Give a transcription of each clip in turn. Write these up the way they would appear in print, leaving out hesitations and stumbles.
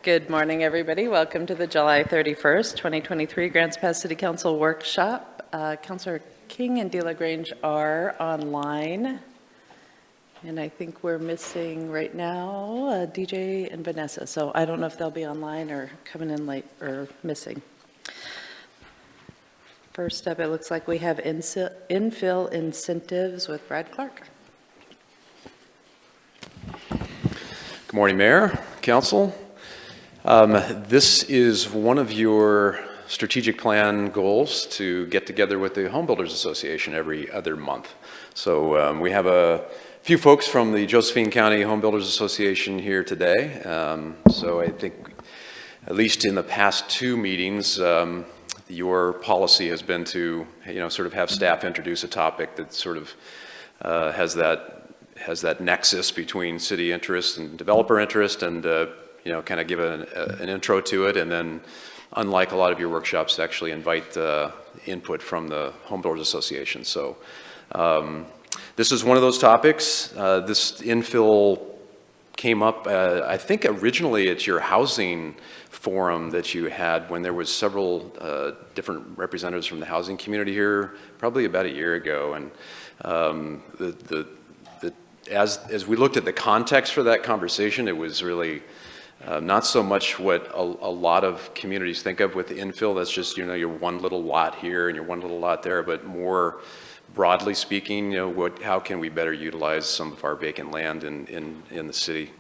Good morning, everybody. Welcome to the July 31st, 2023 Grants Pass City Council Workshop. Councilor King and De La Grange are online. And I think we're missing right now DJ and Vanessa. So I don't know if they'll be online or coming in late or missing. First up, it looks like we have infill incentives with Brad Clark. Good morning, Mayor, Council. This is one of your strategic plan goals to get together with the Home Builders Association every other month. So we have a few folks from the Josephine County Home Builders Association here today. So I think at least in the past two meetings, your policy has been to, sort of have staff introduce a topic that sort of has that nexus between city interest and developer interest, and kind of give an intro to it, and then, unlike a lot of your workshops, actually invite input from the Home Builders Association. So this is one of those topics. This infill came up, I think originally at your housing forum that you had when there was several different representatives from the housing community here, probably about a year ago. And as we looked at the context for that conversation, it was really not so much what a lot of communities think of with the infill. That's just, your one little lot here and your one little lot there, but more broadly speaking, how can we better utilize some of our vacant land in the city?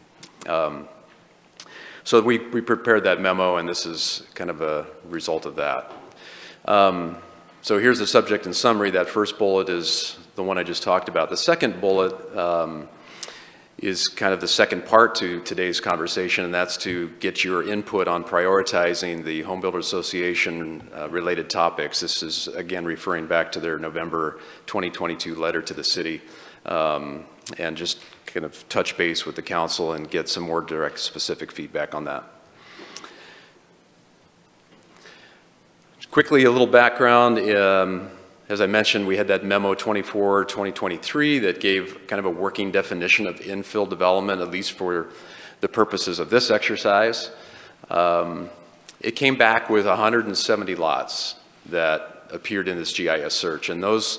So we prepared that memo, and this is kind of a result of that. So here's the subject in summary. That first bullet is the one I just talked about. The second bullet is kind of the second part to today's conversation, and that's to get your input on prioritizing the Home Builders Association related topics. This is, again, referring back to their November 2022 letter to the city, and just kind of touch base with the council and get some more direct, specific feedback on that. Quickly, a little background. As I mentioned, we had that memo 24/2023 that gave kind of a working definition of infill development, at least for the purposes of this exercise. It came back with 170 lots that appeared in this GIS search, and those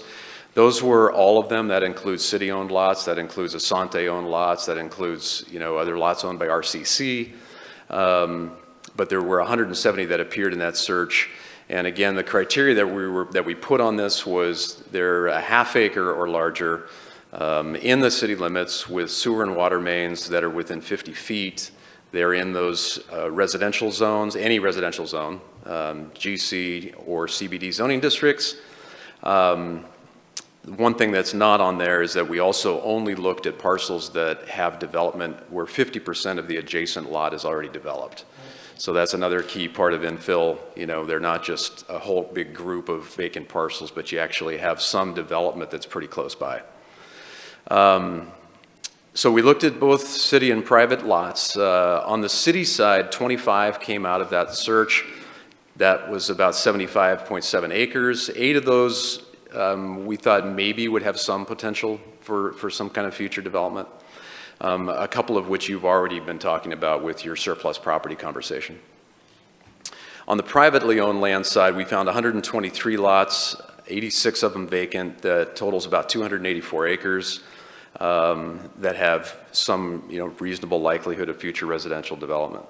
were all of them. That includes city-owned lots, that includes Asante-owned lots, that includes other lots owned by RCC, but there were 170 that appeared in that search. And again, the criteria that we put on this was they're a half acre or larger in the city limits with sewer and water mains that are within 50 feet. They're in those residential zones, any residential zone, GC or CBD zoning districts. One thing that's not on there is that we also only looked at parcels that have development where 50% of the adjacent lot is already developed. So that's another key part of infill. They're not just a whole big group of vacant parcels, but you actually have some development that's pretty close by. So we looked at both city and private lots. On the city side, 25 came out of that search. That was about 75.7 acres. 8 of those we thought maybe would have some potential for some kind of future development. A couple of which you've already been talking about with your surplus property conversation. On the privately owned land side, we found 123 lots, 86 of them vacant, that totals about 284 acres, that have some reasonable likelihood of future residential development.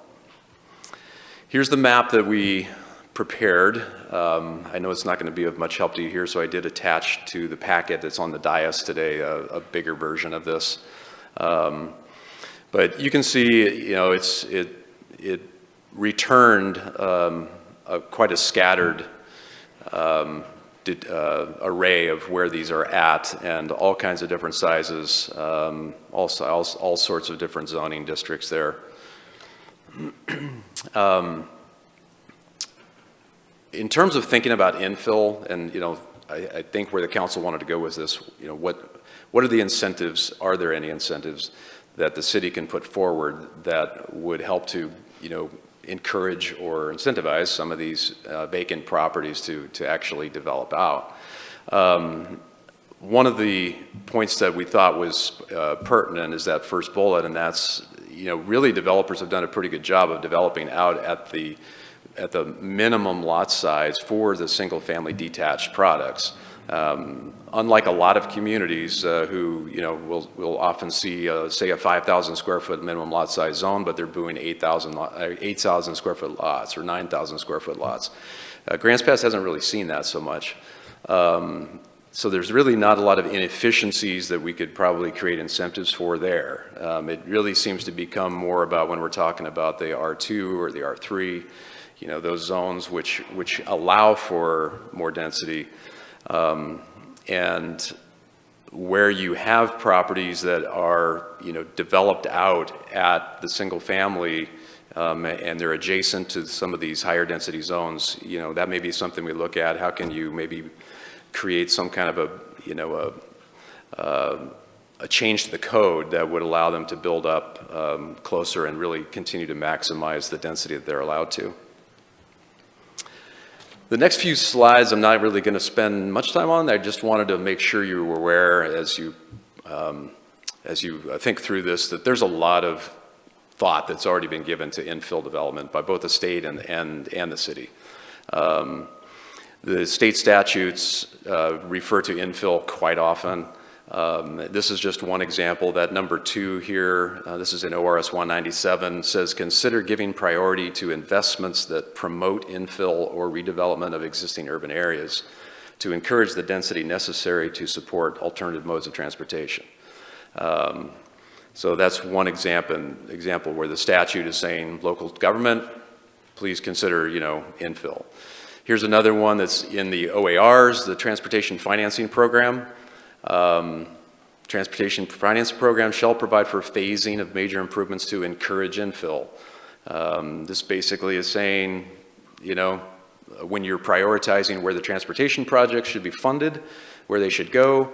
Here's the map that we prepared. I know it's not going to be of much help to you here, so I did attach to the packet that's on the dais today a bigger version of this. But you can see, it returned quite a scattered array of where these are at, and all kinds of different sizes, also all sorts of different zoning districts there. In terms of thinking about infill, and I think where the council wanted to go with this, what are the incentives? Are there any incentives that the city can put forward that would help to, encourage or incentivize some of these vacant properties to actually develop out? One of the points that we thought was pertinent is that first bullet, and that's, really developers have done a pretty good job of developing out at the minimum lot size for the single-family detached products. Unlike a lot of communities who, will often see, say, a 5,000 square foot minimum lot size zone, but they're doing 8,000 square foot lots or 9,000 square foot lots. Grants Pass hasn't really seen that so much. So there's really not a lot of inefficiencies that we could probably create incentives for there. It really seems to become more about when we're talking about the R2 or the R3, those zones which allow for more density. And where you have properties that are, developed out at the single family and they're adjacent to some of these higher density zones, that may be something we look at. How can you maybe create some kind of a change to the code that would allow them to build up closer and really continue to maximize the density that they're allowed to. The next few slides I'm not really going to spend much time on. I just wanted to make sure you were aware as you think through this that there's a lot of thought that's already been given to infill development by both the state and the city. The state statutes refer to infill quite often. This is just one example. That number 2 here, this is in ORS 197, says consider giving priority to investments that promote infill or redevelopment of existing urban areas to encourage the density necessary to support alternative modes of transportation. So that's one example where the statute is saying local government, please consider, infill. Here's another one that's in the OARs, the Transportation Financing Program. Transportation Finance Program shall provide for phasing of major improvements to encourage infill. This basically is saying, when you're prioritizing where the transportation projects should be funded, where they should go,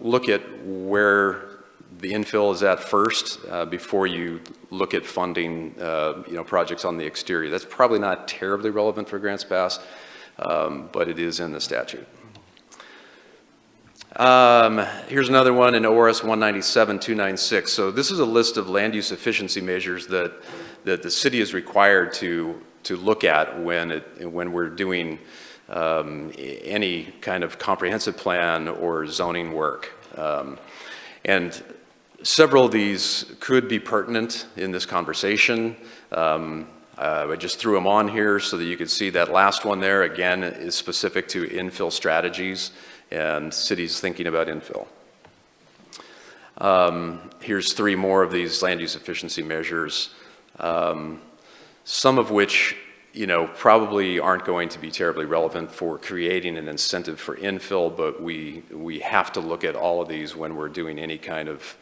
look at where the infill is at first before you look at funding projects on the exterior. That's probably not terribly relevant for Grants Pass, but it is in the statute. Here's another one in ORS 197-296. So this is a list of land use efficiency measures that the city is required to look at when we're doing any kind of comprehensive plan or zoning work. And several of these could be pertinent in this conversation. I just threw them on here so that you could see that last one there, again, is specific to infill strategies and cities thinking about infill. Here's 3 more of these land use efficiency measures, some of which probably aren't going to be terribly relevant for creating an incentive for infill, but we have to look at all of these when we're doing any kind of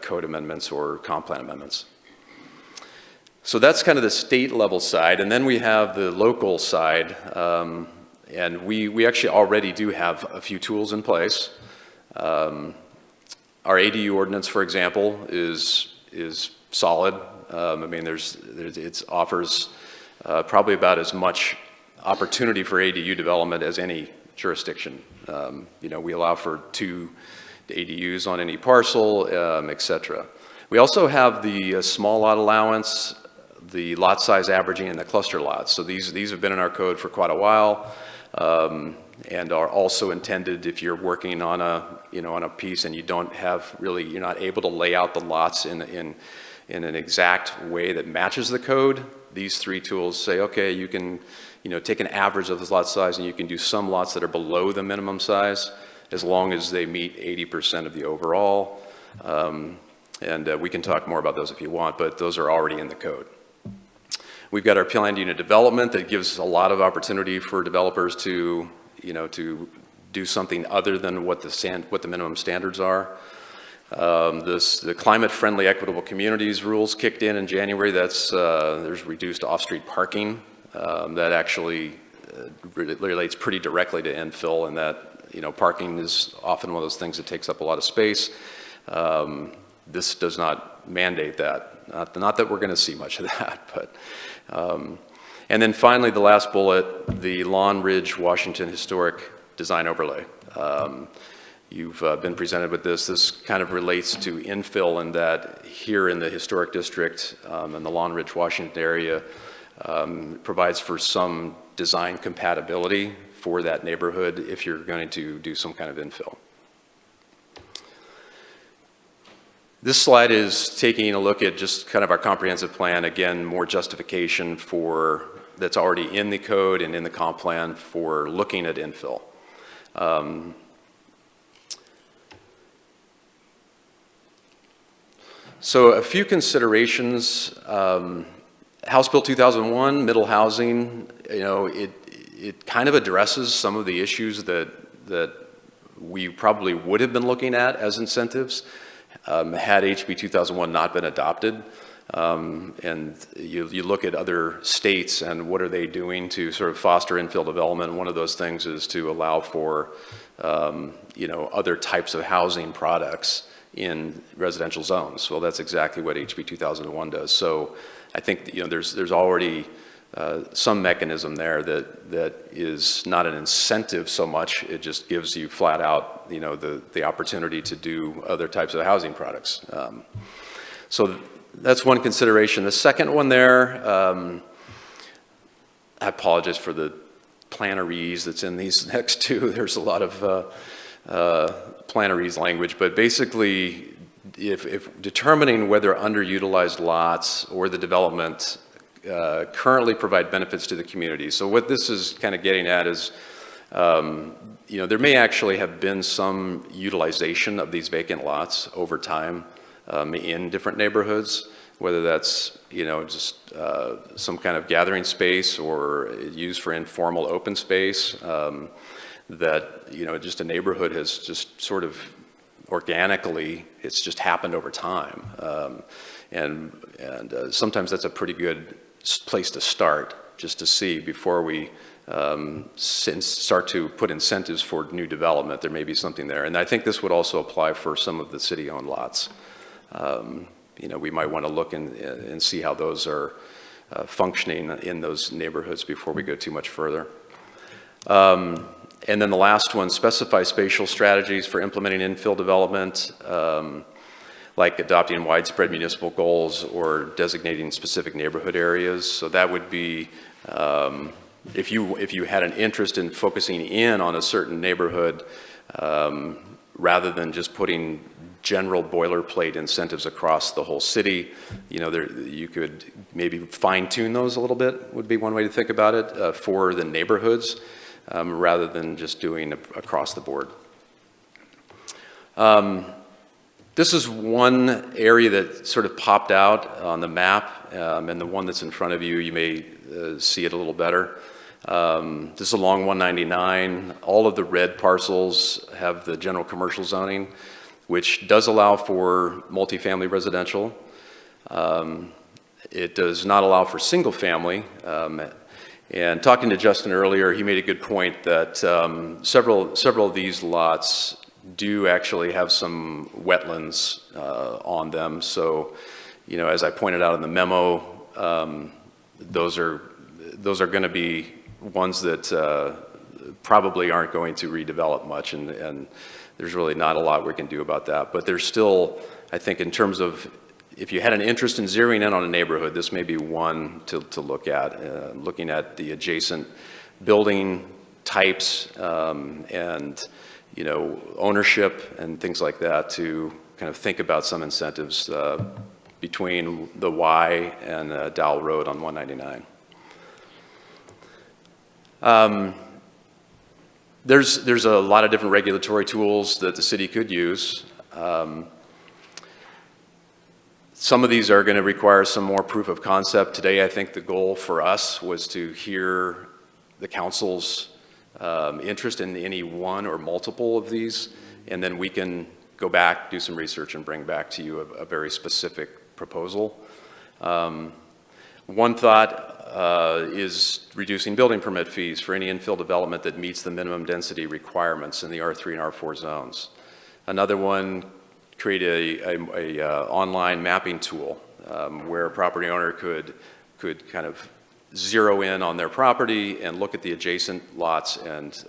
code amendments or comp plan amendments. So that's kind of the state level side, and then we have the local side. And we actually already do have a few tools in place. Our ADU ordinance, for example, is solid. I mean, it offers probably about as much opportunity for ADU development as any jurisdiction. We allow for 2 ADUs on any parcel, et cetera. We also have the small lot allowance, the lot size averaging, and the cluster lots. So these have been in our code for quite a while. And are also intended if you're working on a piece and you don't have you're not able to lay out the lots in an exact way that matches the code. These 3 tools say, okay, you can take an average of this lot size and you can do some lots that are below the minimum size as long as they meet 80% of the overall. And we can talk more about those if you want, but those are already in the code. We've got our planned unit development that gives a lot of opportunity for developers to do something other than what the minimum standards are. The climate-friendly equitable communities rules kicked in January. There's reduced off-street parking that actually relates pretty directly to infill, and that parking is often one of those things that takes up a lot of space. This does not mandate that. Not that we're going to see much of that, but. And then finally, the last bullet, the Lawn Ridge, Washington Historic Design Overlay. you've been presented with this. This kind of relates to infill in that here in the historic district in the Long Ridge, Washington area, provides for some design compatibility for that neighborhood if you're going to do some kind of infill. This slide is taking a look at just kind of our comprehensive plan. Again, more justification for that's already in the code and in the comp plan for looking at infill. So a few considerations. House Bill 2001, middle housing, it kind of addresses some of the issues that we probably would have been looking at as incentives had HB 2001 not been adopted. And you look at other states and what are they doing to sort of foster infill development. One of those things is to allow for other types of housing products in residential zones. Well, that's exactly what HB 2001 does. So I think there's already some mechanism there that is not an incentive so much. It just gives you flat out the opportunity to do other types of housing products. So that's one consideration. The second one there, I apologize for the planarese that's in these next two. There's a lot of planarese language, but basically if determining whether underutilized lots or the development currently provide benefits to the community. So what this is kind of getting at is, there may actually have been some utilization of these vacant lots over time in different neighborhoods, whether that's, just some kind of gathering space or used for informal open space that, just a neighborhood has just sort of organically, it's just happened over time. And sometimes that's a pretty good place to start, just to see before we start to put incentives for new development. There may be something there. And I think this would also apply for some of the city-owned lots. We might want to look and see how those are functioning in those neighborhoods before we go too much further. And then the last one, specify spatial strategies for implementing infill development, like adopting widespread municipal goals or designating specific neighborhood areas. So that would be, if you had an interest in focusing in on a certain neighborhood, rather than just putting general boilerplate incentives across the whole city, you could maybe fine-tune those a little bit, would be one way to think about it, for the neighborhoods, rather than just doing across the board. This is one area that sort of popped out on the map, and the one that's in front of you, you may see it a little better. This is along 199. All of the red parcels have the general commercial zoning, which does allow for multifamily residential. It does not allow for single family. And talking to Justin earlier, he made a good point that several of these lots do actually have some wetlands on them. So, as I pointed out in the memo, those are going to be ones that probably aren't going to redevelop much, and there's really not a lot we can do about that. But there's still, I think, in terms of if you had an interest in zeroing in on a neighborhood, this may be one to look at, looking at the adjacent building types and ownership and things like that to kind of think about some incentives between the Y and Dowell Road on 199. There's a lot of different regulatory tools that the city could use. Some of these are going to require some more proof of concept. Today, I think the goal for us was to hear the council's interest in any one or multiple of these, and then we can go back, do some research, and bring back to you a very specific proposal. One thought is reducing building permit fees for any infill development that meets the minimum density requirements in the R3 and R4 zones. Another one, create a online mapping tool where a property owner could kind of zero in on their property and look at the adjacent lots and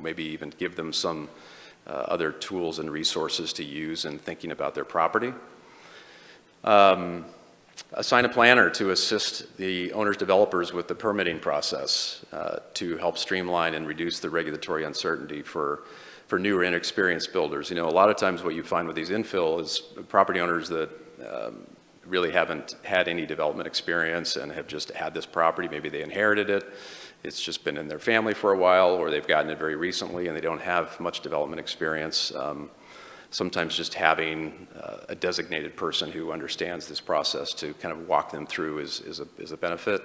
maybe even give them some other tools and resources to use in thinking about their property. Assign a planner to assist the owners developers with the permitting process to help streamline and reduce the regulatory uncertainty for newer inexperienced builders. You know, a lot of times what you find with these infill is property owners that really haven't had any development experience and have just had this property. Maybe they inherited it. It's just been in their family for a while, or they've gotten it very recently and they don't have much development experience. Sometimes just having a designated person who understands this process to kind of walk them through is a benefit.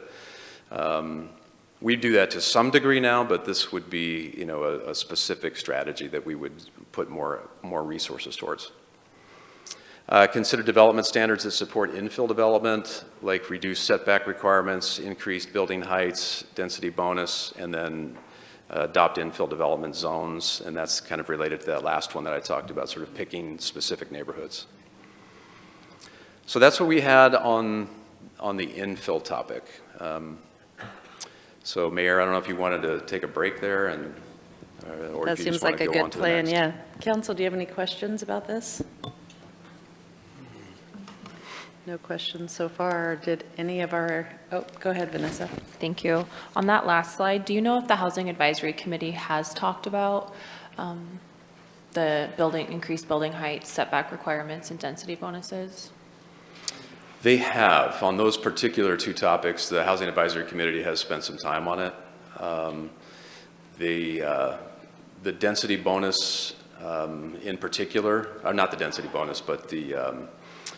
We do that to some degree now, but this would be, you know, a specific strategy that we would put more resources towards. Consider development standards that support infill development, like reduced setback requirements, increased building heights, density bonus, and then adopt infill development zones, and that's kind of related to that last one that I talked about, sort of picking specific neighborhoods. So that's what we had on the infill topic. So Mayor, I don't know if you wanted to take a break there, and or That if you seems just want like to a go good on to the plan, next. yeah. Council, do you have any questions about this? No questions so far. Did any of our, oh, go ahead, Vanessa. Thank you. On that last slide, do you know if the Housing Advisory Committee has talked about the increased building height, setback requirements, and density bonuses? They have. On those particular two topics, the Housing Advisory Committee has spent some time on it. The density bonus in particular, not the density bonus, but the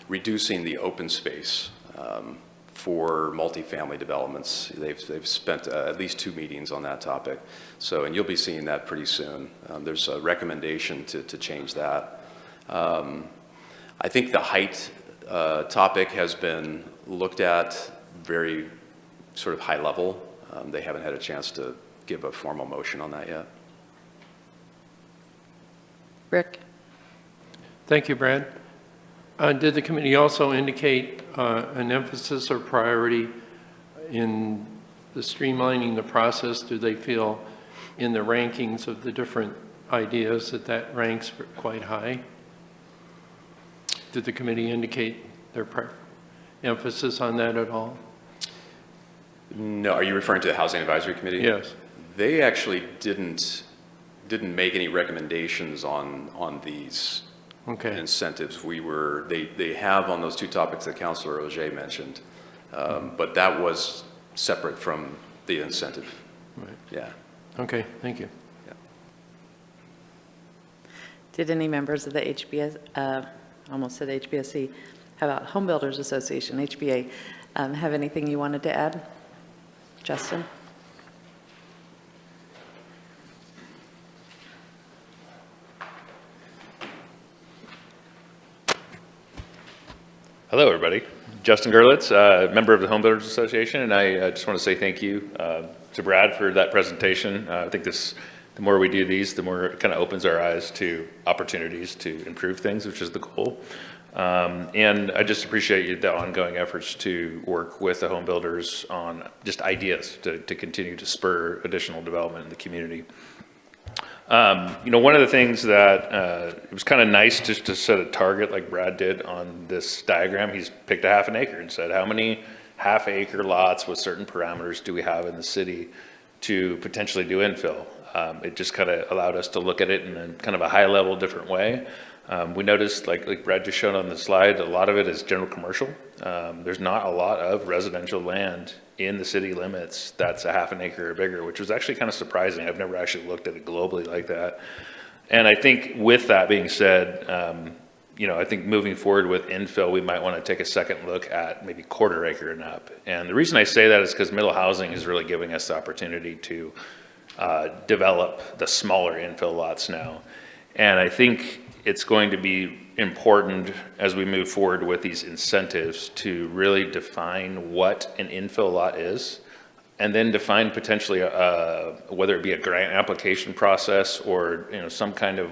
reducing the open space for multifamily developments. They've spent at least 2 meetings on that topic. So, and you'll be seeing that pretty soon. There's a recommendation to change that. I think the height topic has been looked at very sort of high level. They haven't had a chance to give a formal motion on that yet. Rick? Thank you, Brad. Did the committee also indicate an emphasis or priority in the streamlining the process? Do they feel in the rankings of the different ideas that ranks quite high? Did the committee indicate their emphasis on that at all? No, are you referring to the Housing Advisory Committee? Yes. They actually didn't make any recommendations on these incentives. They have on those two topics that Councilor Auger mentioned, but that was separate from the incentive. Right. Yeah. Okay, thank you. Yeah. Did any members of the almost said HBSC, how about Home Builders Association, HBA, have anything you wanted to add? Justin? Hello, everybody. Justin Gerlitz, member of the Home Builders Association, and I just want to say thank you to Brad for that presentation. I think the more we do these, the more it kind of opens our eyes to opportunities to improve things, which is the goal. And I just appreciate the ongoing efforts to work with the home builders on just ideas to continue to spur additional development in the community. You know, one of the things that it was kind of nice just to set a target like Brad did on this diagram. He's picked a half an acre and said, how many half-acre lots with certain parameters do we have in the city to potentially do infill? It just kind of allowed us to look at it in a kind of a high-level different way. We noticed, like Brad just showed on the slide, a lot of it is general commercial. There's not a lot of residential land in the city limits that's a half an acre or bigger, which was actually kind of surprising. I've never actually looked at it globally like that. And I think with that being said, you know, I think moving forward with infill, we might want to take a second look at maybe quarter acre and up. And the reason I say that is because middle housing is really giving us the opportunity to develop the smaller infill lots now. And I think it's going to be important as we move forward with these incentives to really define what an infill lot is, and then define potentially whether it be a grant application process or, you know, some kind of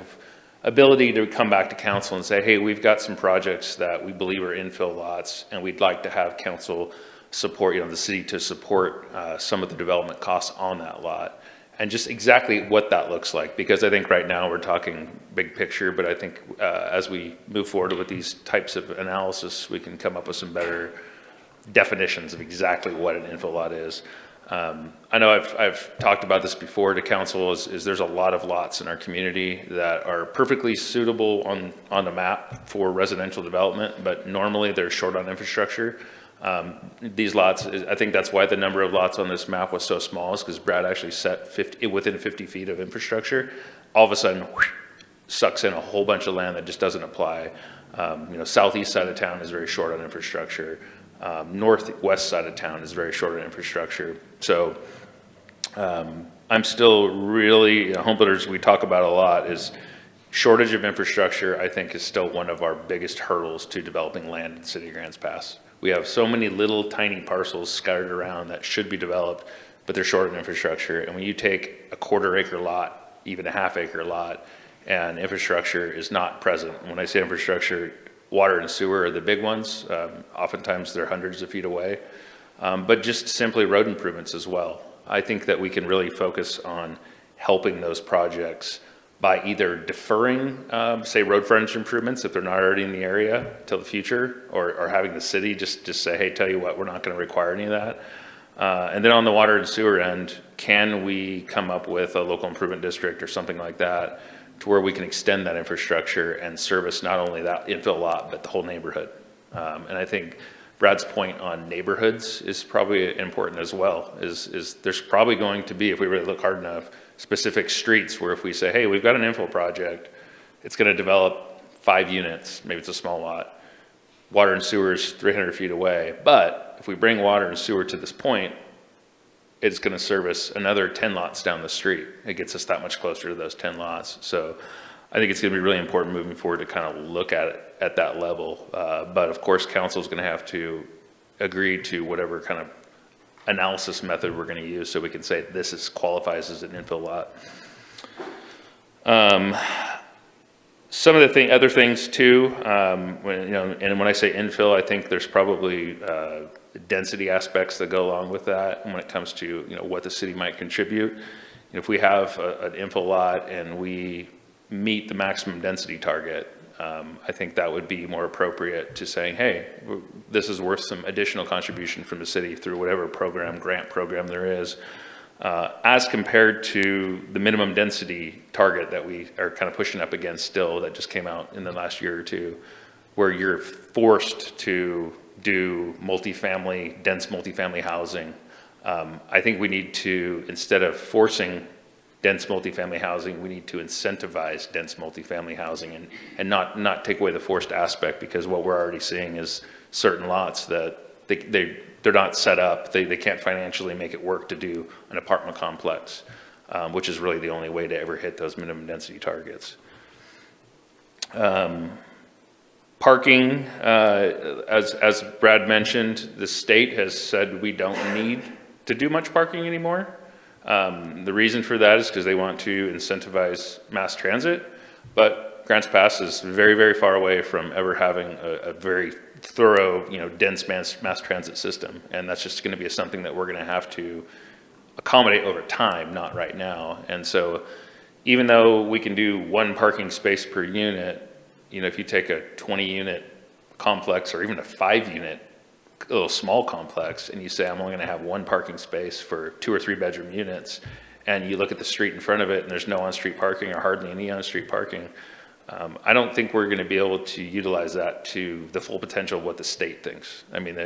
ability to come back to council and say, hey, we've got some projects that we believe are infill lots and we'd like to have council support, you know, the city to support some of the development costs on that lot. and just exactly what that looks like. Because I think right now we're talking big picture, but I think as we move forward with these types of analysis, we can come up with some better definitions of exactly what an infill lot is. I know I've talked about this before to council, is there's a lot of lots in our community that are perfectly suitable on the map for residential development, but normally they're short on infrastructure. These lots, I think that's why the number of lots on this map was so small, is because Brad actually set within 50 feet of infrastructure. All of a sudden, sucks in a whole bunch of land that just doesn't apply. Southeast side of town is very short on infrastructure. Northwest side of town is very short on infrastructure. So I'm still really, home builders we talk about a lot is shortage of infrastructure, I think, is still one of our biggest hurdles to developing land in the city of Grants Pass. We have so many little tiny parcels scattered around that should be developed, but they're short on infrastructure. And when you take a 1/4 acre lot, even a 1/2 acre lot, and infrastructure is not present. When I say infrastructure, water and sewer are the big ones. Oftentimes they're hundreds of feet away, but just simply road improvements as well. I think that we can really focus on helping those projects by either deferring, say, road frontage improvements if they're not already in the area till the future, or having the city just say, hey, tell you what, we're not going to require any of that. And then on the water and sewer end, can we come up with a local improvement district or something like that to where we can extend that infrastructure and service not only that infill lot, but the whole neighborhood? And I think Brad's point on neighborhoods is probably important as well, is there's probably going to be, if we really look hard enough, specific streets where if we say, hey, we've got an infill project, it's going to develop 5 units, maybe it's a small lot, water and sewer is 300 feet away, but if we bring water and sewer to this point, it's going to service another 10 lots down the street. It gets us that much closer to those 10 lots. So I think it's going to be really important moving forward to kind of look at it at that level. But of course, council is going to have to agree to whatever kind of analysis method we're going to use so we can say this qualifies as an infill lot. Some of the other things too, when I say infill, I think there's probably density aspects that go along with that when it comes to what the city might contribute. If we have an infill lot and we meet the maximum density target, I think that would be more appropriate to saying, hey, this is worth some additional contribution from the city through whatever grant program there is, as compared to the minimum density target that we are kind of pushing up against still, that just came out in the last year or two, where you're forced to do dense multifamily housing. I think we need to, instead of forcing dense multifamily housing, we need to incentivize dense multifamily housing and not take away the forced aspect, because what we're already seeing is certain lots that they're not set up, they can't financially make it work to do an apartment complex, which is really the only way to ever hit those minimum density targets. Parking, as Brad mentioned, the state has said we don't need to do much parking anymore. The reason for that is because they want to incentivize mass transit, but Grants Pass is very, very far away from ever having a very thorough, dense mass transit system. And that's just going to be something that we're going to have to accommodate over time, not right now. And so even though we can do 1 parking space per unit, if you take a 20-unit complex or even a 5-unit little small complex and you say, I'm only going to have 1 parking space for 2 or 3 bedroom units, and you look at the street in front of it and there's no on-street parking or hardly any on-street parking, I don't think we're going to be able to utilize that to the full potential of what the state thinks. I mean,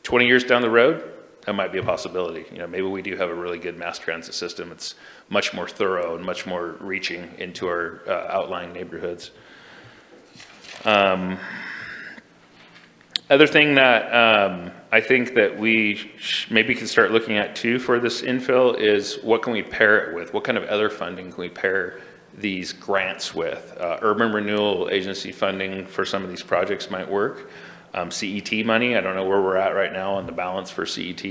20 years down the road, that might be a possibility. Maybe we do have a really good mass transit system. It's much more thorough and much more reaching into our outlying neighborhoods. Other thing that I think that we maybe can start looking at too for this infill is what can we pair it with? What kind of other funding can we pair these grants with? Urban Renewal Agency funding for some of these projects might work. CET money, I don't know where we're at right now on the balance for CET.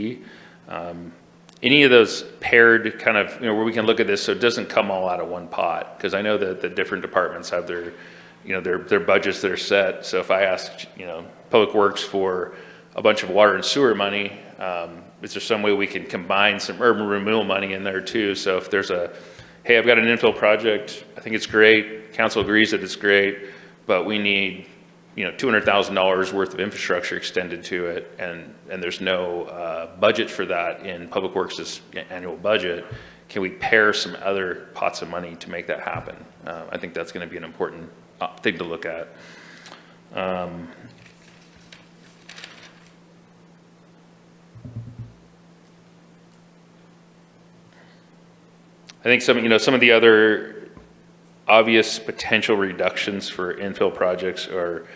Any of those paired kind of, where we can look at this so it doesn't come all out of one pot, because I know that the different departments have their budgets that are set. So if I ask, Public Works for a bunch of water and sewer money, Is there some way we can combine some urban renewal money in there too? So if there's hey, I've got an infill project, I think it's great, council agrees that it's great, but we need, $200,000 worth of infrastructure extended to it, and there's no budget for that in Public Works' annual budget. Can we pair some other pots of money to make that happen? I think that's going to be an important thing to look at. I think some of the other obvious potential reductions for infill projects are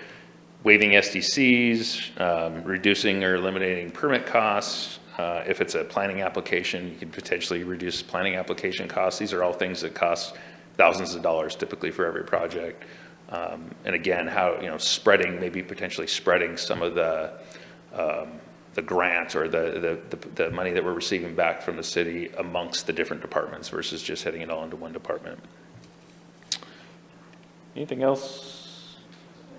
waiving SDCs, reducing or eliminating permit costs. If it's a planning application, you could potentially reduce planning application costs. These are all things that cost thousands of dollars typically for every project. And again, how, maybe potentially spreading some of the grant or the money that we're receiving back from the city amongst the different departments versus just heading it all into one department. Anything else?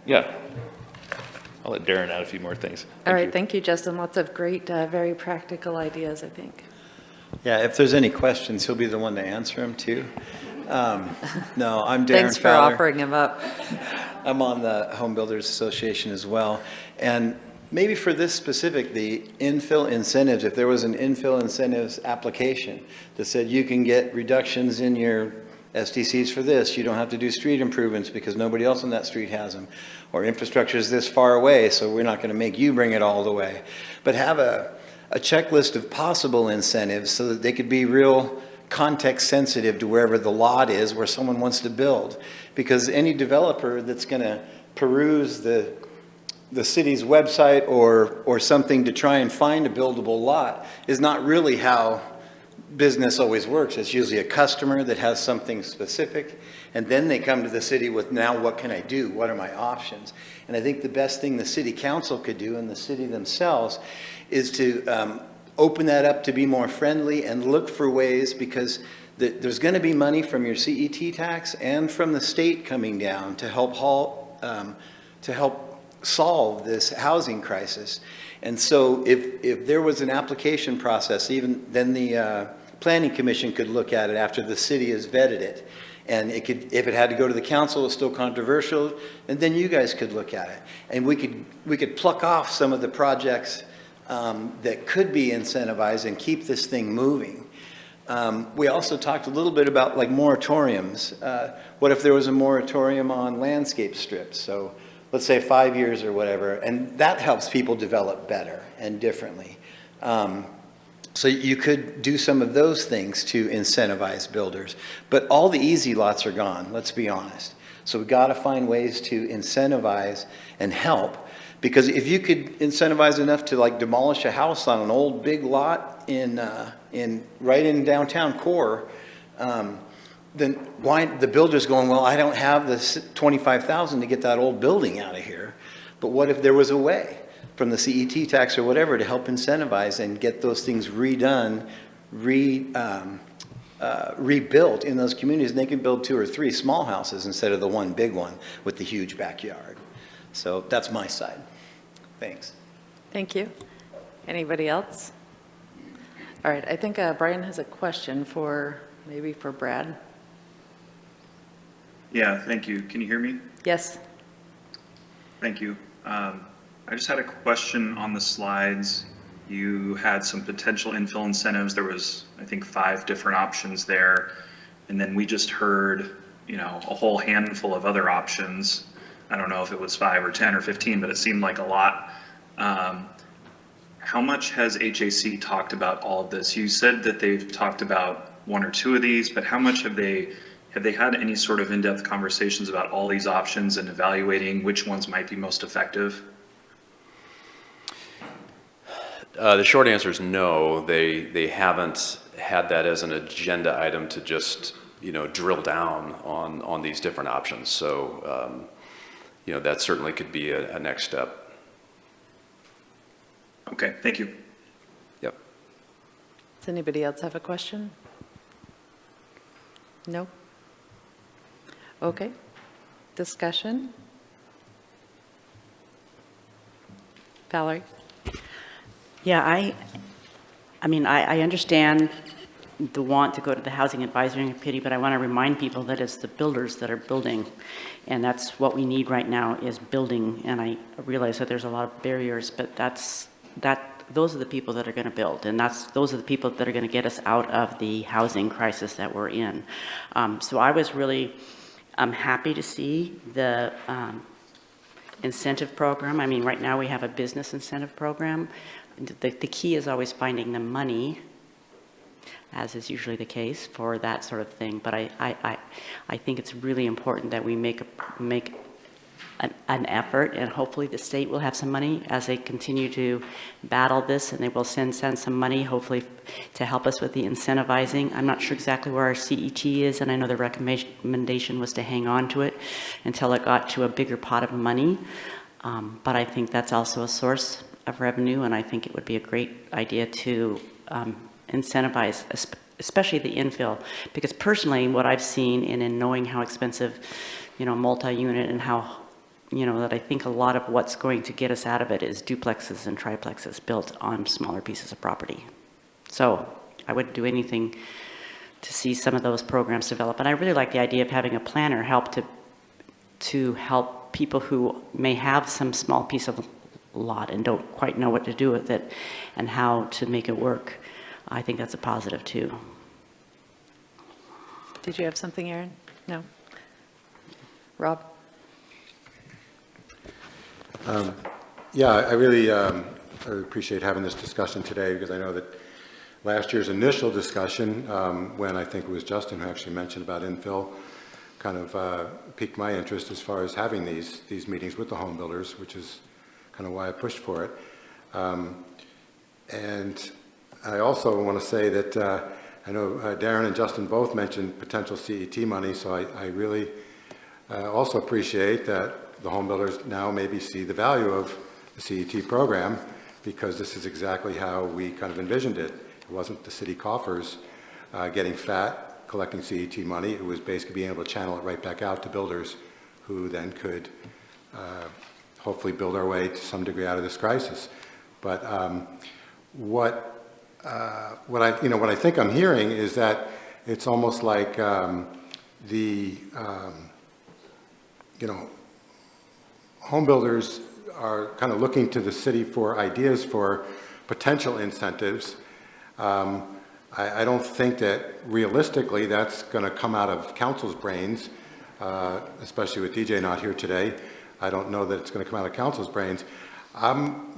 Yeah. I'll let Darren add a few more things. All right, thank you, Justin. Lots of great, very practical ideas, I think. Yeah, if there's any questions, he'll be the one to answer them too. No, I'm Darren Thanks for Fowler. offering him up. I'm on the Home Builders Association as well. And maybe for this specific, the infill incentives, if there was an infill incentives application that said you can get reductions in your SDCs for this, you don't have to do street improvements because nobody else on that street has them, or infrastructure is this far away, so we're not going to make you bring it all the way. But have a checklist of possible incentives so that they could be real context sensitive to wherever the lot is where someone wants to build. Because any developer that's going to peruse the city's website or something to try and find a buildable lot is not really how business always works. It's usually a customer that has something specific, and then they come to the city with, now what can I do? What are my options? And I think the best thing the city council could do, and the city themselves, is to open that up to be more friendly and look for ways, because there's going to be money from your CET tax and from the state coming down to help solve this housing crisis. And so if there was an application process, even then the planning commission could look at it after the city has vetted it. And it could, if it had to go to the council, it's still controversial, and then you guys could look at it. And we could pluck off some of the projects that could be incentivized and keep this thing moving. We also talked a little bit about like moratoriums. What if there was a moratorium on landscape strips? So let's say 5 years or whatever, and that helps people develop better and differently. So you could do some of those things to incentivize builders, but all the easy lots are gone, let's be honest. So we've got to find ways to incentivize and help, because if you could incentivize enough to like demolish a house on an old big lot right in downtown core, then why the builder's going, well, I don't have this $25,000 to get that old building out of here. But what if there was a way from the CET tax or whatever to help incentivize and get those things redone, rebuilt in those communities, and they can build 2 or 3 small houses instead of the one big one with the huge backyard. So that's my side. Thanks. Thank you. Anybody else? All right, I think Brian has a question maybe for Brad. Yeah, thank you. Can you hear me? Yes. Thank you. I just had a question on the slides. You had some potential infill incentives. There was, I think, 5 different options there. And then we just heard, a whole handful of other options. I don't know if it was 5 or 10 or 15, but it seemed like a lot. How much has HAC talked about all of this? You said that they've talked about 1 or 2 of these, but how much have they had any sort of in-depth conversations about all these options and evaluating which ones might be most effective? The short answer is no. They haven't had that as an agenda item to just, drill down on these different options. So, that certainly could be a next step. Okay, thank you. Yep. Does anybody else have a question? No? Okay. Discussion? Valerie? Yeah, I mean, I understand the want to go to the Housing Advisory Committee, but I want to remind people that it's the builders that are building, and that's what we need right now is building. And I realize that there's a lot of barriers, but those are the people that are going to build, and those are the people that are going to get us out of the housing crisis that we're in. So I was really happy to see the incentive program. I mean, right now we have a business incentive program. The key is always finding the money, as is usually the case for that sort of thing. But I think it's really important that we make an effort, and hopefully the state will have some money as they continue to battle this, and they will send some money, hopefully, to help us with the incentivizing. I'm not sure exactly where our CET is, and I know the recommendation was to hang on to it until it got to a bigger pot of money. But I think that's also a source of revenue, and I think it would be a great idea to incentivize, especially the infill, because personally, what I've seen in knowing how expensive, multi-unit and how, that I think a lot of what's going to get us out of it is duplexes and triplexes built on smaller pieces of property. So I wouldn't do anything to see some of those programs develop. And I really like the idea of having a planner help to help people who may have some small piece of lot and don't quite know what to do with it and how to make it work. I think that's a positive too. Did you have something, Aaron? No? Rob? Yeah, I really appreciate having this discussion today, because I know that last year's initial discussion, when I think it was Justin who actually mentioned about infill, kind of piqued my interest as far as having these meetings with the home builders, which is kind of why I pushed for it. And I also want to say that I know Darren and Justin both mentioned potential CET money, so I really also appreciate that the home builders now maybe see the value of the CET program, because this is exactly how we kind of envisioned it. It wasn't the city coffers getting fat, collecting CET money. It was basically being able to channel it right back out to builders who then could hopefully build our way to some degree out of this crisis. But what I think I'm hearing is that it's almost like home builders are kind of looking to the city for ideas for potential incentives. I don't think that realistically that's going to come out of council's brains, especially with DJ not here today. I don't know that it's going to come out of council's brains. I'm,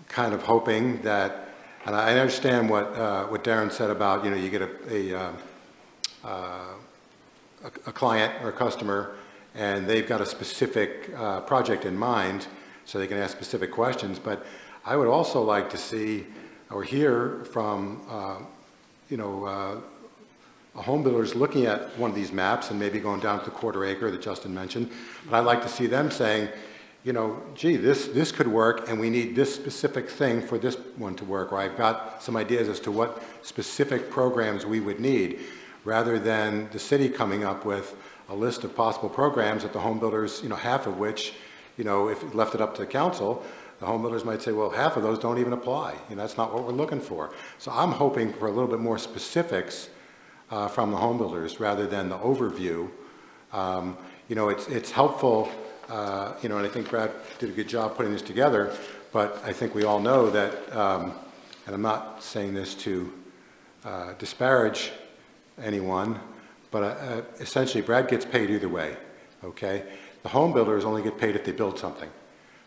kind of hoping that, and I understand what Darren said about, you get a client or a customer, and they've got a specific project in mind, so they can ask specific questions. But I would also like to see or hear from, home builders looking at one of these maps and maybe going down to the quarter acre that Justin mentioned. But I'd like to see them saying, gee, this could work, and we need this specific thing for this one to work, or I've got some ideas as to what specific programs we would need, rather than the city coming up with a list of possible programs that the home builders, half of which, if it left it up to the council, the home builders might say, well, half of those don't even apply. That's not what we're looking for. So I'm hoping for a little bit more specifics from the home builders rather than the overview. It's helpful, and I think Brad did a good job putting this together, but I think we all know that, and I'm not saying this to disparage anyone, but essentially Brad gets paid either way, okay? The home builders only get paid if they build something.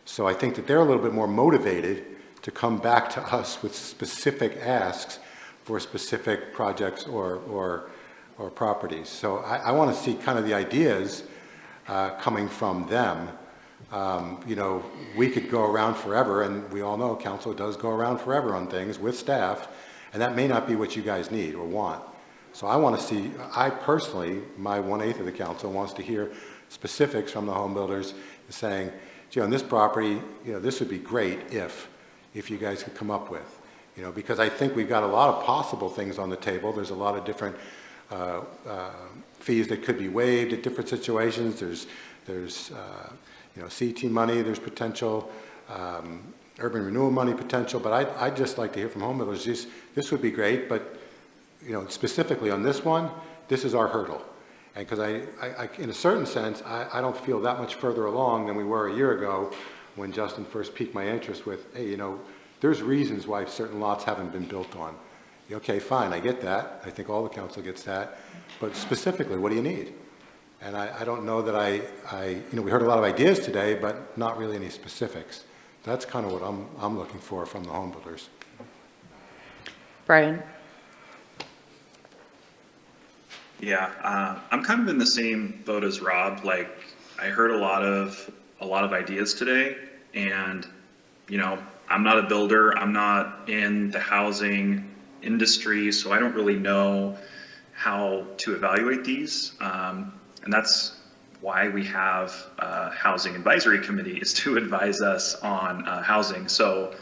So I think that they're a little bit more motivated to come back to us with specific asks for specific projects or properties. So I want to see kind of the ideas coming from them. We could go around forever, and we all know council does go around forever on things with staff, and that may not be what you guys need or want. So I want to see, I personally, my 1/8 of the council wants to hear specifics from the home builders saying, gee, on this property, this would be great if you guys could come up with, because I think we've got a lot of possible things on the table. There's a lot of different fees that could be waived at different situations. There's CT money, there's potential urban renewal money potential, but I'd just like to hear from home builders, this would be great, but, you know, specifically on this one, this is our hurdle. And because I, in a certain sense, I don't feel that much further along than we were a year ago when Justin first piqued my interest with, hey, you know, there's reasons why certain lots haven't been built on. Okay, fine, I get that. I think all the council gets that. But specifically, what do you need? And I don't know that you know, we heard a lot of ideas today, but not really any specifics. That's kind of what I'm looking for from the home builders. Brian? Yeah, I'm kind of in the same boat as Rob. Like, I heard a lot of ideas today, and, you know, I'm not a builder, I'm not in the housing industry, so I don't really know how to evaluate these. And that's why we have a housing advisory committee, is to advise us on housing. So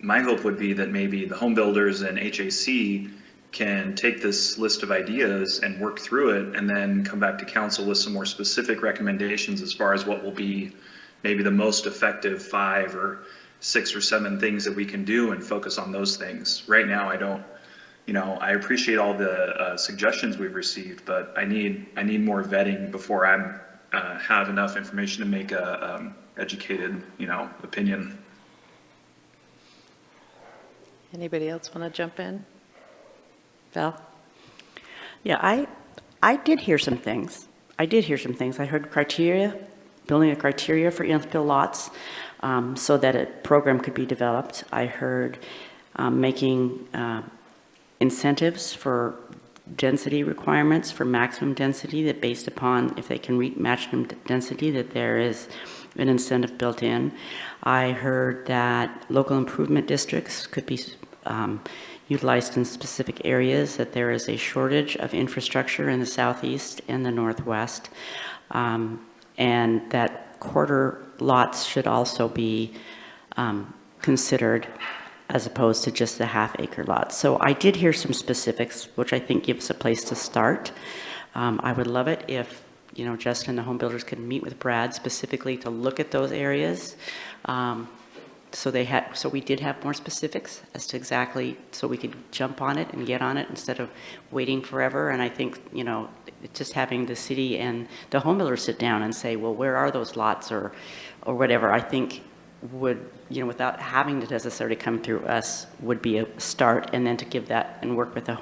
my hope would be that maybe the home builders and HAC can take this list of ideas and work through it, and then come back to council with some more specific recommendations as far as what will be maybe the most effective 5 or 6 or 7 things that we can do, and focus on those things. Right now, I don't, you know, I appreciate all the suggestions we've received, but I need more vetting before I'm have enough information to make a educated, you know, opinion. Anybody else want to jump in? Val? Yeah, I did hear some things. I heard criteria, building a criteria for infill lots so that a program could be developed. I heard making incentives for density requirements, for maximum density, that based upon if they can reach maximum density, that there is an incentive built in. I heard that local improvement districts could be utilized in specific areas, that there is a shortage of infrastructure in the southeast and the northwest, and that quarter lots should also be considered as opposed to just the half-acre lots. So I did hear some specifics, which I think gives a place to start. I would love it if, you know, Justin and the home builders could meet with Brad specifically to look at those areas. So we did have more specifics as to exactly, so we could jump on it and get on it instead of waiting forever. And I think, you know, just having the city and the home builders sit down and say, well, where are those lots or whatever, I think would, you know, without having to necessarily come through us, would be a start, and then to give that and work with the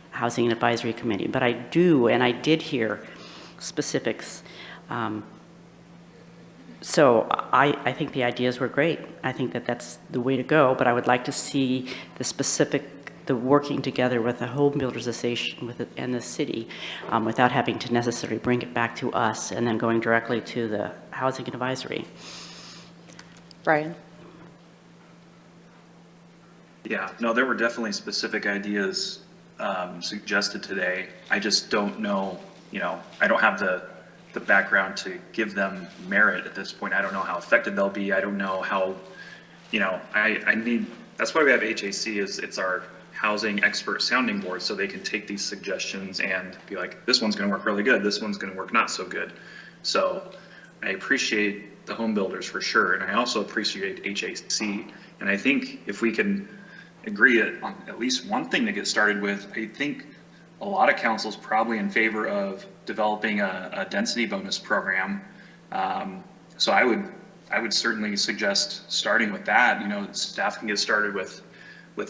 Housing and Advisory Committee. But I did hear specifics. So I think the ideas were great. I think that that's the way to go, but I would like to see the working together with the Home Builders Association and the city without having to necessarily bring it back to us and then going directly to the Housing and Advisory. Brian? Yeah, no, there were definitely specific ideas suggested today. I just don't know, you know, I don't have the background to give them merit at this point. I don't know how effective they'll be. I don't know how, you know, I need, that's why we have HAC, is it's our housing expert sounding board, so they can take these suggestions and be like, this one's going to work really good, this one's going to work not so good. So I appreciate the home builders for sure, and I also appreciate HAC. And I think if we can agree on at least one thing to get started with, I think a lot of councils probably in favor of developing a density bonus program. So I would certainly suggest starting with that. You know, staff can get started with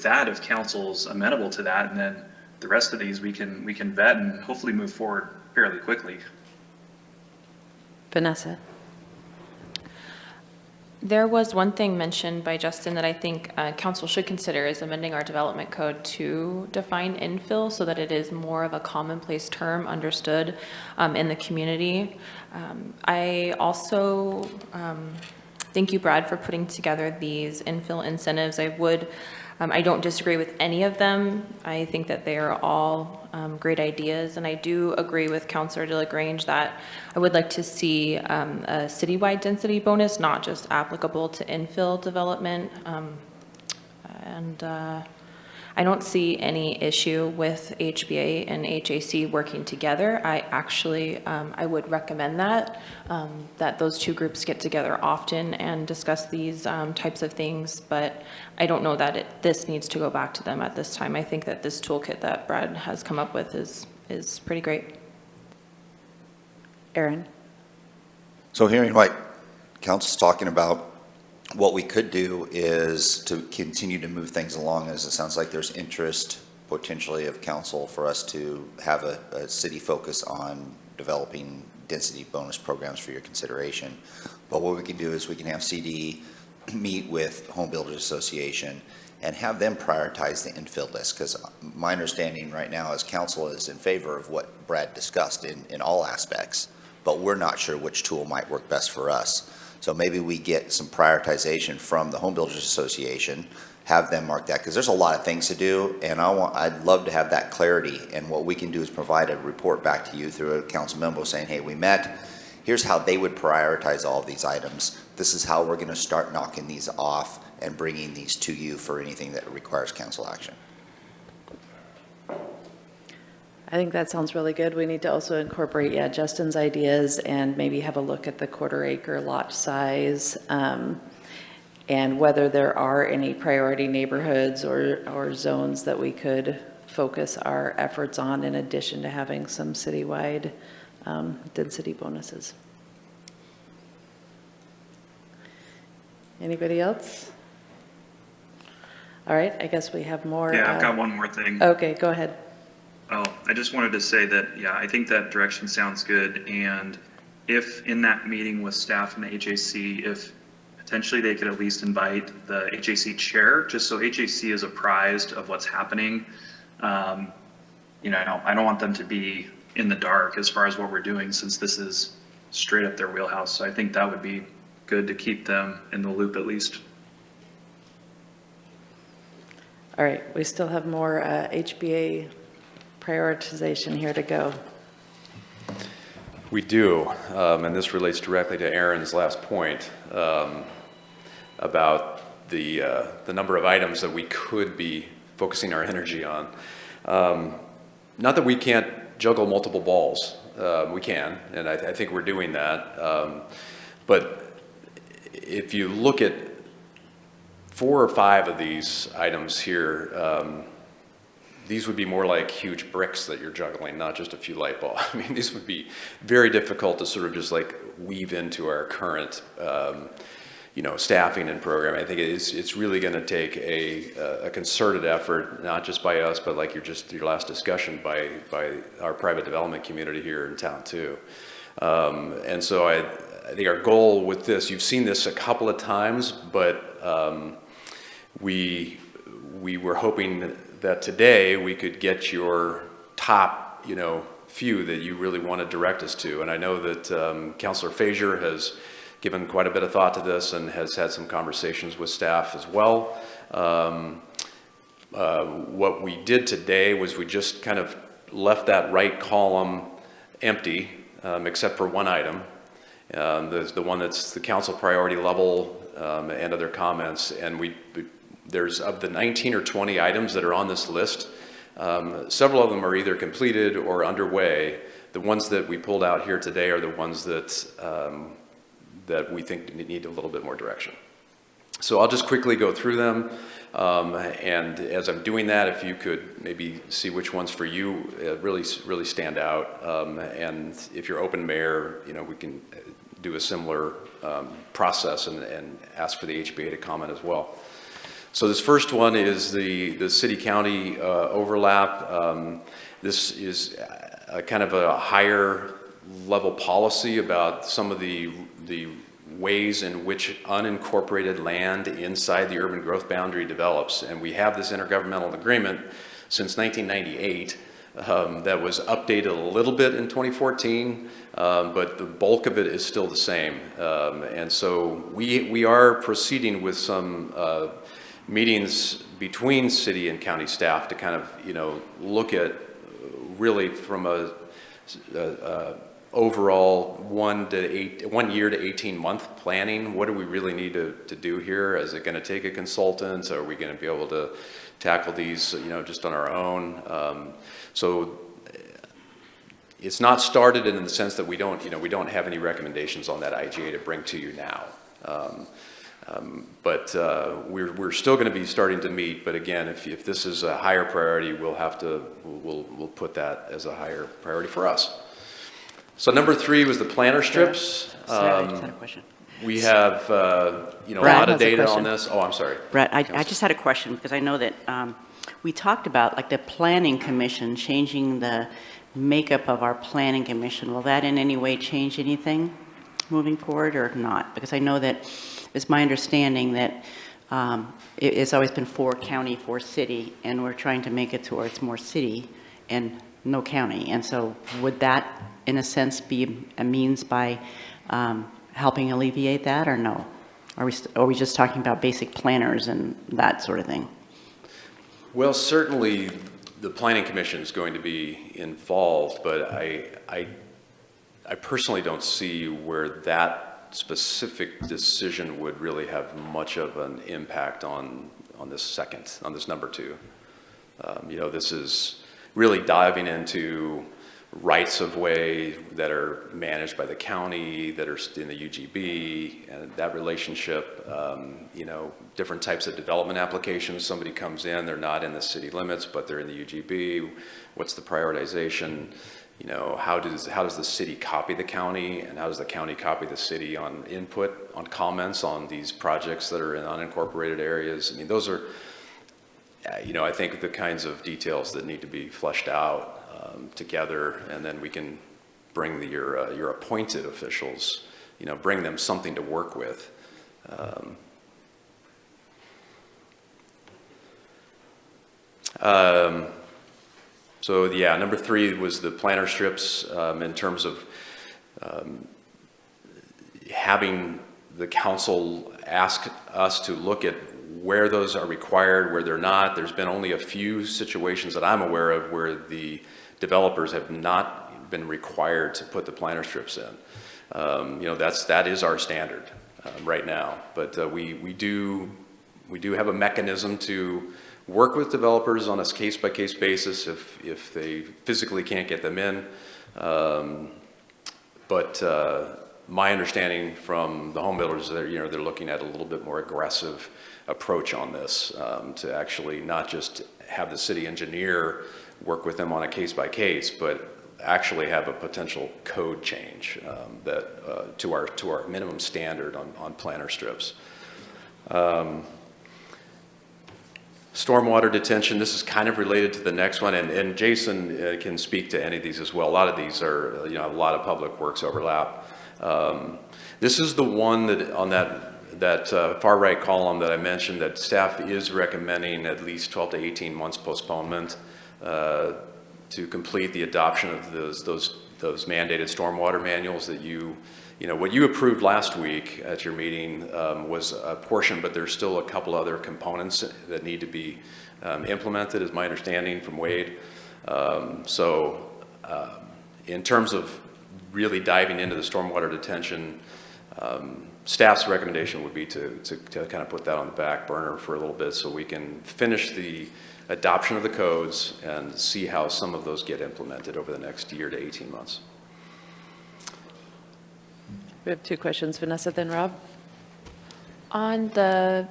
that if council's amenable to that, and then the rest of these we can vet and hopefully move forward fairly quickly. Vanessa? There was one thing mentioned by Justin that I think council should consider, is amending our development code to define infill so that it is more of a commonplace term understood in the community. I also thank you, Brad, for putting together these infill incentives. I don't disagree with any of them. I think that they are all great ideas, and I do agree with Councillor De La Grange that I would like to see a citywide density bonus, not just applicable to infill development. I don't see any issue with HBA and HAC working together. I actually, I would recommend that, that those two groups get together often and discuss these types of things, but I don't know that this needs to go back to them at this time. I think that this toolkit that Brad has come up with is pretty great. Aaron? So hearing what council's talking about, what we could do is to continue to move things along, as it sounds like there's interest potentially of council for us to have a city focus on developing density bonus programs for your consideration. But what we can do is we can have CD meet with Home Builders Association and have them prioritize the infill list, because my understanding right now is council is in favor of what Brad discussed in all aspects, but we're not sure which tool might work best for us. So maybe we get some prioritization from the Home Builders Association, have them mark that, because there's a lot of things to do, and I'd love to have that clarity. And what we can do is provide a report back to you through a council memo saying, hey, we met, here's how they would prioritize all of these items. This is how we're going to start knocking these off and bringing these to you for anything that requires council action. I think that sounds really good. We need to also incorporate, Justin's ideas and maybe have a look at the quarter-acre lot size, and whether there are any priority neighborhoods or zones that we could focus our efforts on in addition to having some citywide density bonuses. Anybody else? All right, I guess we have more. Yeah, I've got one more thing. Okay, go ahead. Oh, I just wanted to say that, I think that direction sounds good. And if in that meeting with staff and the HAC, if potentially they could at least invite the HAC chair, just so HAC is apprised of what's happening. I don't want them to be in the dark as far as what we're doing, since this is straight up their wheelhouse. So I think that would be good to keep them in the loop at least. All right, we still have more HBA prioritization here to go. We do, and this relates directly to Aaron's last point about the number of items that we could be focusing our energy on. Not that we can't juggle multiple balls. We can, and I think we're doing that. But if you look at 4 or 5 of these items here, these would be more like huge bricks that you're juggling, not just a few light bulbs. I mean, these would be very difficult to sort of just like weave into our current, staffing and programming. I think it's really going to take a concerted effort, not just by us, but like your last discussion by our private development community here in town too. And so I think our goal with this, you've seen this a couple of times, but we were hoping that today we could get your top, few that you really want to direct us to. And I know that Councilor Frazier has given quite a bit of thought to this and has had some conversations with staff as well. What we did today was we just kind of left that right column empty, except for one item. There's the one that's the council priority level and other comments. And there's of the 19 or 20 items that are on this list, several of them are either completed or underway. The ones that we pulled out here today are the ones that that we think need a little bit more direction. So I'll just quickly go through them, and as I'm doing that, if you could maybe see which ones for you really stand out, and if you're open, Mayor, we can do a similar process and ask for the HBA to comment as well. So this first one is the city-county overlap. This is a kind of a higher level policy about some of the ways in which unincorporated land inside the urban growth boundary develops. And we have this intergovernmental agreement since 1998 that was updated a little bit in 2014, but the bulk of it is still the same. And so we are proceeding with some meetings between city and county staff to kind of, look at really from a overall 1 year to 18-month planning. What do we really need to do here? Is it going to take a consultant? Are we going to be able to tackle these, just on our own? So it's not started in the sense that we don't have any recommendations on that IGA to bring to you now. But we're still going to be starting to meet. But again, if this is a higher priority, we'll put that as a higher priority for us. So number 3 was the planter strips. Sarah, I just had a question. We have a Brad lot of has a data on question. this. Oh, I'm sorry. Brett, I just had a question, because I know that we talked about, like, the planning commission, changing the makeup of our planning commission. Will that in any way change anything moving forward or not? Because I know that it's my understanding that it's always been 4 county, 4 city, and we're trying to make it to where it's more city and no county. And so would that, in a sense, be a means by helping alleviate that, or no? Are we just talking about basic planners and that sort of thing? Well, certainly the planning commission is going to be involved, but I personally don't see where that specific decision would really have much of an impact on this number 2. This is really diving into rights of way that are managed by the county, that are in the UGB, and that relationship, different types of development applications. Somebody comes in, they're not in the city limits, but they're in the UGB. What's the prioritization? How does the city copy the county, and how does the county copy the city on input, on comments on these projects that are in unincorporated areas? I mean, those are, I think the kinds of details that need to be fleshed out together, and then we can bring your appointed officials, bring them something to work with. So yeah, number 3 was the planter strips, in terms of having the council ask us to look at where those are required, where they're not. There's been only a few situations that I'm aware of where the developers have not been required to put the planter strips in. That is our standard right now, but we do have a mechanism to work with developers on a case-by-case basis if they physically can't get them in. But my understanding from the home builders is that they're looking at a little bit more aggressive approach on this, to actually not just have the city engineer work with them on a case-by-case, but actually have a potential code change to our minimum standard on planter strips. Stormwater detention, this is kind of related to the next one, and Jason can speak to any of these as well. A lot of these are, a lot of public works overlap. This is the one that on that far right column that I mentioned, that staff is recommending at least 12 to 18 months postponement to complete the adoption of those mandated stormwater manuals that what you approved last week at your meeting was a portion, but there's still a couple other components that need to be implemented, is my understanding from Wade. In terms of really diving into the stormwater detention, staff's recommendation would be to kind of put that on the back burner for a little bit so we can finish the adoption of the codes and see how some of those get implemented over the next year to 18 months. We have 2 questions. Vanessa, then Rob. On the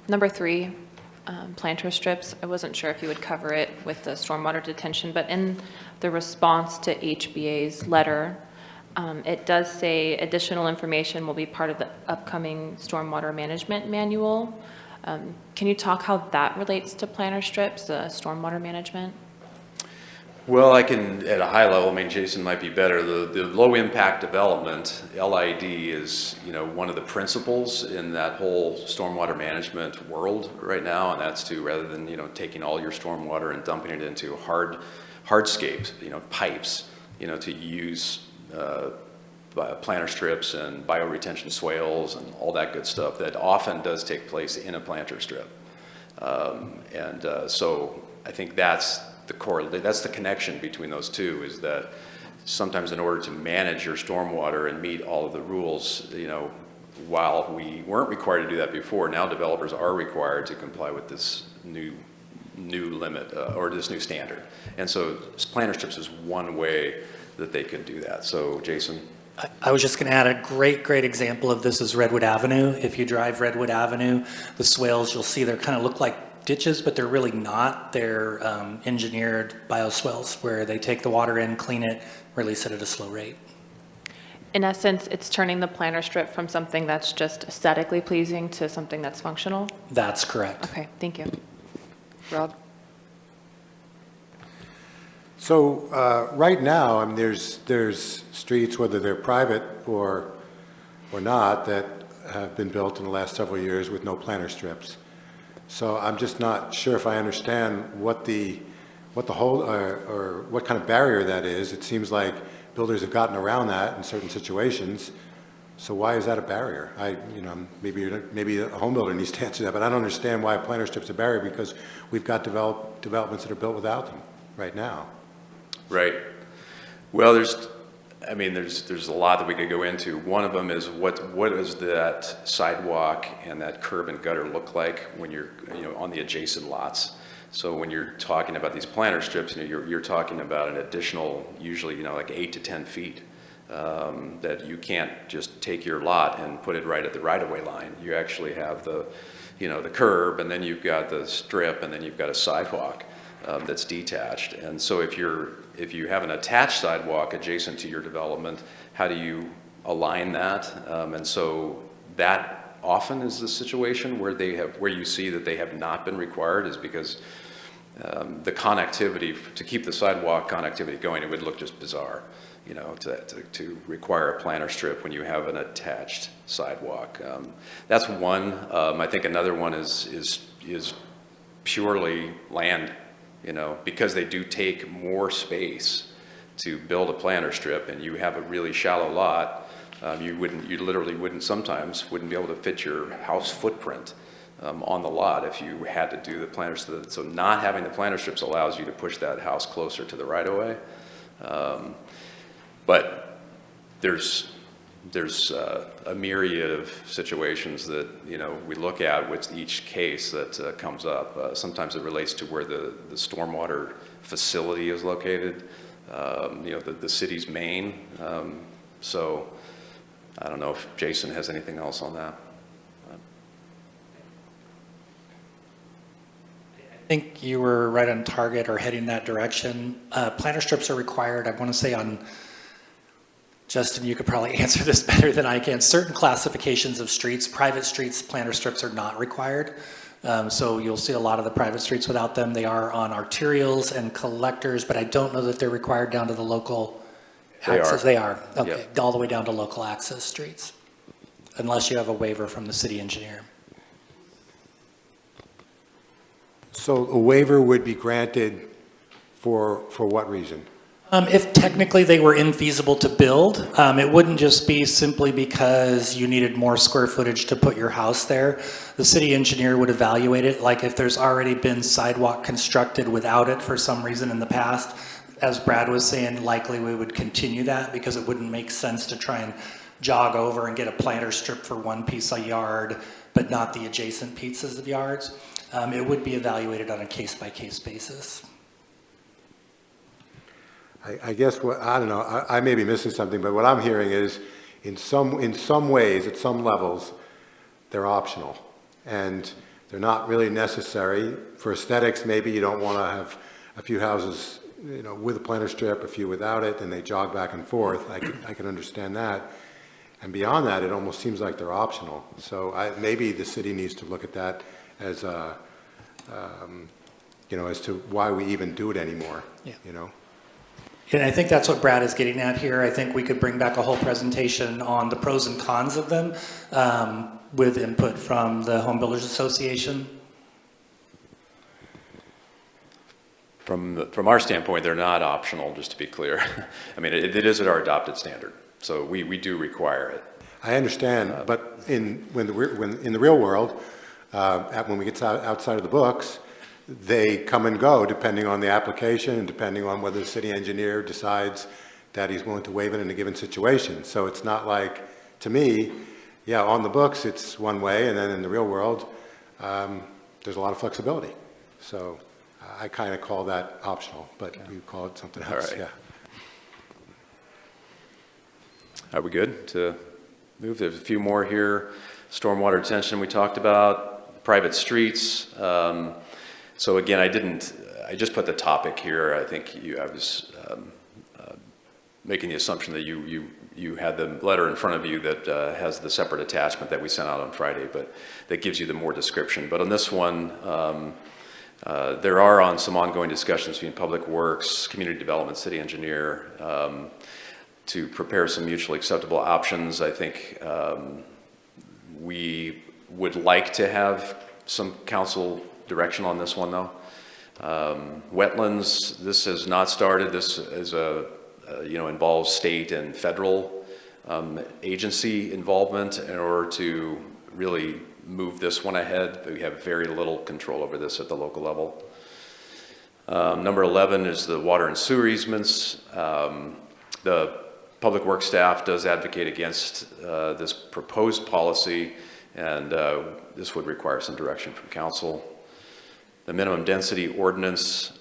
number 3, planter strips, I wasn't sure if you would cover it with the stormwater detention, but in the response to HBA's letter, it does say additional information will be part of the upcoming stormwater management manual. Can you talk how that relates to planter strips, stormwater management? Well, I can, at a high level, I mean, Jason might be better. The low impact development, LID, is, one of the principles in that whole stormwater management world right now, and that's to, rather than, taking all your stormwater and dumping it into hardscapes, pipes, to use planter strips and bioretention swales and all that good stuff that often does take place in a planter strip. So I think that's the connection between those two, is that sometimes in order to manage your stormwater and meet all of the rules, while we weren't required to do that before, now developers are required to comply with this new limit or this new standard. And so planter strips is one way that they could do that. So Jason? I was just going to add a great example of this is Redwood Avenue. If you drive Redwood Avenue, the swales, you'll see they kind of look like ditches, but they're really not. They're engineered bioswales where they take the water in, clean it, release it at a slow rate. In essence, it's turning the planter strip from something that's just aesthetically pleasing to something that's functional? That's correct. Okay, thank you. Rob? So right now, I mean, there's streets, whether they're private or not, that have been built in the last several years with no planter strips. So I'm just not sure if I understand what the whole or what kind of barrier that is. It seems like builders have gotten around that in certain situations. So why is that a barrier? Maybe a home builder needs to answer that, but I don't understand why a planter strip's a barrier, because we've got developments that are built without them right now. Right. Well, there's a lot that we could go into. One of them is what does that sidewalk and that curb and gutter look like when you're on the adjacent lots. So when you're talking about these planter strips, you're talking about an additional, usually like 8 to 10 feet that you can't just take your lot and put it right at the right-of-way line. You actually have the curb, and then you've got the strip, and then you've got a sidewalk that's detached. And so if you have an attached sidewalk adjacent to your development, how do you align that? And so that often is the situation where you see that they have not been required, is because the connectivity, to keep the sidewalk connectivity going, it would look just bizarre, to require a planter strip when you have an attached sidewalk. That's one. I think another one is purely land. Because they do take more space to build a planter strip, and you have a really shallow lot, you literally sometimes wouldn't be able to fit your house footprint on the lot if you had to do the planter strip. So not having the planter strips allows you to push that house closer to the right-of-way. But there's a myriad of situations that we look at with each case that comes up. Sometimes it relates to where the stormwater facility is located, the city's main. So I don't know if Jason has anything else on that. I think you were right on target or heading that direction. Planter strips are required, I want to say on, Justin, you could probably answer this better than I can. Certain classifications of streets, private streets, planter strips are not required. So you'll see a lot of the private streets without them. They are on arterials and collectors, but I don't know that they're required down to the local access. They are. Okay, yep. All the way down to local access streets, unless you have a waiver from the city engineer. So a waiver would be granted for what reason? If technically they were infeasible to build, it wouldn't just be simply because you needed more square footage to put your house there. The city engineer would evaluate it, like if there's already been sidewalk constructed without it for some reason in the past. As Brad was saying, likely we would continue that because it wouldn't make sense to try and jog over and get a planter strip for one piece of yard, but not the adjacent pieces of yards. It would be evaluated on a case-by-case basis. I guess I don't know, I may be missing something, but what I'm hearing is in some ways, at some levels, they're optional. And they're not really necessary. For aesthetics, maybe you don't want to have a few houses, with a planter strip, a few without it, and they jog back and forth. I can understand that. And beyond that, it almost seems like they're optional. So maybe the city needs to look at that as as to why we even do it anymore. Yeah. And I think that's what Brad is getting at here. I think we could bring back a whole presentation on the pros and cons of them with input from the Home Builders Association. From our standpoint, they're not optional, just to be clear. I mean, it is at our adopted standard, so we do require it. I understand, but in the real world, when we get outside of the books, they come and go depending on the application and depending on whether the city engineer decides that he's willing to waive it in a given situation. So it's not like, to me, yeah, on the books, it's one way, and then in the real world, there's a lot of flexibility. So I kind of call that optional, but you call it something else, right. yeah. Are we good to move? There's a few more here. Stormwater retention we talked about, private streets. So again, I just put the topic here. I think I was making the assumption that you had the letter in front of you that has the separate attachment that we sent out on Friday, but that gives you the more description. But on this one, there are on some ongoing discussions between Public Works, Community Development, City Engineer, to prepare some mutually acceptable options. I think we would like to have some council direction on this one, though. Wetlands, this has not started. This is involves state and federal agency involvement in order to really move this one ahead. We have very little control over this at the local level. Number 11 is the water and sewer easements. The Public Works staff does advocate against this proposed policy, and this would require some direction from council. The minimum density ordinance,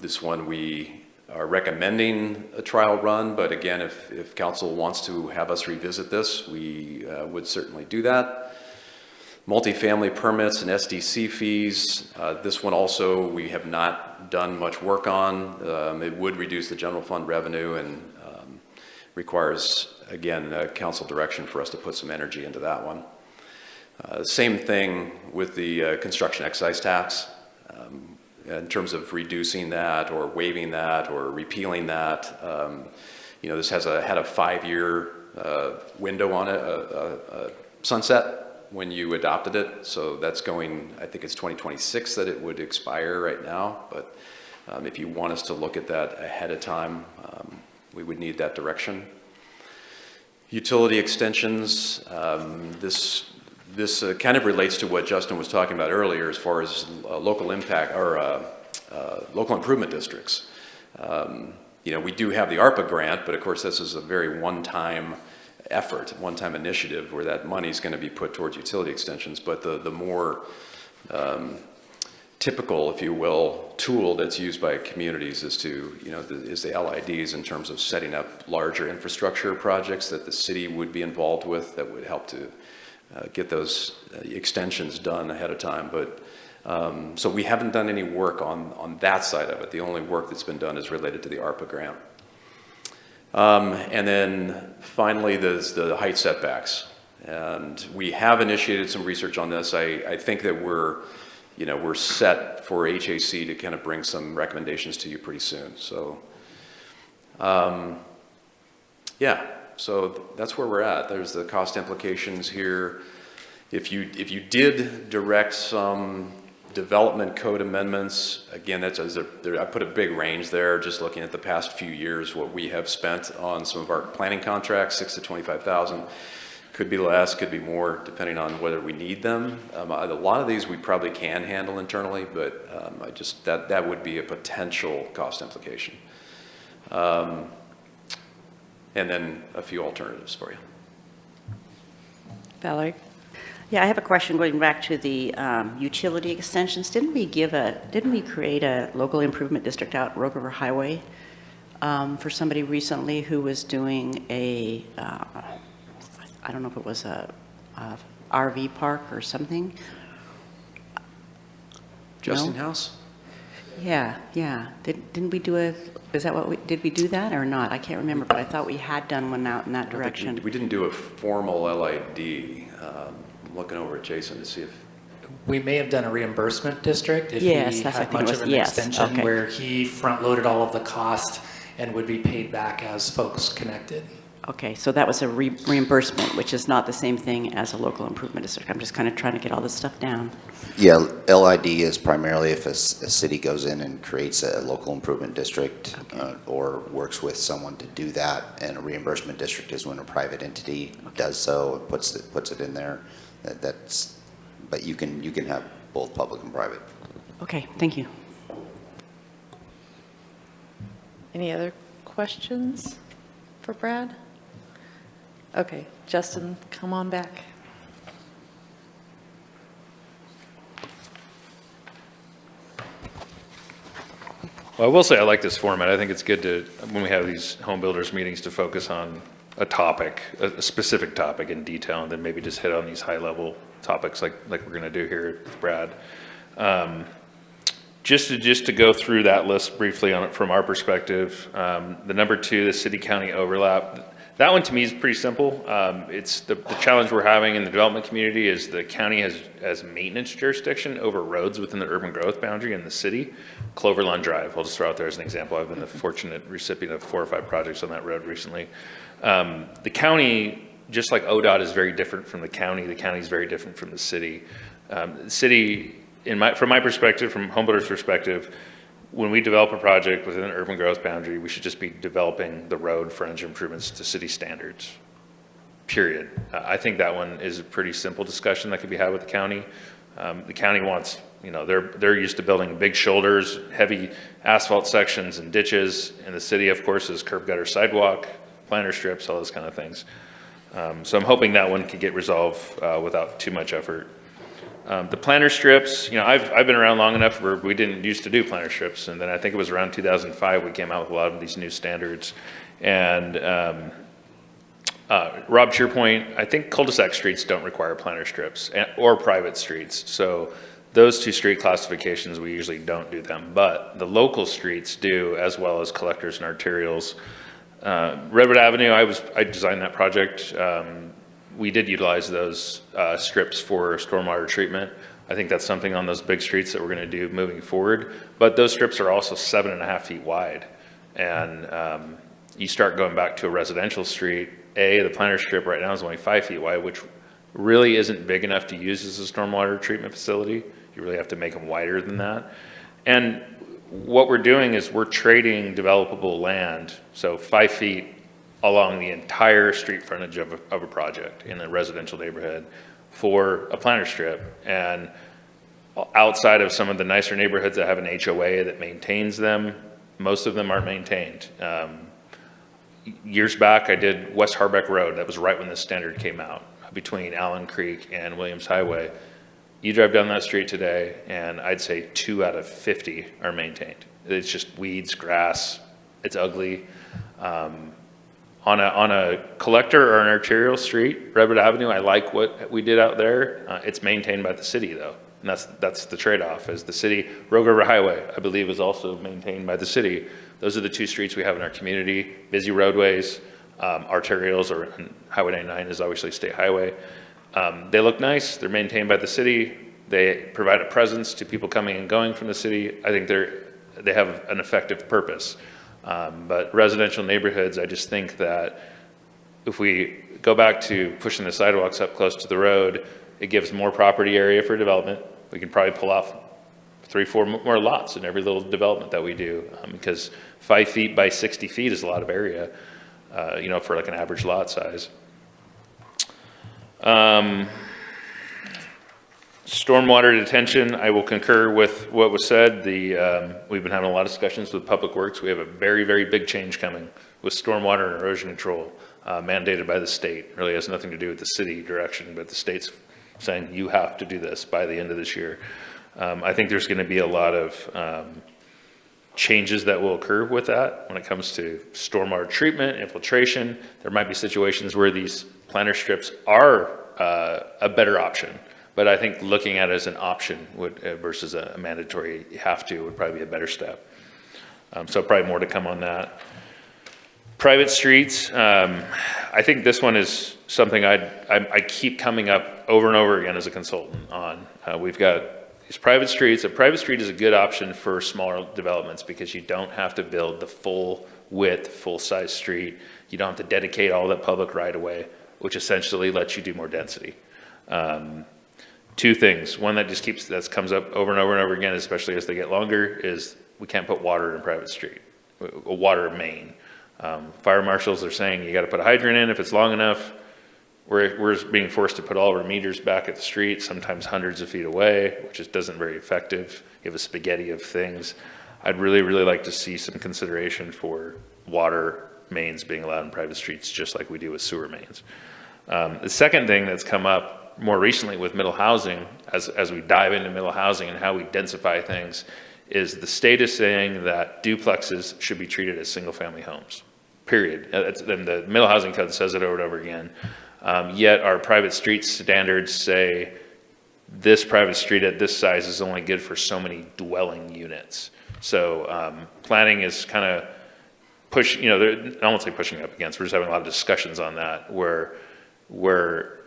this one we are recommending a trial run, but again, if council wants to have us revisit this, we would certainly do that. Multifamily permits and SDC fees, this one also we have not done much work on. It would reduce the general fund revenue and requires, again, council direction for us to put some energy into that one. Same thing with the construction excise tax. In terms of reducing that or waiving that or repealing that, this had a 5-year window on it, a sunset when you adopted it. So that's going, I think it's 2026 that it would expire right now. But if you want us to look at that ahead of time, we would need that direction. Utility extensions, this kind of relates to what Justin was talking about earlier as far as local impact or local improvement districts. We do have the ARPA grant, but of course this is a very one-time effort, one-time initiative where that money is going to be put towards utility extensions. But the more typical, if you will, tool that's used by communities is is the LIDs in terms of setting up larger infrastructure projects that the city would be involved with that would help to get those extensions done ahead of time. But so we haven't done any work on that side of it. The only work that's been done is related to the ARPA grant. And then finally, there's the height setbacks. And we have initiated some research on this. I think that we're set for HAC to kind of bring some recommendations to you pretty soon. So, yeah. So that's where we're at. There's the cost implications here. If you did direct some development code amendments, again, I put a big range there, just looking at the past few years, what we have spent on some of our planning contracts, $6,000 to $25,000. Could be less, could be more, depending on whether we need them. A lot of these we probably can handle internally, but that would be a potential cost implication. And then a few alternatives for you. Valerie? Yeah, I have a question going back to the utility extensions. Didn't we create a local improvement district out Rogue River Highway for somebody recently who was doing I don't know if it was a RV park or something? Justin No? House? Yeah. Didn't we do did we do that or not? I can't remember, but I thought we had done one out in that direction. We didn't do a formal LID. I'm looking over at Jason to see if. We may have done a reimbursement district if Yes, he that's, I had think it much was- of an yes, extension okay. where he front-loaded all of the cost and would be paid back as folks connected. Okay, so that was a reimbursement, which is not the same thing as a local improvement district. I'm just kind of trying to get all this stuff down. Yeah, LID is primarily if a city goes in and creates a local improvement district or works with someone to do that, and a reimbursement district is when a private entity does so, puts it in there. But you can have both public and private. Okay, thank you. Any other questions? for Brad? Okay, Justin, come on back. Well, I will say I like this format. I think it's good to, when we have these home builders meetings, to focus on a topic, a specific topic in detail, and then maybe just hit on these high-level topics like we're going to do here with Brad. Just to go through that list briefly on it from our perspective, the number 2, the city-county overlap. That one to me is pretty simple. It's the challenge we're having in the development community is the county has maintenance jurisdiction over roads within the urban growth boundary in the city. Cloverlawn Drive, I'll just throw out there as an example. I've been the fortunate recipient of 4 or 5 projects on that road recently. The county, just like ODOT is very different from the county is very different from the city. The city, from my perspective, from homebuilders' perspective, when we develop a project within an urban growth boundary, we should just be developing the road frontage improvements to city standards, period. I think that one is a pretty simple discussion that could be had with the county. The county wants, they're used to building big shoulders, heavy asphalt sections and ditches, and the city, of course, is curb gutter sidewalk, planter strips, all those kind of things. So I'm hoping that one could get resolved without too much effort. The planter strips, I've been around long enough where we didn't used to do planter strips, and then I think it was around 2005 we came out with a lot of these new standards. And Rob, to your point, I think cul-de-sac streets don't require planter strips or private streets. So those 2 street classifications, we usually don't do them, but the local streets do, as well as collectors and arterials. Redwood Avenue, I designed that project. We did utilize those strips for stormwater treatment. I think that's something on those big streets that we're going to do moving forward. But those strips are also 7.5 feet wide. And you start going back to a residential street, the planter strip right now is only 5 feet wide, which really isn't big enough to use as a stormwater treatment facility. You really have to make them wider than that. And what we're doing is we're trading developable land, so 5 feet along the entire street frontage of a project in a residential neighborhood for a planter strip. And outside of some of the nicer neighborhoods that have an HOA that maintains them, most of them aren't maintained. Years back, I did West Harbeck Road. That was right when this standard came out, between Allen Creek and Williams Highway. You drive down that street today, and I'd say 2 out of 50 are maintained. It's just weeds, grass, it's ugly. On a collector or an arterial street, Redwood Avenue, I like what we did out there. It's maintained by the city though, and that's the trade-off. As the city, Rogue River Highway, I believe, is also maintained by the city. Those are the 2 streets we have in our community, busy roadways, arterials, or Highway 99 is obviously state highway. They look nice, they're maintained by the city, they provide a presence to people coming and going from the city. I think they have an effective purpose. But residential neighborhoods, I just think that if we go back to pushing the sidewalks up close to the road, it gives more property area for development. We can probably pull off 3, 4 more lots in every little development that we do, because 5 feet by 60 feet is a lot of area, for like an average lot size. Stormwater detention, I will concur with what was said. We've been having a lot of discussions with Public Works. We have a very, very big change coming with stormwater and erosion control mandated by the state. It really has nothing to do with the city direction, but the state's saying you have to do this by the end of this year. I think there's going to be a lot of changes that will occur with that when it comes to stormwater treatment, infiltration. There might be situations where these planter strips are a better option. But I think looking at it as an option versus a mandatory have to would probably be a better step. So probably more to come on that. Private streets, I think this one is something I keep coming up over and over again as a consultant on. We've got these private streets. A private street is a good option for smaller developments because you don't have to build the full width, full size street. You don't have to dedicate all that public right of way, which essentially lets you do more density. 2 things. One that just comes up over and over and over again, especially as they get longer, is we can't put water in a private street, a water main. Fire marshals are saying you got to put a hydrant in if it's long enough. We're being forced to put all of our meters back at the street, sometimes hundreds of feet away, which just isn't very effective. You have a spaghetti of things. I'd really, really like to see some consideration for water mains being allowed in private streets, just like we do with sewer mains. The second thing that's come up more recently with middle housing, as we dive into middle housing and how we densify things, is the state is saying that duplexes should be treated as single-family homes, period. And the middle housing code says it over and over again. Yet our private street standards say this private street at this size is only good for so many dwelling units. So planning is kind of I won't say pushing up against, we're just having a lot of discussions on that, where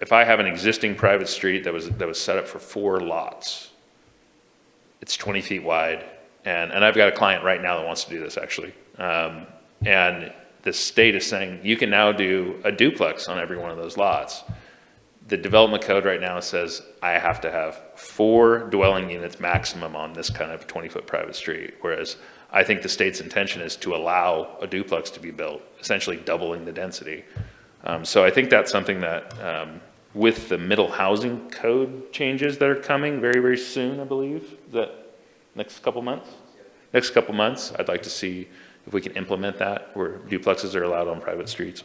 if I have an existing private street that was set up for 4 lots, it's 20 feet wide, and I've got a client right now that wants to do this actually, and the state is saying you can now do a duplex on every one of those lots. The development code right now says I have to have 4 dwelling units maximum on this kind of 20-foot private street, whereas I think the state's intention is to allow a duplex to be built, essentially doubling the density. So I think that's something that, with the middle housing code changes that are coming very, very soon, I believe, is that next couple months? Next couple months, I'd like to see if we can implement that, where duplexes are allowed on private streets.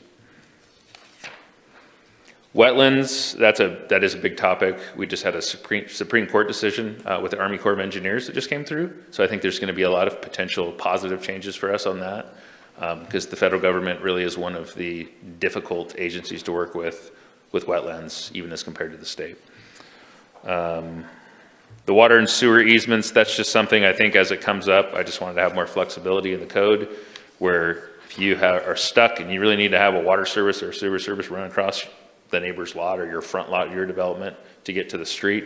Wetlands, that is a big topic. We just had a Supreme Court decision with the Army Corps of Engineers that just came through. So I think there's going to be a lot of potential positive changes for us on that, because the federal government really is one of the difficult agencies to work with wetlands, even as compared to the state. The water and sewer easements, that's just something I think as it comes up, I just wanted to have more flexibility in the code, where if you are stuck and you really need to have a water service or a sewer service run across the neighbor's lot or your front lot, your development to get to the street,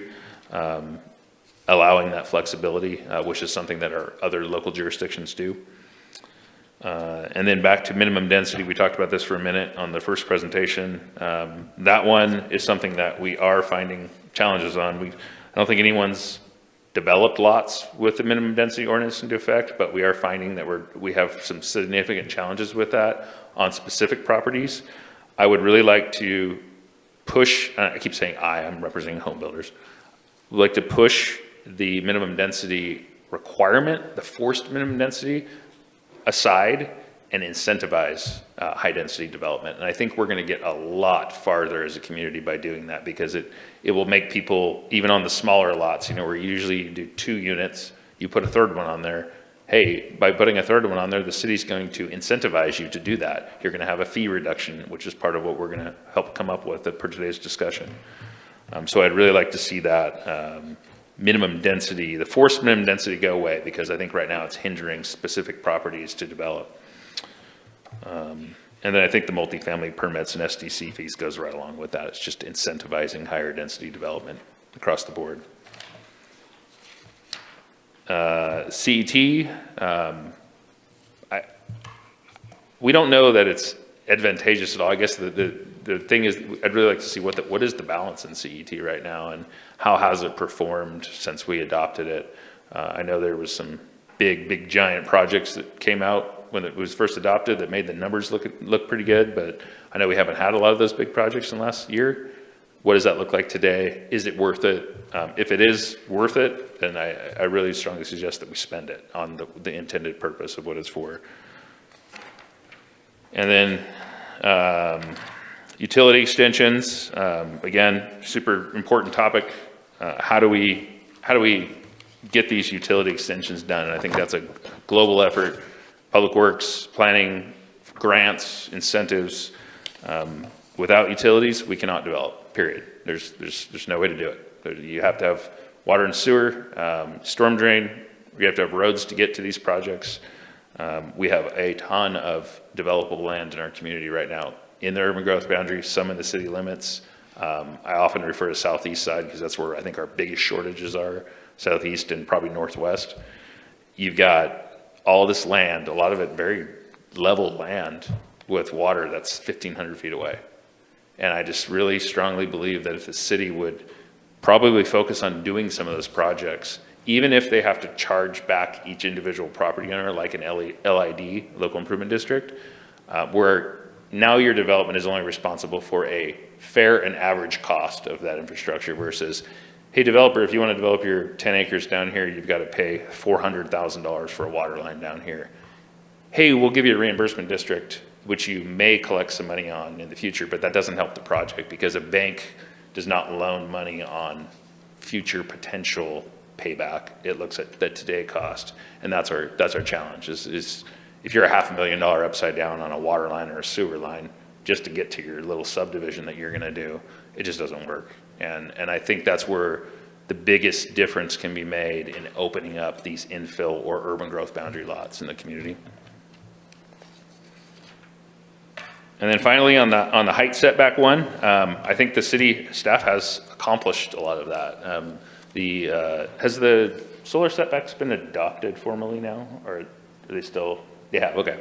allowing that flexibility, which is something that our other local jurisdictions do. And then back to minimum density, we talked about this for a minute on the first presentation. That one is something that we are finding challenges on. I don't think anyone's developed lots with the minimum density ordinance into effect, but we are finding that we have some significant challenges with that on specific properties. I would really like to push, I keep saying I'm representing home builders, would like to push the minimum density requirement, the forced minimum density, aside and incentivize high density development. And I think we're going to get a lot farther as a community by doing that, because it will make people, even on the smaller lots, where usually you do 2 units, you put a third one on there. Hey, by putting a third one on there, the city's going to incentivize you to do that. You're going to have a fee reduction, which is part of what we're going to help come up with for today's discussion. So I'd really like to see that minimum density, the forced minimum density, go away, because I think right now it's hindering specific properties to develop. And then I think the multifamily permits and SDC fees goes right along with that. It's just incentivizing higher density development across the board. CET, we don't know that it's advantageous at all. I guess the thing is, I'd really like to see what is the balance in CET right now, and how has it performed since we adopted it. I know there was some big giant projects that came out when it was first adopted that made the numbers look pretty good, but I know we haven't had a lot of those big projects in the last year. What does that look like today? Is it worth it? If it is worth it, then I really strongly suggest that we spend it on the intended purpose of what it's for. And then utility extensions, again, super important topic. How do we get these utility extensions done? And I think that's a global effort. Public Works, planning, grants, incentives. Without utilities, we cannot develop, period. There's no way to do it. You have to have water and sewer, storm drain. You have to have roads to get to these projects. We have a ton of developable land in our community right now in the urban growth boundary, some in the city limits. I often refer to southeast side because that's where I think our biggest shortages are, southeast and probably northwest. You've got all this land, a lot of it very level land with water that's 1,500 feet away. And I just really strongly believe that if the city would probably focus on doing some of those projects, even if they have to charge back each individual property owner like an LID, local improvement district, where now your development is only responsible for a fair and average cost of that infrastructure versus, hey developer, if you want to develop your 10 acres down here, you've got to pay $400,000 for a water line down here. Hey, we'll give you a reimbursement district which you may collect some money on in the future, but that doesn't help the project because a bank does not loan money on future potential payback. It looks at the today cost, and that's our challenge is if you're $500,000 upside down on a water line or a sewer line just to get to your little subdivision that you're going to do, it just doesn't work. And I think that's where the biggest difference can be made in opening up these infill or urban growth boundary lots in the community. And then finally, on the height setback one, I think the city staff has accomplished a lot of that. Has the solar setbacks been adopted formally now, or are they still? Yeah, okay.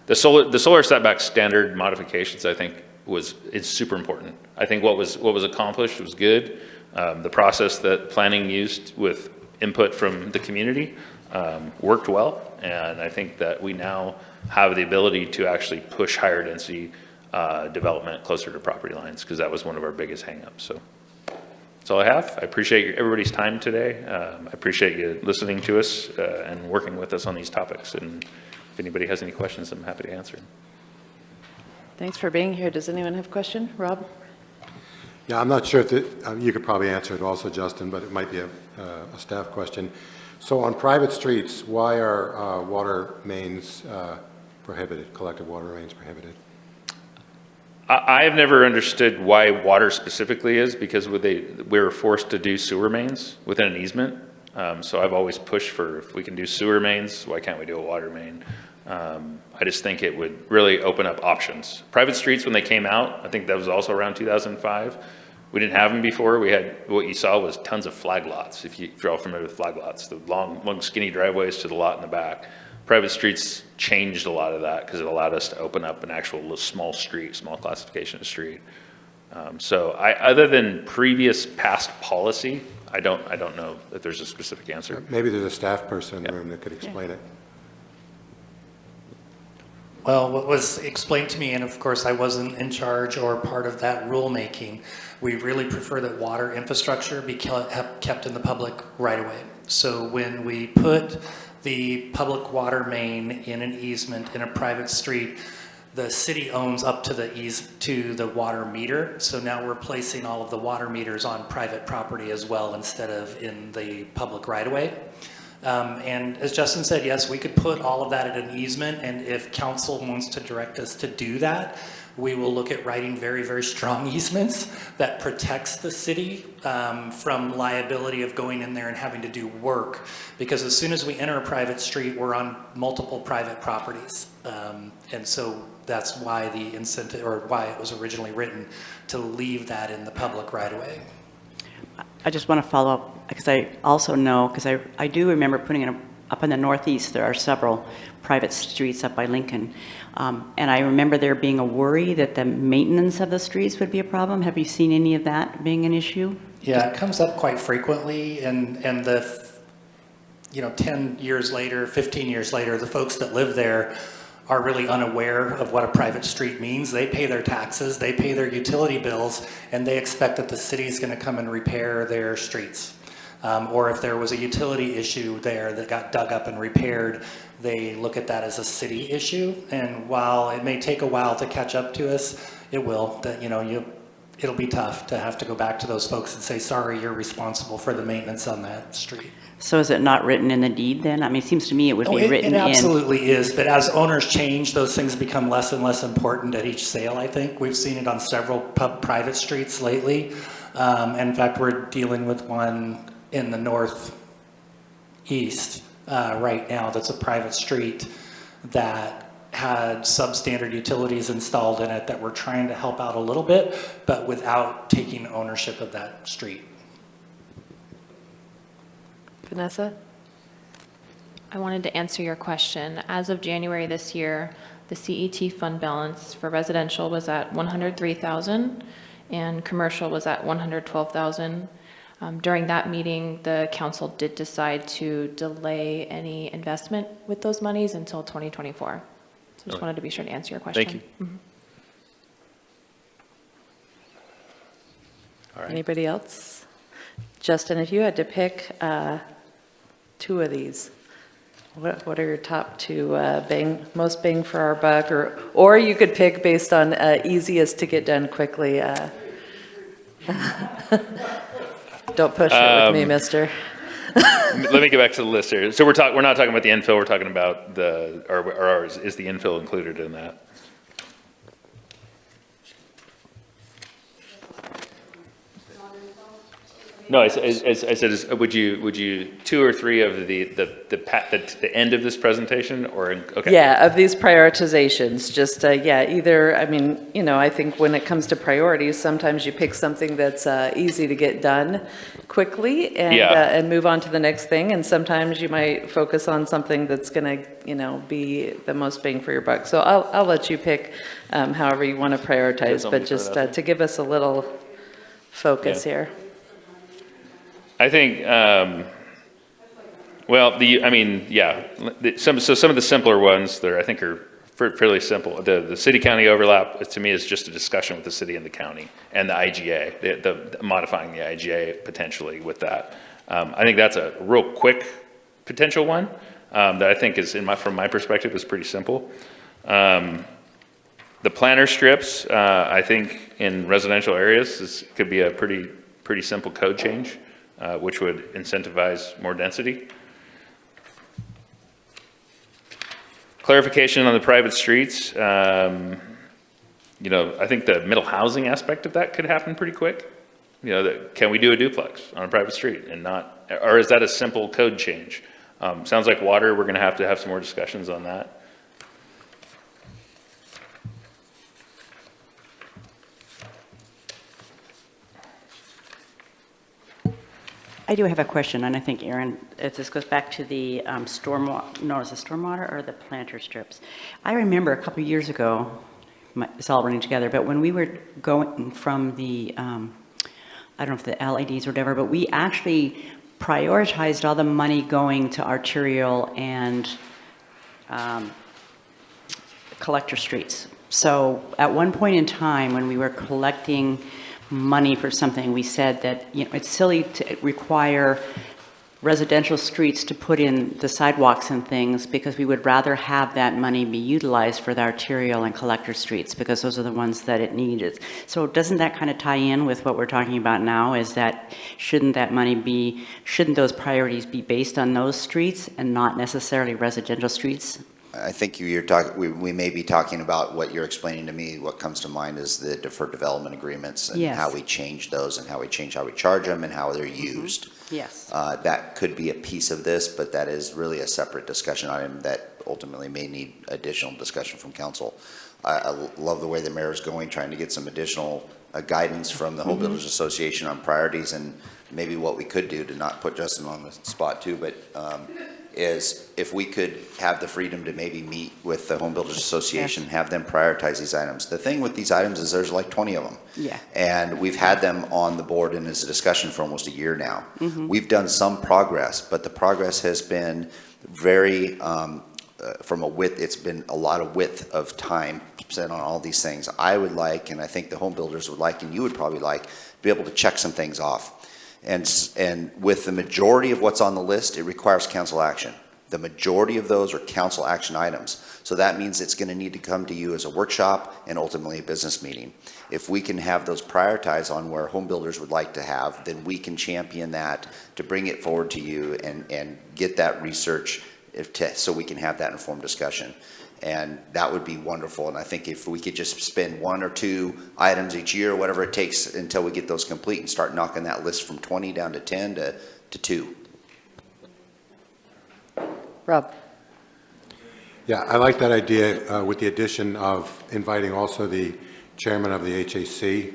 The solar setback standard modifications, I think, it's super important. I think what was accomplished was good. The process that planning used with input from the community worked well, and I think that we now have the ability to actually push higher density development closer to property lines, because that was one of our biggest hangups. So that's all I have. I appreciate everybody's time today. I appreciate you listening to us and working with us on these topics. And if anybody has any questions, I'm happy to answer. Thanks for being here. Does anyone have a question? Rob? Yeah, I'm not sure if you could probably answer it also, Justin, but it might be a staff question. So on private streets, why are water mains prohibited, collective water mains prohibited? I have never understood why water specifically is, because we were forced to do sewer mains within an easement. So I've always pushed for, if we can do sewer mains, why can't we do a water main? I just think it would really open up options. Private streets, when they came out, I think that was also around 2005. We didn't have them before. We had, what you saw was tons of flag lots, if you're all familiar with flag lots, the long skinny driveways to the lot in the back. Private streets changed a lot of that because it allowed us to open up an actual small street, small classification of street. So other than past policy, I don't know that there's a specific answer. Maybe there's a staff person in the room that could explain it. Well, what was explained to me, and of course I wasn't in charge or part of that rulemaking, we really prefer that water infrastructure be kept in the public right away. So when we put the public water main in an easement in a private street, the city owns up to the water meter. So now we're placing all of the water meters on private property as well, instead of in the public right of way. And as Justin said, yes, we could put all of that at an easement, and if council wants to direct us to do that, we will look at writing very, very strong easements that protects the city from liability of going in there and having to do work. Because as soon as we enter a private street, we're on multiple private properties. And so that's why the incentive, or why it was originally written, to leave that in the public right away. I just want to follow up, because I also know, because I do remember putting it up in the Northeast, there are several private streets up by Lincoln. And I remember there being a worry that the maintenance of the streets would be a problem. Have you seen any of that being an issue? Yeah, it comes up quite frequently, and the 10 years later, 15 years later, the folks that live there are really unaware of what a private street means. They pay their taxes, they pay their utility bills, and they expect that the city's going to come and repair their streets. Or if there was a utility issue there that got dug up and repaired, they look at that as a city issue. And while it may take a while to catch up to us, it will. It'll be tough to have to go back to those folks and say, sorry, you're responsible for the maintenance on that street. So is it not written in the deed then? I mean, it seems to me it would be written in. It absolutely is, but as owners change, those things become less and less important at each sale, I think. We've seen it on several private streets lately. In fact, we're dealing with one in the northeast right now that's a private street that had substandard utilities installed in it that we're trying to help out a little bit, but without taking ownership of that street. Vanessa? I wanted to answer your question. As of January this year, the CET fund balance for residential was at $103,000 and commercial was at $112,000. During that meeting, the council did decide to delay any investment with those monies until 2024. So I just wanted to be sure to answer your question. Thank you. Mm-hmm. All right. Anybody else? Justin, if you had to pick two of these, What are your top two most bang for our buck, or you could pick based on easiest to get done quickly. Don't push it with me, mister. Let me get back to the list here. So we're not talking about the infill, we're talking about or is the infill included in that? No, I said, would you 2 or 3 of the end of this presentation or, okay. Yeah, of these prioritizations, just, either, I mean, I think when it comes to priorities, sometimes you pick something that's easy to get done quickly and move on to the next thing. And sometimes you might focus on something that's going to, be the most bang for your buck. So I'll let you pick however you want to prioritize, but just to give us a little focus here. I think, some of the simpler ones that I think are fairly simple. The city-county overlap, to me, is just a discussion with the city and the county and the IGA, the modifying the IGA potentially with that. I think that's a real quick potential one that I think is, from my perspective, is pretty simple. The planter strips, I think in residential areas, could be a pretty simple code change. Which would incentivize more density. Clarification on the private streets. I think the middle housing aspect of that could happen pretty quick. Can we do a duplex on a private street and not, or is that a simple code change? Sounds like water, we're gonna have to have some more discussions on that. I do have a question, and I think, Aaron, this goes back to the stormwater or the planter strips. I remember a couple of years ago, it's all running together, but when we were going from the, I don't know if the LEDs or whatever, but we actually prioritized all the money going to arterial and collector streets. So at one point in time, when we were collecting money for something, we said that it's silly to require residential streets to put in the sidewalks and things, because we would rather have that money be utilized for the arterial and collector streets, because those are the ones that it needed. So doesn't that kind of tie in with what we're talking about now, is that shouldn't those priorities be based on those streets and not necessarily residential streets? I think we may be talking about what you're explaining to me. What comes to mind is the deferred development agreements and how we change those and how we charge them and how they're used. Yes. That could be a piece of this, but that is really a separate discussion item that ultimately may need additional discussion from council. I love the way the mayor is going, trying to get some additional guidance from the Home Builders Association on priorities, and maybe what we could do, to not put Justin on the spot too, but is if we could have the freedom to maybe meet with the Home Builders Association, have them prioritize these items. The thing with these items is there's like 20 of them. Yeah. And we've had them on the board and as a discussion for almost a year now. We've done some progress, but the progress has been very, from a width, it's been a lot of width of time spent on all these things. I would like, and I think the home builders would like, and you would probably like, to be able to check some things off. And with the majority of what's on the list, it requires council action. The majority of those are council action items. So that means it's going to need to come to you as a workshop and ultimately a business meeting. If we can have those prioritized on where home builders would like to have, then we can champion that to bring it forward to you and get that research so we can have that informed discussion. And that would be wonderful. And I think if we could just spend 1 or 2 items each year, whatever it takes until we get those complete, and start knocking that list from 20 down to 10 to 2. Rob. Yeah, I like that idea with the addition of inviting also the chairman of the HAC,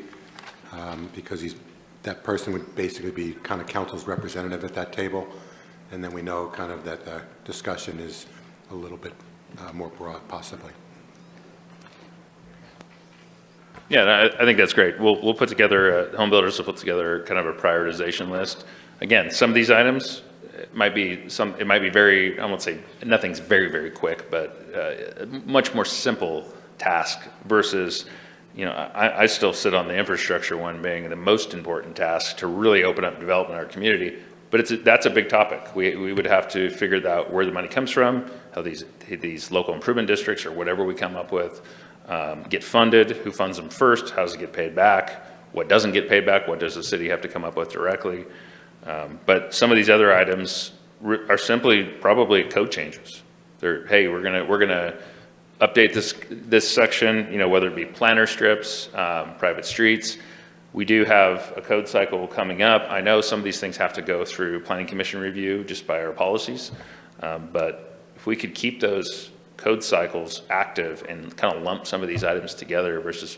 because that person would basically be kind of council's representative at that table. And then we know kind of that the discussion is a little bit more broad, possibly. Yeah, I think that's great. We'll put together, home builders will put together kind of a prioritization list. Again, some of these items, it might be very, I won't say nothing's very, very quick, but a much more simple task versus, I still sit on the infrastructure one being the most important task to really open up development in our community. But that's a big topic. We would have to figure out where the money comes from, how these local improvement districts or whatever we come up with get funded, who funds them first, how does it get paid back, what doesn't get paid back, what does the city have to come up with directly. But some of these other items are simply probably code changes. They're, hey, we're gonna update this section, you know, whether it be planter strips, private streets. We do have a code cycle coming up. I know some of these things have to go through planning commission review just by our policies, but if we could keep those code cycles active and kind of lump some of these items together versus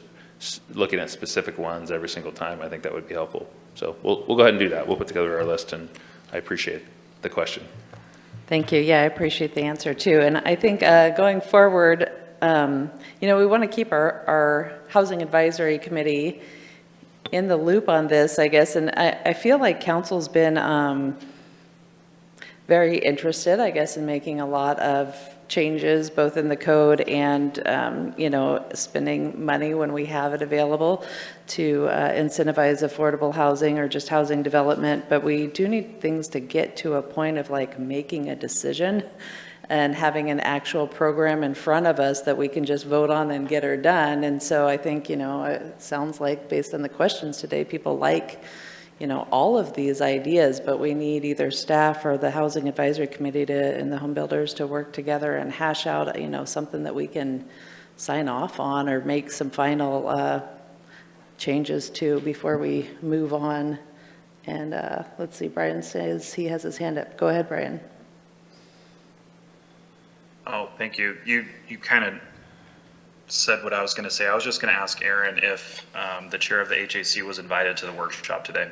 looking at specific ones every single time, I think that would be helpful. So we'll go ahead and do that. We'll put together our list, and I appreciate the question. Thank you. Yeah, I appreciate the answer too. And I think going forward, you know, we want to keep our Housing Advisory Committee in the loop on this, I guess. And I feel like council's been very interested, I guess, in making a lot of changes, both in the code and, you know, spending money when we have it available to incentivize affordable housing or just housing development. But we do need things to get to a point of like making a decision and having an actual program in front of us that we can just vote on and get her done. And so I think, you know, it sounds like based on the questions today, people like, you know, all of these ideas, but we need either staff or the Housing Advisory Committee and the home builders to work together and hash out, you know, something that we can sign off on or make some final changes to before we move on. And let's see, Brian says he has his hand up. Go ahead, Brian. Oh, thank you. You kind of said what I was going to say. I was just going to ask Aaron if the chair of the HAC was invited to the workshop today.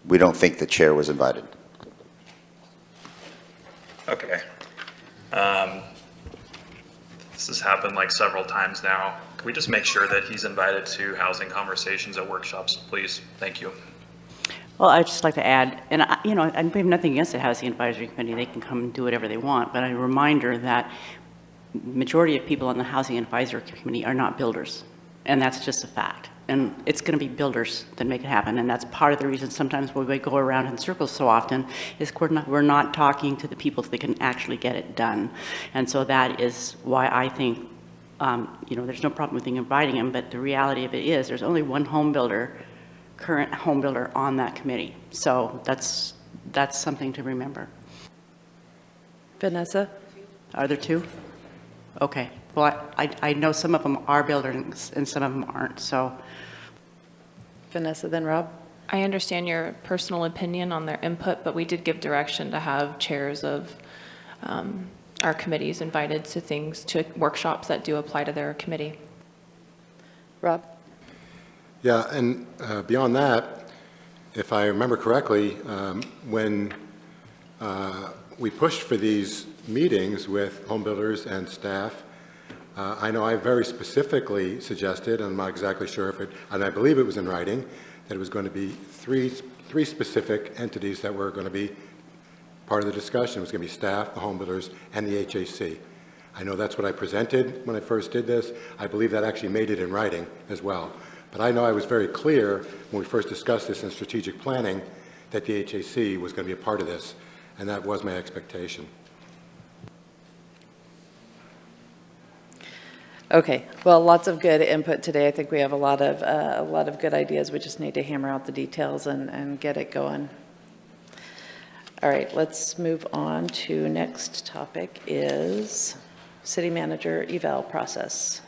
We don't think the chair was invited. Okay. This has happened like several times now. Can we just make sure that he's invited to housing conversations at workshops, please? Thank you. Well, I'd just like to add, and you know, I have nothing against the Housing Advisory Committee. They can come and do whatever they want, but a reminder that majority of people on the Housing Advisory Committee are not builders, and that's just a fact. And it's going to be builders that make it happen, and that's part of the reason sometimes we go around in circles so often is we're not talking to the people that can actually get it done. And so that is why I think, you know, there's no problem with inviting them, but the reality of it is there's only one home builder, current home builder on that committee. So that's something to remember. Vanessa? Are there two? Okay. Well, I know some of them are builders and some of them aren't, so. Vanessa, then Rob? I understand your personal opinion on their input, but we did give direction to have chairs of our committees invited to workshops that do apply to their committee. Rob? Yeah, and beyond that, if I remember correctly, when we pushed for these meetings with home builders and staff, I know I very specifically suggested, I'm not exactly sure if it, and I believe it was in writing, that it was going to be three specific entities that were going to be part of the discussion. It was going to be staff, the home builders, and the HAC. I know that's what I presented when I first did this. I believe that actually made it in writing as well. But I know I was very clear when we first discussed this in strategic planning that the HAC was going to be a part of this, and that was my expectation. Okay, well, lots of good input today. I think we have a lot of good ideas. We just need to hammer out the details and get it going. All right, let's move on to next topic is city manager eval process.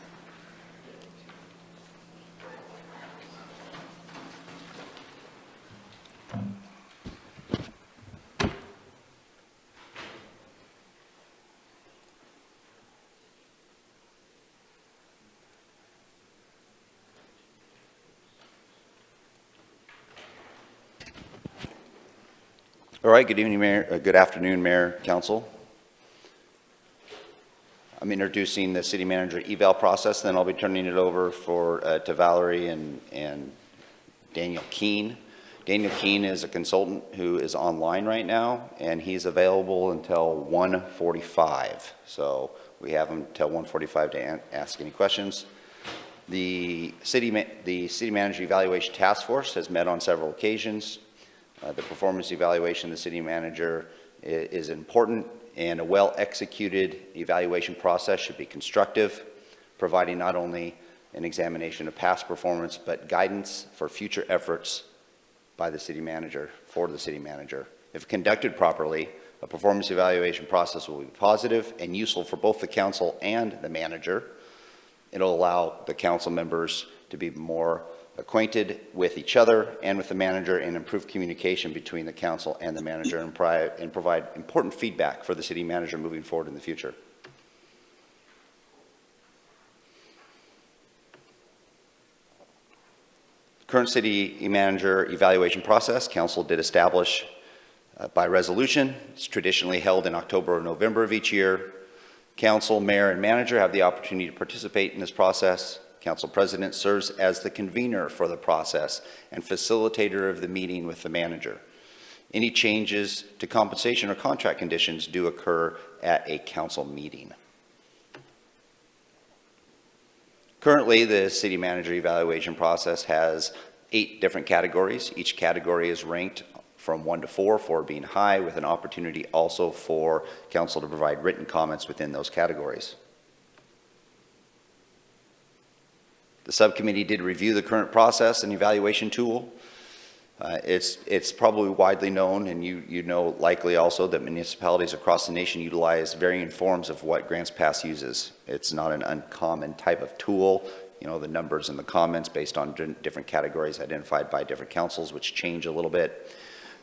All right, good evening, Mayor, good afternoon, Mayor, Council. I'm introducing the city manager eval process, then I'll be turning it over to Valerie and Daniel Keene. Daniel Keene is a consultant who is online right now, and he's available until 1:45. So we have him until 1:45 to ask any questions. The city manager evaluation task force has met on several occasions. The performance evaluation of the city manager is important, and a well-executed evaluation process should be constructive, providing not only an examination of past performance, but guidance for future efforts by the city manager, for the city manager. If conducted properly, a performance evaluation process will be positive and useful for both the council and the manager. It'll allow the council members to be more acquainted with each other and with the manager, and improve communication between the council and the manager, and provide important feedback for the city manager moving forward in the future. Current city manager evaluation process, council did establish by resolution. It's traditionally held in October or November of each year. Council, mayor, and manager have the opportunity to participate in this process. Council president serves as the convener for the process and facilitator of the meeting with the manager. Any changes to compensation or contract conditions do occur at a council meeting. Currently, the city manager evaluation process has 8 different categories. Each category is ranked from 1 to 4, 4 being high, with an opportunity also for council to provide written comments within those categories. The subcommittee did review the current process and evaluation tool. It's probably widely known, and you know likely also, that municipalities across the nation utilize varying forms of what Grants Pass uses. It's not an uncommon type of tool. You know, the numbers and the comments based on different categories identified by different councils, which change a little bit.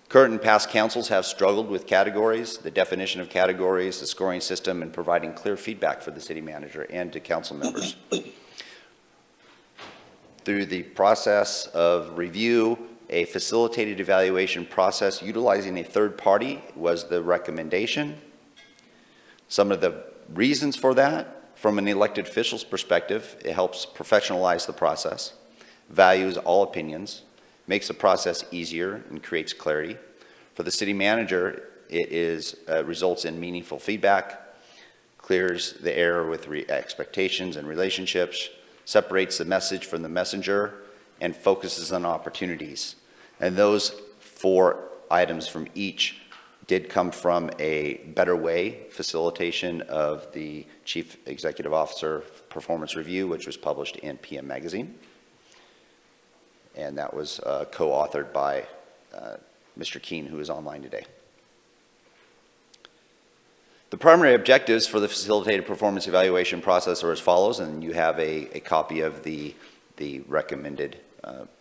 Current and past councils have struggled with categories, the definition of categories, the scoring system, and providing clear feedback for the city manager and to council members. Through the process of review, a facilitated evaluation process utilizing a third party was the recommendation. Some of the reasons for that, from an elected official's perspective, it helps professionalize the process, values all opinions, makes the process easier, and creates clarity. For the city manager, it results in meaningful feedback, clears the air with expectations and relationships, separates the message from the messenger, and focuses on opportunities. And those 4 items from each did come from a Better Way facilitation of the Chief Executive Officer Performance Review, which was published in PM Magazine. And that was co-authored by Mr. Keene, who is online today. The primary objectives for the facilitated performance evaluation process are as follows, and you have a copy of the recommended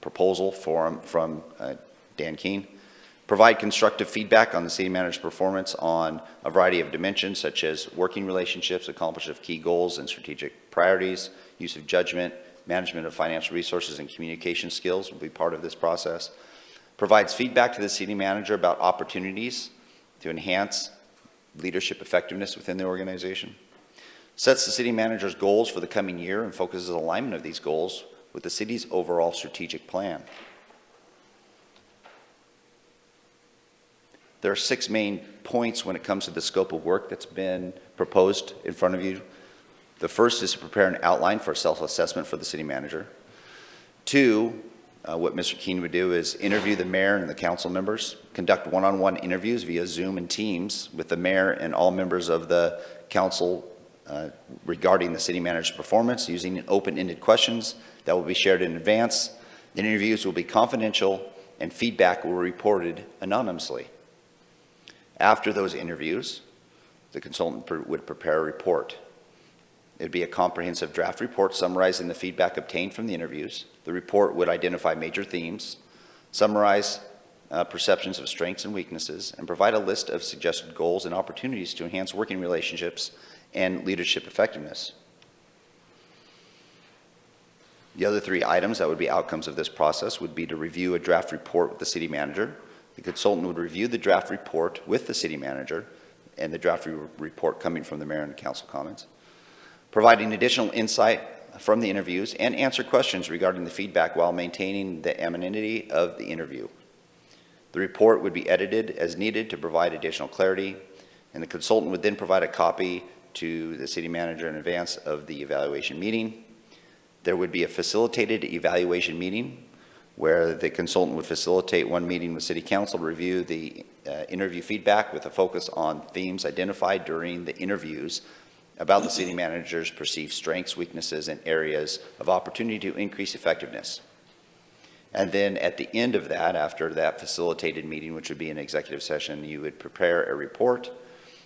proposal from Dan Keene. Provide constructive feedback on the city manager's performance on a variety of dimensions, such as working relationships, accomplishment of key goals and strategic priorities, use of judgment, management of financial resources, and communication skills will be part of this process. Provides feedback to the city manager about opportunities to enhance leadership effectiveness within the organization. Sets the city manager's goals for the coming year and focuses alignment of these goals with the city's overall strategic plan. There are 6 main points when it comes to the scope of work that's been proposed in front of you. The first is to prepare an outline for self-assessment for the city manager. 2, what Mr. Keene would do is interview the mayor and the council members, conduct one-on-one interviews via Zoom and Teams with the mayor and all members of the council regarding the city manager's performance, using open-ended questions that will be shared in advance. The interviews will be confidential and feedback will be reported anonymously. After those interviews, the consultant would prepare a report. It would be a comprehensive draft report summarizing the feedback obtained from the interviews. The report would identify major themes, summarize perceptions of strengths and weaknesses, and provide a list of suggested goals and opportunities to enhance working relationships and leadership effectiveness. The other 3 items that would be outcomes of this process would be to review a draft report with the city manager. The consultant would review the draft report with the city manager, and the draft report coming from the mayor and council comments, providing additional insight from the interviews, and answer questions regarding the feedback while maintaining the anonymity of the interview. The report would be edited as needed to provide additional clarity, and the consultant would then provide a copy to the city manager in advance of the evaluation meeting. There would be a facilitated evaluation meeting where the consultant would facilitate one meeting with City Council to review the interview feedback with a focus on themes identified during the interviews about the city manager's perceived strengths, weaknesses, and areas of opportunity to increase effectiveness. And then at the end of that, after that facilitated meeting, which would be an executive session, you would prepare a report.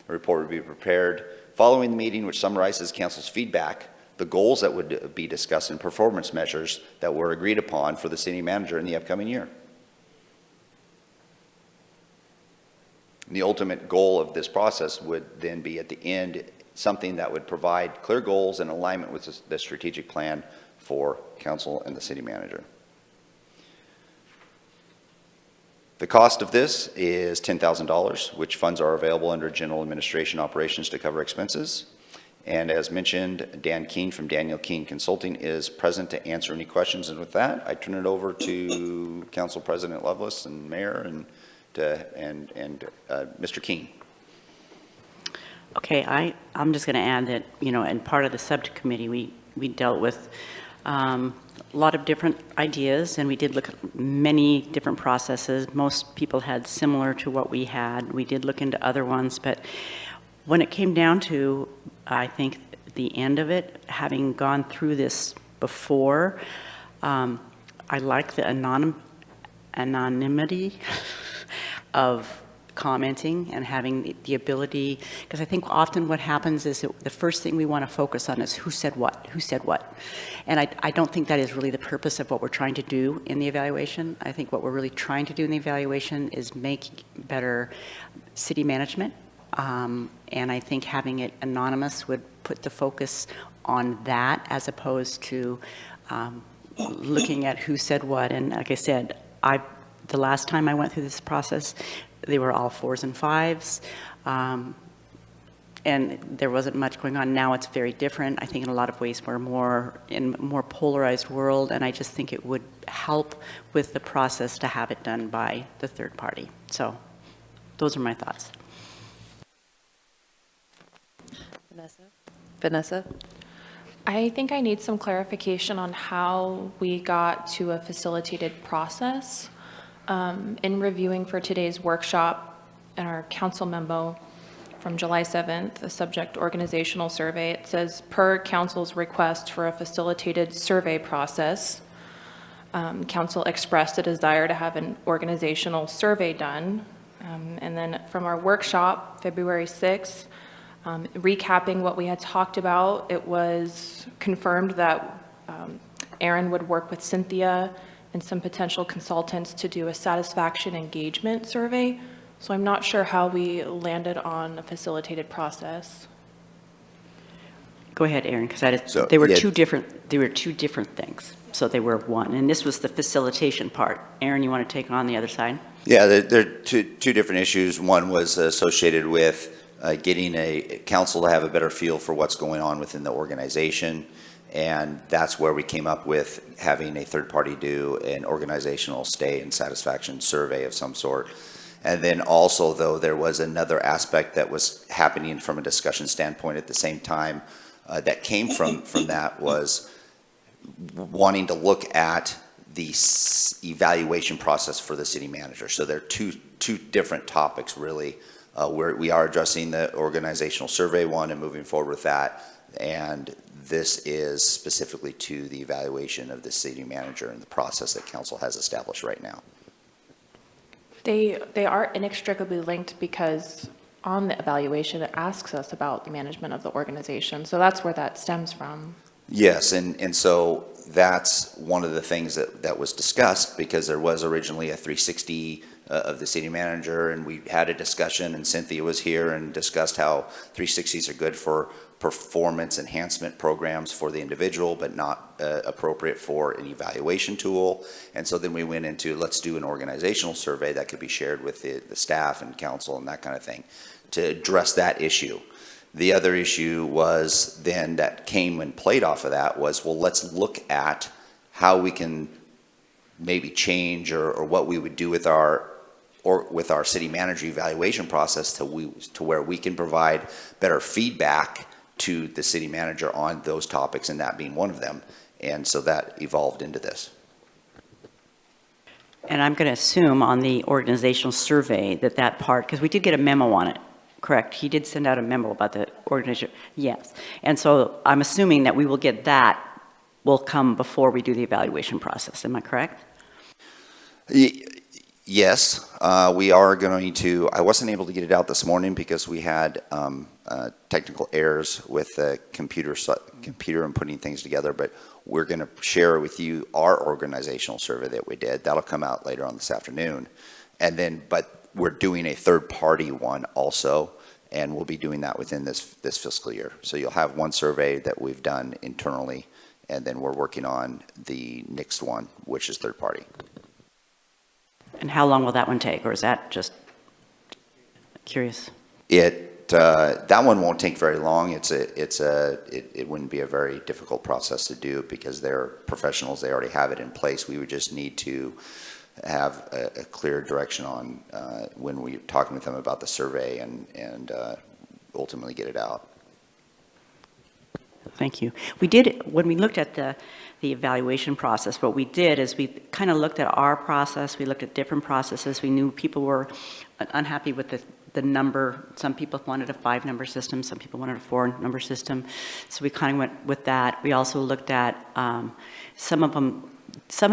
A report would be prepared following the meeting, which summarizes council's feedback, the goals that would be discussed, and performance measures that were agreed upon for the city manager in the upcoming year. And the ultimate goal of this process would then be at the end something that would provide clear goals and alignment with the strategic plan for council and the city manager. The cost of this is $10,000, which funds are available under general administration operations to cover expenses. And as mentioned, Dan Keene from Daniel Keene Consulting is present to answer any questions. And with that, I turn it over to Council President Lovelace and Mayor and Mr. Keene. Okay, I'm just going to add that, in part of the subcommittee, we dealt with a lot of different ideas, and we did look at many different processes. Most people had similar to what we had. We did look into other ones, but when it came down to, I think, the end of it, having gone through this before, I like the anonymity of commenting and having the ability, because I think often what happens is that the first thing we want to focus on is who said what. And I don't think that is really the purpose of what we're trying to do in the evaluation. I think what we're really trying to do in the evaluation is make better city management. And I think having it anonymous would put the focus on that as opposed to looking at who said what. And like I said, the last time I went through this process, they were all 4s and 5s, and there wasn't much going on. Now it's very different. I think in a lot of ways we're more in a more polarized world, and I just think it would help with the process to have it done by the third party. So those are my thoughts. Vanessa? I think I need some clarification on how we got to a facilitated process. In reviewing for today's workshop in our council memo from July 7th, the subject organizational survey, it says, per council's request for a facilitated survey process, council expressed a desire to have an organizational survey done. And then from our workshop, February 6th, recapping what we had talked about, it was confirmed that Aaron would work with Cynthia and some potential consultants to do a satisfaction engagement survey. So I'm not sure how we landed on a facilitated process. Go ahead, Aaron, because they were two different things. So they were one, and this was the facilitation part. Aaron, you want to take on the other side? Yeah, there are two different issues. One was associated with getting a council to have a better feel for what's going on within the organization. And that's where we came up with having a third party do an organizational stay and satisfaction survey of some sort. And then also, though, there was another aspect that was happening from a discussion standpoint at the same time that came from that was wanting to look at the evaluation process for the city manager. So there are two different topics, really. Where we are addressing the organizational survey one and moving forward with that. And this is specifically to the evaluation of the city manager and the process that council has established right now. They are inextricably linked because on the evaluation, it asks us about the management of the organization. So that's where that stems from. Yes, and so that's one of the things that was discussed, because there was originally a 360 of the city manager, and we had a discussion, and Cynthia was here and discussed how 360s are good for performance enhancement programs for the individual, but not appropriate for an evaluation tool. And so then we went into, let's do an organizational survey that could be shared with the staff and council and that kind of thing to address that issue. The other issue was then that came and played off of that was, well, let's look at how we can maybe change or what we would do with our city manager evaluation process to where we can provide better feedback to the city manager on those topics, and that being one of them. And so that evolved into this. And I'm going to assume on the organizational survey that part, because we did get a memo on it, correct? He did send out a memo about the organization, yes. And so I'm assuming that we will get that will come before we do the evaluation process, am I correct? Yes, we are going to, I wasn't able to get it out this morning because we had technical errors with the computer and putting things together, but we're going to share with you our organizational survey that we did. That'll come out later on this afternoon. And then, but we're doing a third-party one also, and we'll be doing that within this fiscal year. So you'll have one survey that we've done internally, and then we're working on the next one, which is third-party. And how long will that one take, or is that just curious? That one won't take very long. It wouldn't be a very difficult process to do because they're professionals. They already have it in place. We would just need to have a clear direction on when we're talking with them about the survey and ultimately get it out. Thank you. We did, when we looked at the evaluation process, what we did is we kind of looked at our process, we looked at different processes, we knew people were unhappy with the number. Some people wanted a 5-number system, some people wanted a 4-number system, so we kind of went with that. We also looked at some of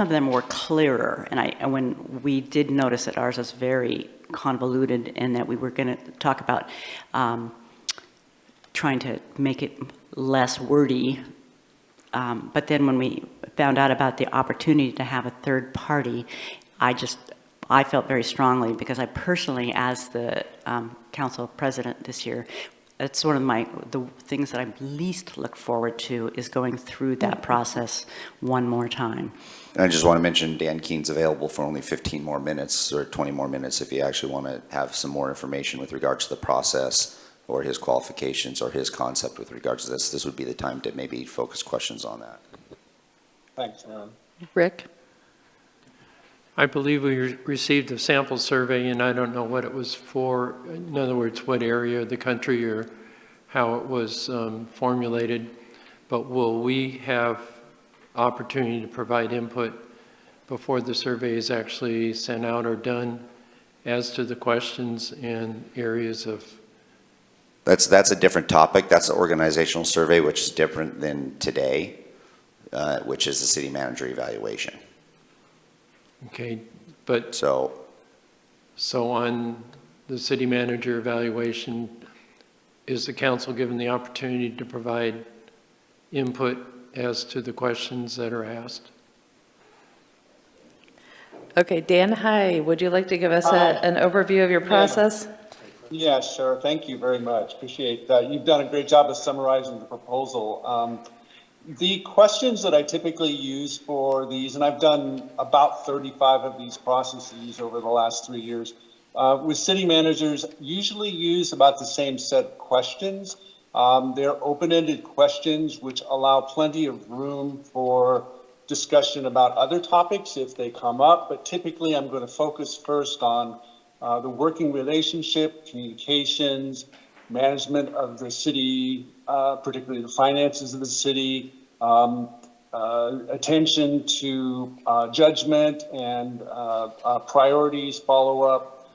them were clearer, and when we did notice that ours was very convoluted and that we were going to talk about trying to make it less wordy. But then when we found out about the opportunity to have a third party, I felt very strongly, because I personally, as the council president this year, it's one of the things that I least look forward to is going through that process one more time. And I just want to mention Dan Keene's available for only 15 more minutes or 20 more minutes if you actually want to have some more information with regards to the process or his qualifications or his concept with regards to this. This would be the time to maybe focus questions on that. Thanks, Aaron. Rick? I believe we received a sample survey, and I don't know what it was for. In other words, what area of the country or how it was formulated. But will we have opportunity to provide input before the survey is actually sent out or done as to the questions and areas of? That's a different topic. That's the organizational survey, which is different than today, which is the city manager evaluation. Okay, but so on the city manager evaluation, is the council given the opportunity to provide input as to the questions that are asked? Okay, Dan, hi. Would you like to give us an overview of your process? Yeah, sure. Thank you very much. Appreciate that. You've done a great job of summarizing the proposal. The questions that I typically use for these, and I've done about 35 of these processes over the last 3 years, with city managers, usually use about the same set of questions. They're open-ended questions which allow plenty of room for discussion about other topics if they come up, but typically I'm going to focus first on the working relationship, communications, management of the city, particularly the finances of the city, attention to judgment and priorities, follow-up.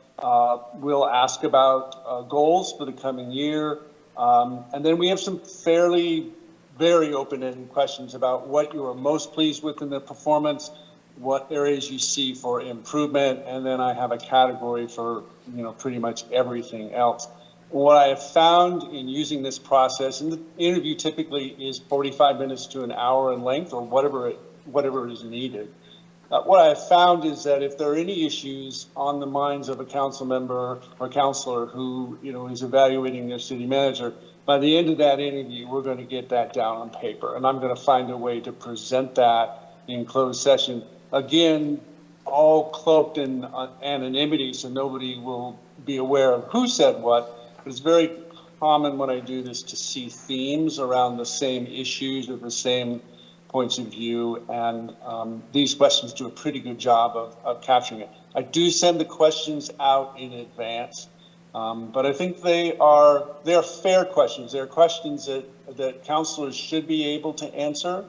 We'll ask about goals for the coming year. And then we have some very open-ended questions about what you are most pleased with in the performance, what areas you see for improvement, and then I have a category for, pretty much everything else. What I have found in using this process, and the interview typically is 45 minutes to an hour in length or whatever is needed. What I have found is that if there are any issues on the minds of a council member or counselor who, is evaluating their city manager, by the end of that interview, we're going to get that down on paper. And I'm going to find a way to present that in closed session. Again, all cloaked in anonymity, so nobody will be aware of who said what. But it's very common when I do this to see themes around the same issues or the same points of view, and these questions do a pretty good job of capturing it. I do send the questions out in advance, but I think they are fair questions. They're questions that councilors should be able to answer.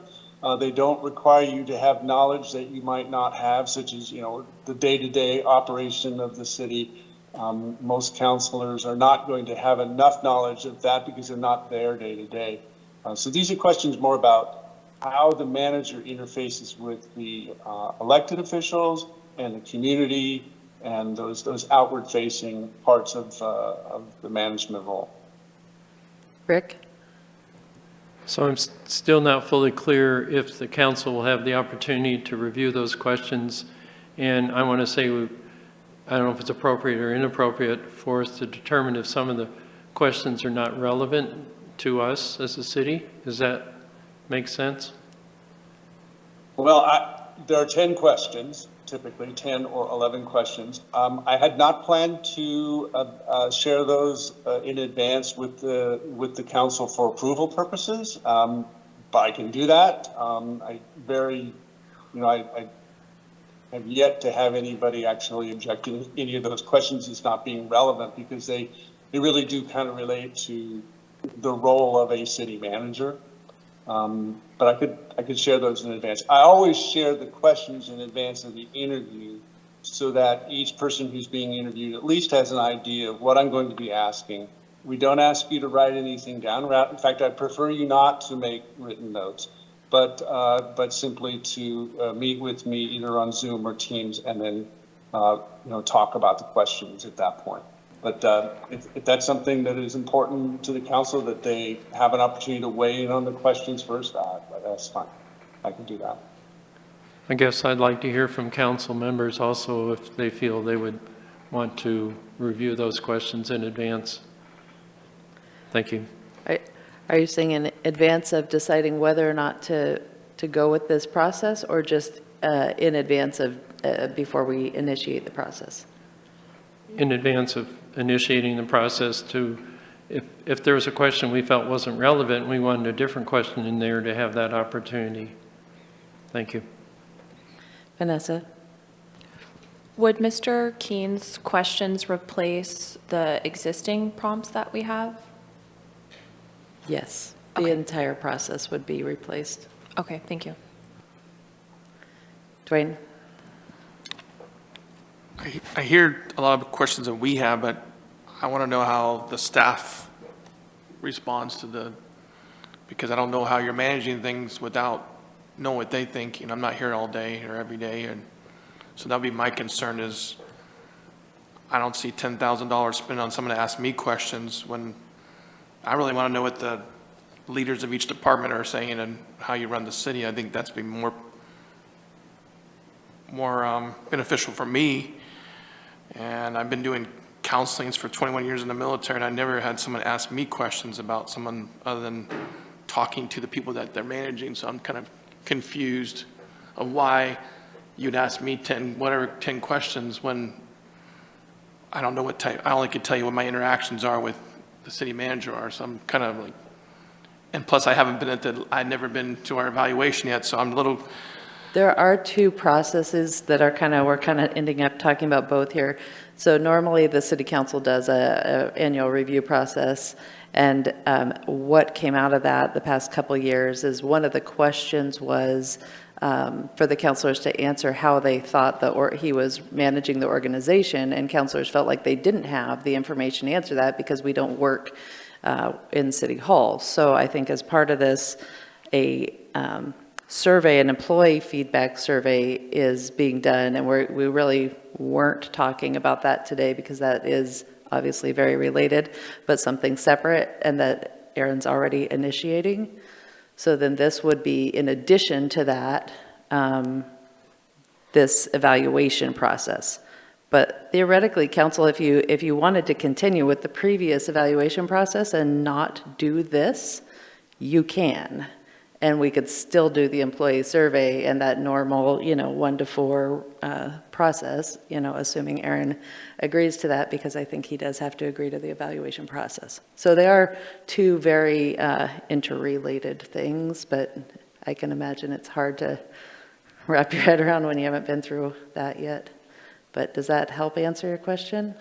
They don't require you to have knowledge that you might not have, such as, the day-to-day operation of the city. Most counselors are not going to have enough knowledge of that because they're not there day to day. So these are questions more about how the manager interfaces with the elected officials and the community and those outward-facing parts of the management role. Rick? So I'm still not fully clear if the council will have the opportunity to review those questions. And I want to say, I don't know if it's appropriate or inappropriate for us to determine if some of the questions are not relevant to us as a city. Does that make sense? Well, there are 10 questions, typically 10 or 11 questions. I had not planned to share those in advance with the council for approval purposes, but I can do that. I have yet to have anybody actually objecting any of those questions as not being relevant because they really do kind of relate to the role of a city manager. But I could share those in advance. I always share the questions in advance of the interview so that each person who's being interviewed at least has an idea of what I'm going to be asking. We don't ask you to write anything down. In fact, I prefer you not to make written notes, but simply to meet with me either on Zoom or Teams and then talk about the questions at that point. But if that's something that is important to the council, that they have an opportunity to weigh in on the questions first, that's fine. I can do that. I guess I'd like to hear from council members also if they feel they would want to review those questions in advance. Thank you. Are you saying in advance of deciding whether or not to go with this process, or just in advance of before we initiate the process? In advance of initiating the process, to if there was a question we felt wasn't relevant, we wanted a different question in there to have that opportunity. Thank you. Vanessa? Would Mr. Keene's questions replace the existing prompts that we have? Yes, the Okay. entire process would be replaced. Okay, thank you. Dwayne? I hear a lot of questions that we have, but I want to know how the staff responds to because I don't know how you're managing things without knowing what they think. I'm not here all day or every day. And so that'd be my concern is I don't see $10,000 spent on someone to ask me questions when I really want to know what the leaders of each department are saying and how you run the city. I think that's been more beneficial for me. And I've been doing counselings for 21 years in the military, and I never had someone ask me questions about someone other than talking to the people that they're managing. So I'm kind of confused of why you'd ask me 10 questions when I don't know what type. I only could tell you what my interactions are with the city manager are. So I'm kind of like, and plus I've never been to our evaluation yet, so I'm a little. There are two processes that are we're kind of ending up talking about both here. So normally the city council does a annual review process, and what came out of that the past couple years is one of the questions was for the councilors to answer how they thought he was managing the organization, and councilors felt like they didn't have the information to answer that because we don't work in City Hall. So I think as part of this, survey, an employee feedback survey is being done, and we really weren't talking about that today because that is obviously very related, but something separate, and that Aaron's already initiating. So then this would be in addition to that, this evaluation process. But theoretically, council, if you wanted to continue with the previous evaluation process and not do this, you can. And we could still do the employee survey and that normal, 1 to 4 process, assuming Aaron agrees to that, because I think he does have to agree to the evaluation process. So they are two very interrelated things, but I can imagine it's hard to wrap your head around when you haven't been through that yet. But does that help answer your question?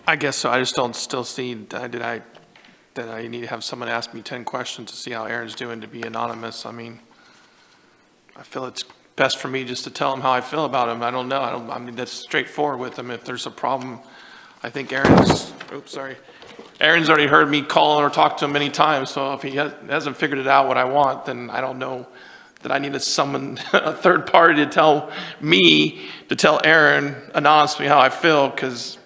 I guess so. I just don't still see, did I that I need to have someone ask me 10 questions to see how Aaron's doing to be anonymous. I mean, I feel it's best for me just to tell him how I feel about him. I don't know. I mean, that's straightforward with him. If there's a problem, I think Aaron's already heard me call or talk to him many times. So if he hasn't figured it out what I want, then I don't know that I need to summon a third party to tell Aaron anonymously how I feel, because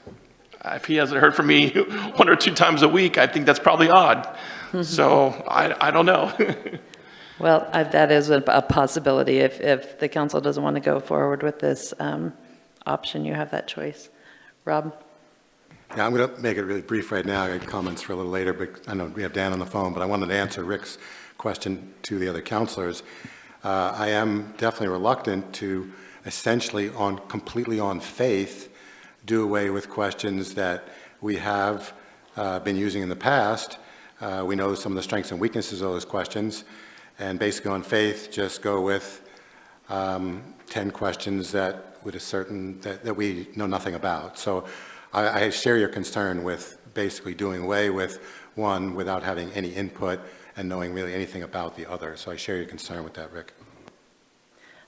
if he hasn't heard from me 1 or 2 times a week, I think that's probably odd. So I don't know. Well, that is a possibility. If the council doesn't want to go forward with this option, you have that choice. Rob? Yeah, I'm going to make it really brief right now. I got comments for a little later, but I know we have Dan on the phone, but I wanted to answer Rick's question to the other councilors. I am definitely reluctant to essentially completely on faith do away with questions that we have been using in the past. We know some of the strengths and weaknesses of those questions, and basically on faith just go with 10 questions that we know nothing about. So I share your concern with basically doing away with one without having any input and knowing really anything about the other. So I share your concern with that, Rick.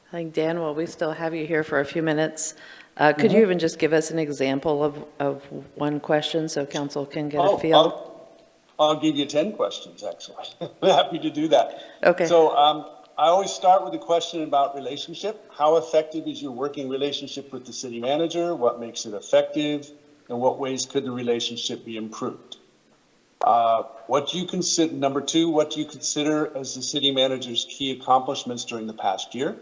I think, Dan, while we still have you here for a few minutes, could you even just give us an example of one question so council can get a feel? I'll give you 10 questions, actually. I'm happy to do that. Okay. So I always start with a question about relationship. How effective is your working relationship with the city manager? What makes it effective? And what ways could the relationship be improved? Number 2, what do you consider as the city manager's key accomplishments during the past year?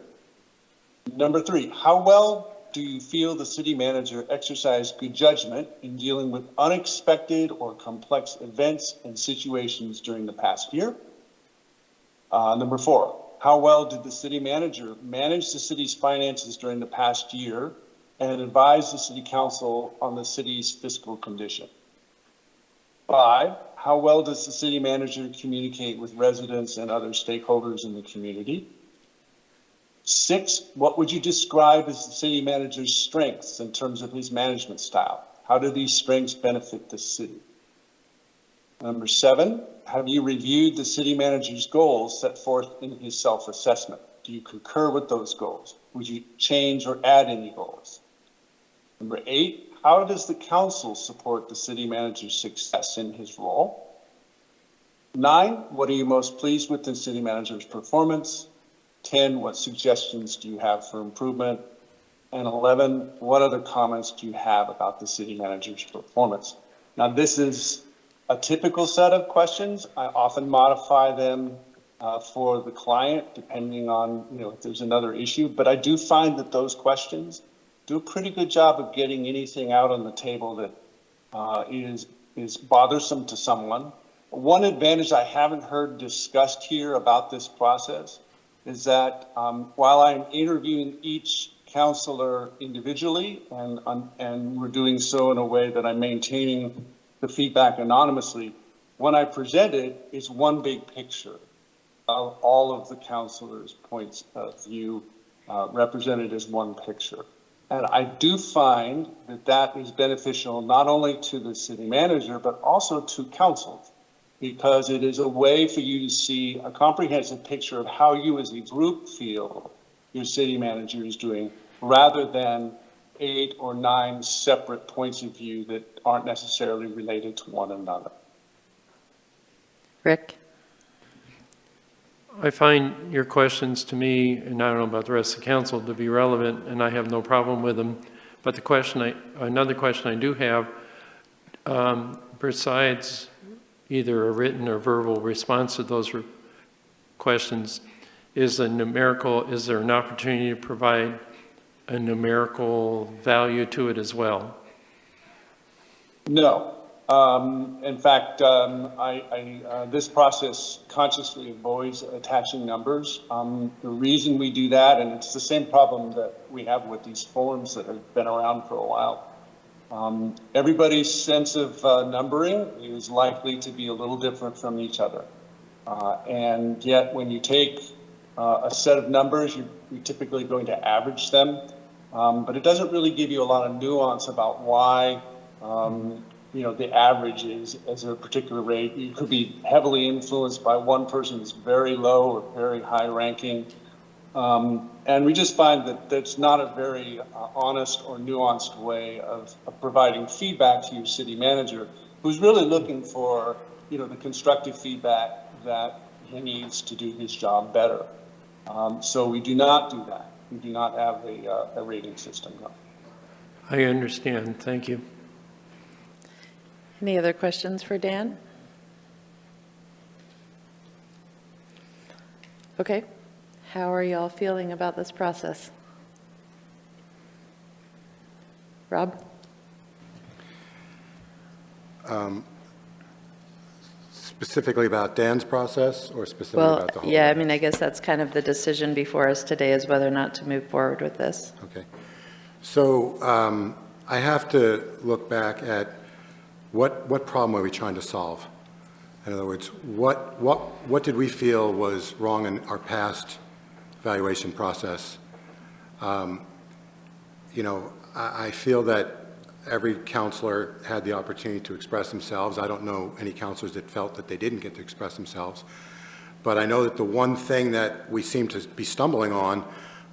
Number 3, how well do you feel the city manager exercised good judgment in dealing with unexpected or complex events and situations during the past year? Number 4, how well did the city manager manage the city's finances during the past year and advise the city council on the city's fiscal condition? 5, how well does the city manager communicate with residents and other stakeholders in the community? 6, what would you describe as the city manager's strengths in terms of his management style? How do these strengths benefit the city? Number 7, have you reviewed the city manager's goals set forth in his self-assessment? Do you concur with those goals? Would you change or add any goals? Number 8, how does the council support the city manager's success in his role? 9, what are you most pleased with in city manager's performance? 10, what suggestions do you have for improvement? And 11, what other comments do you have about the city manager's performance? Now, this is a typical set of questions. I often modify them for the client, depending on, if there's another issue. But I do find that those questions do a pretty good job of getting anything out on the table that is bothersome to someone. One advantage I haven't heard discussed here about this process is that while I'm interviewing each counselor individually, and we're doing so in a way that I'm maintaining the feedback anonymously, when I present it, it's one big picture of all of the counselors' points of view represented as one picture. And I do find that is beneficial not only to the city manager, but also to council, because it is a way for you to see a comprehensive picture of how you as a group feel your city manager is doing, rather than 8 or 9 separate points of view that aren't necessarily related to one another. Rick? I find your questions to me, and I don't know about the rest of the council, to be relevant, and I have no problem with them. But another question I do have, besides either a written or verbal response to those questions, is there an opportunity to provide a numerical value to it as well? No. In fact, this process consciously avoids attaching numbers. The reason we do that, and it's the same problem that we have with these forms that have been around for a while, everybody's sense of numbering is likely to be a little different from each other. And yet when you take a set of numbers, you're typically going to average them. But it doesn't really give you a lot of nuance about why the average is as a particular rate. You could be heavily influenced by one person that's very low or very high ranking. And we just find that that's not a very honest or nuanced way of providing feedback to your city manager, who's really looking for, the constructive feedback that he needs to do his job better. So we do not do that. We do not have a rating system. No. I understand. Thank you. Any other questions for Dan? Okay. How are y'all feeling about this process? Rob? Specifically about Dan's process or specifically Well, about the whole? yeah, I mean, I guess that's kind of the decision before us today is whether or not to move forward with this. Okay. So I have to look back at what problem are we trying to solve? In other words, what did we feel was wrong in our past evaluation process? I feel that every counselor had the opportunity to express themselves. I don't know any counselors that felt that they didn't get to express themselves. But I know that the one thing that we seem to be stumbling on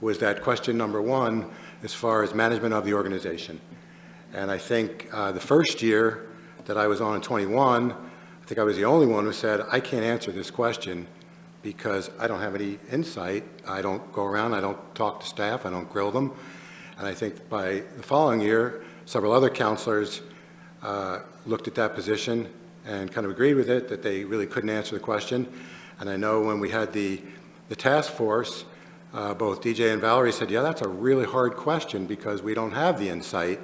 was that question number one, as far as management of the organization. And I think the first year that I was on in 21, I think I was the only one who said, I can't answer this question because I don't have any insight. I don't go around, I don't talk to staff, I don't grill them. And I think by the following year, several other counselors looked at that position and kind of agreed with it, that they really couldn't answer the question. And I know when we had the task force, both DJ and Valerie said, yeah, that's a really hard question because we don't have the insight.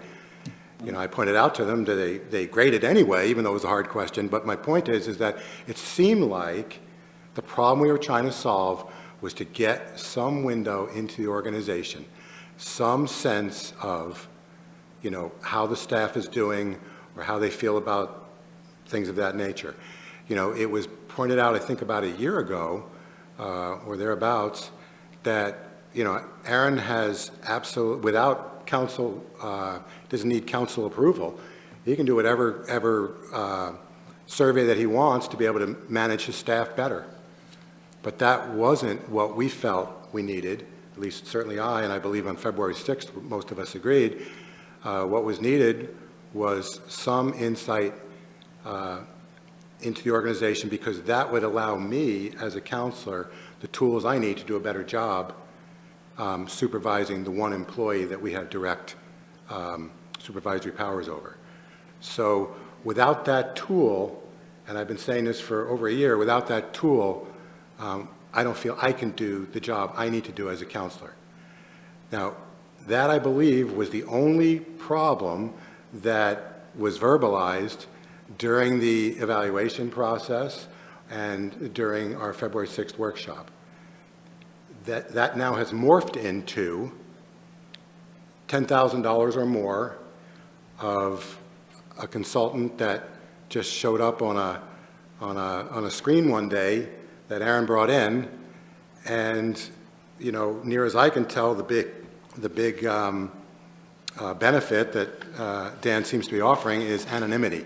I pointed out to them that they graded anyway, even though it was a hard question. But my point is that it seemed like the problem we were trying to solve was to get some window into the organization, some sense of, how the staff is doing or how they feel about things of that nature. It was pointed out, I think about a year ago or thereabouts, that, Aaron has without council, doesn't need council approval. He can do whatever survey that he wants to be able to manage his staff better. But that wasn't what we felt we needed, at least certainly I, and I believe on February 6th, most of us agreed. What was needed was some insight into the organization, because that would allow me as a counselor the tools I need to do a better job supervising the one employee that we have direct supervisory powers over. So without that tool, and I've been saying this for over a year, without that tool, I don't feel I can do the job I need to do as a counselor. Now, that I believe was the only problem that was verbalized during the evaluation process and during our February 6th workshop. That now has morphed into $10,000 or more of a consultant that just showed up on a screen one day that Aaron brought in, and near as I can tell, the big benefit that Dan seems to be offering is anonymity.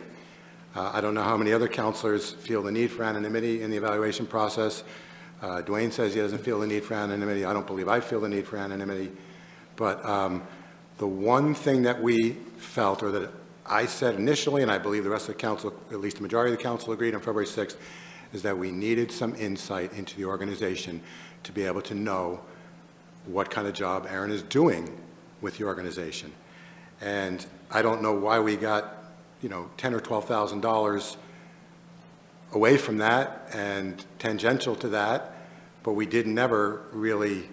I don't know how many other counselors feel the need for anonymity in the evaluation process. Dwayne says he doesn't feel the need for anonymity. I don't believe I feel the need for anonymity. But the one thing that we felt, or that I said initially, and I believe the rest of the council, at least the majority of the council agreed on February 6th, is that we needed some insight into the organization to be able to know what kind of job Aaron is doing with the organization. And I don't know why we got, $10,000 or $12,000 away from that and tangential to that, but we did never really,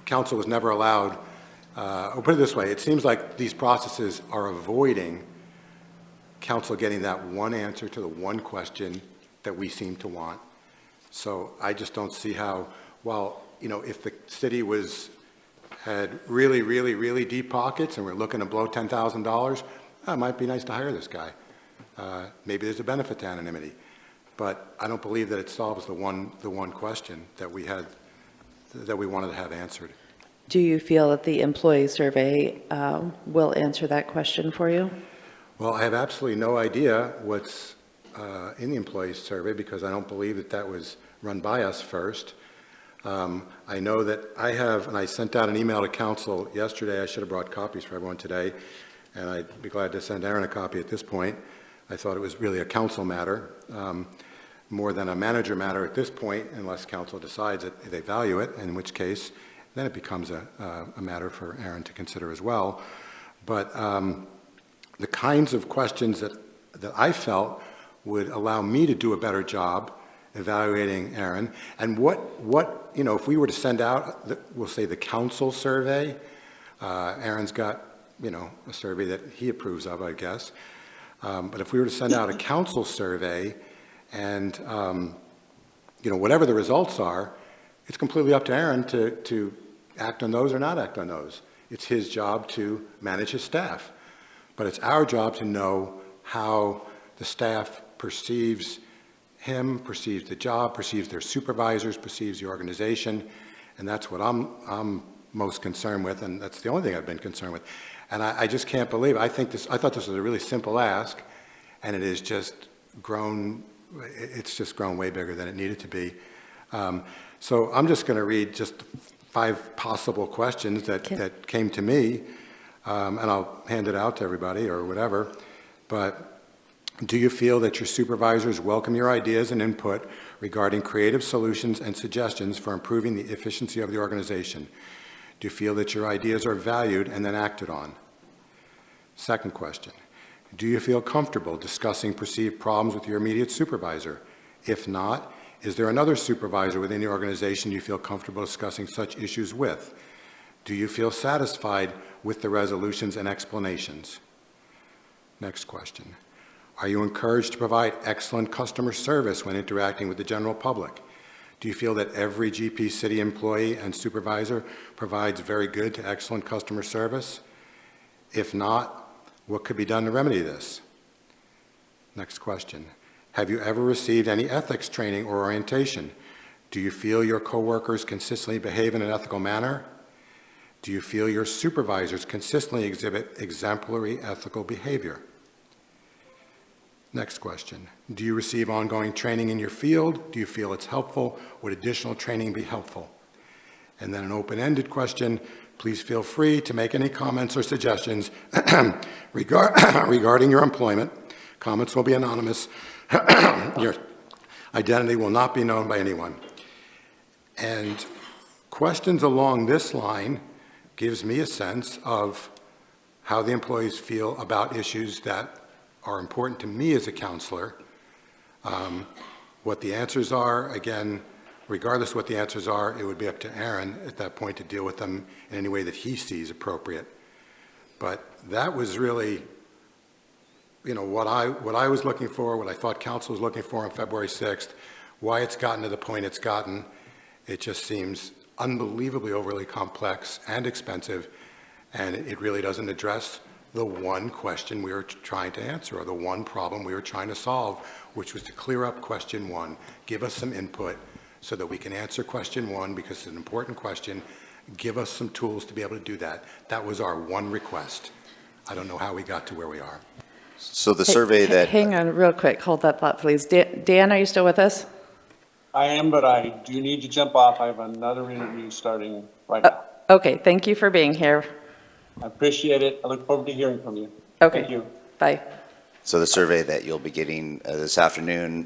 council was never allowed, or put it this way, it seems like these processes are avoiding council getting that one answer to the one question that we seem to want. So I just don't see how, well, if the city had really, really, really deep pockets and we're looking to blow $10,000, it might be nice to hire this guy. Maybe there's a benefit to anonymity, but I don't believe that it solves the one question that we wanted to have answered. Do you feel that the employee survey will answer that question for you? Well, I have absolutely no idea what's in the employee survey because I don't believe that that was run by us first. I know that I have, and I sent out an email to council yesterday. I should have brought copies for everyone today, and I'd be glad to send Aaron a copy at this point. I thought it was really a council matter, more than a manager matter at this point, unless council decides that they value it, in which case then it becomes a matter for Aaron to consider as well. But the kinds of questions that I felt would allow me to do a better job evaluating Aaron, and what you know, if we were to send out, we'll say the council survey, Aaron's got, you know, a survey that he approves of, I guess. But if we were to send out a council survey and, you know, whatever the results are, it's completely up to Aaron to act on those or not act on those. It's his job to manage his staff. But it's our job to know how the staff perceives him, perceives the job, perceives their supervisors, perceives the organization. And that's what I'm most concerned with, and that's the only thing I've been concerned with. And I just can't believe, I thought this was a really simple ask, and it is just grown, it's just grown way bigger than it needed to be. So I'm just going to read just 5 possible questions that came to me, and I'll hand it out to everybody or whatever. But do you feel that your supervisors welcome your ideas and input regarding creative solutions and suggestions for improving the efficiency of the organization? Do you feel that your ideas are valued and then acted on? Second question, do you feel comfortable discussing perceived problems with your immediate supervisor? If not, is there another supervisor within the organization you feel comfortable discussing such issues with? Do you feel satisfied with the resolutions and explanations? Next question. Are you encouraged to provide excellent customer service when interacting with the general public? Do you feel that every GP City employee and supervisor provides very good to excellent customer service? If not, what could be done to remedy this? Next question. Have you ever received any ethics training or orientation? Do you feel your coworkers consistently behave in an ethical manner? Do you feel your supervisors consistently exhibit exemplary ethical behavior? Next question. Do you receive ongoing training in your field? Do you feel it's helpful? Would additional training be helpful? And then an open-ended question. Please feel free to make any comments or suggestions regarding your employment. Comments will be anonymous. Your identity will not be known by anyone. And questions along this line gives me a sense of how the employees feel about issues that are important to me as a counselor. What the answers are, again, regardless of what the answers are, it would be up to Aaron at that point to deal with them in any way that he sees appropriate. But that was really, you know, what I was looking for, what I thought council was looking for on February 6th, why it's gotten to the point it's gotten. It just seems unbelievably overly complex and expensive, and it really doesn't address the one question we were trying to answer, or the one problem we were trying to solve, which was to clear up question 1, give us some input so that we can answer question 1 because it's an important question, give us some tools to be able to do that. That was our one request. I don't know how we got to where we are. So the survey that... Hang on real quick, hold that thought, please. Dan, are you still with us? I am, but I do need to jump off. I have another interview starting right now. Okay, thank you for being here. I appreciate it. I look forward to hearing from you. Okay. Thank you. Bye. So the survey that you'll be getting this afternoon,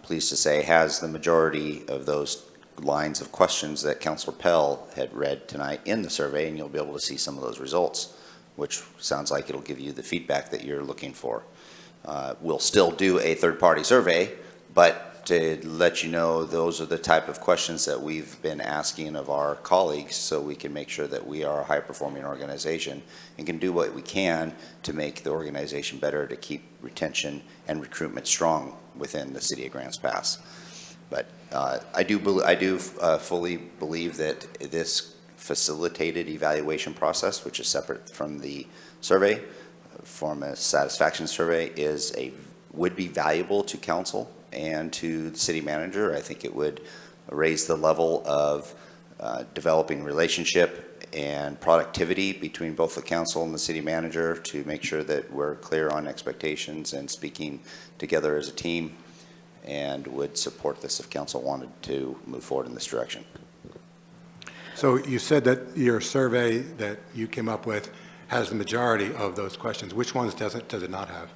pleased to say, has the majority of those lines of questions that Councilor Pell had read tonight in the survey, and you'll be able to see some of those results, which sounds like it'll give you the feedback that you're looking for. We'll still do a third-party survey, but to let you know those are the type of questions that we've been asking of our colleagues so we can make sure that we are a high-performing organization and can do what we can to make the organization better, to keep retention and recruitment strong within the city of Grants Pass. But I do fully believe that this facilitated evaluation process, which is separate from the survey, from a satisfaction survey, would be valuable to council and to the city manager. I think it would raise the level of developing relationship and productivity between both the council and the city manager to make sure that we're clear on expectations and speaking together as a team, and would support this if council wanted to move forward in this direction. So you said that your survey that you came up with has the majority of those questions. Which ones does it not have?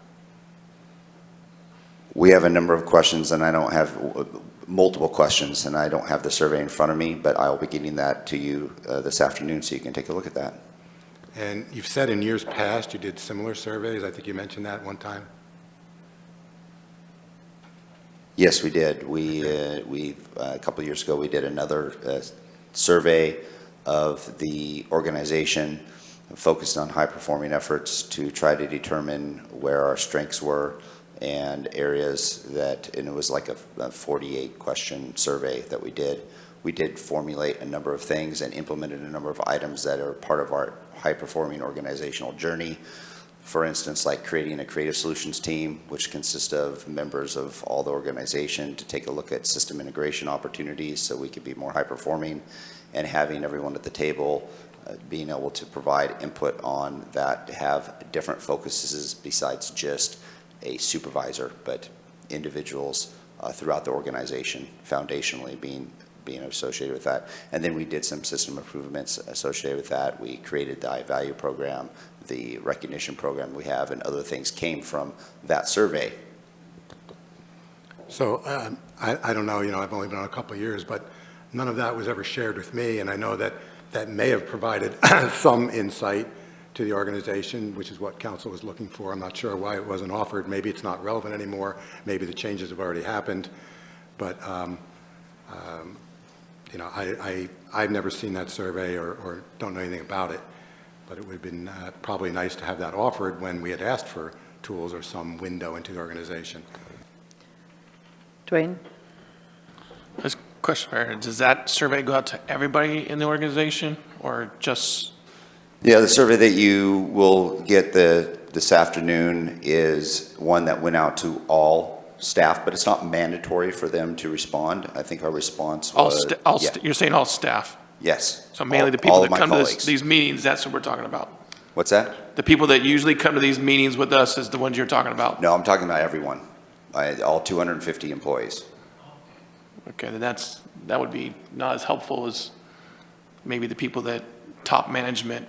We have a number of questions, and I don't have multiple questions, and I don't have the survey in front of me, but I'll be getting that to you this afternoon so you can take a look at that. And you've said in years past you did similar surveys. I think you mentioned that one time. Yes, we did. A couple of years ago, we did another survey of the organization focused on high-performing efforts to try to determine where our strengths were and areas that, and it was like a 48-question survey that we did. We did formulate a number of things and implemented a number of items that are part of our high-performing organizational journey. For instance, like creating a creative solutions team, which consists of members of all the organization to take a look at system integration opportunities so we could be more high-performing, and having everyone at the table being able to provide input on that, to have different focuses besides just a supervisor, but individuals throughout the organization, foundationally being associated with that. And then we did some system improvements associated with that. We created the iValue program, the recognition program we have, and other things came from that survey. So I don't know, I've only been on a couple of years, but none of that was ever shared with me, and I know that that may have provided some insight to the organization, which is what council was looking for. I'm not sure why it wasn't offered. Maybe it's not relevant anymore. Maybe the changes have already happened. But, I've never seen that survey or don't know anything about it. But it would have been probably nice to have that offered when we had asked for tools or some window into the organization. Dwayne? This question, Mayor, does that survey go out to everybody in the organization or just? Yeah, the survey that you will get this afternoon is one that went out to all staff, but it's not mandatory for them to respond. I think our response was... You're saying all staff? Yes. So mainly the people that come to these meetings, that's what we're talking about? What's that? The people that usually come to these meetings with us is the ones you're talking about? No, I'm talking about everyone, all 250 employees. Okay, then that would be not as helpful as maybe the people that top management,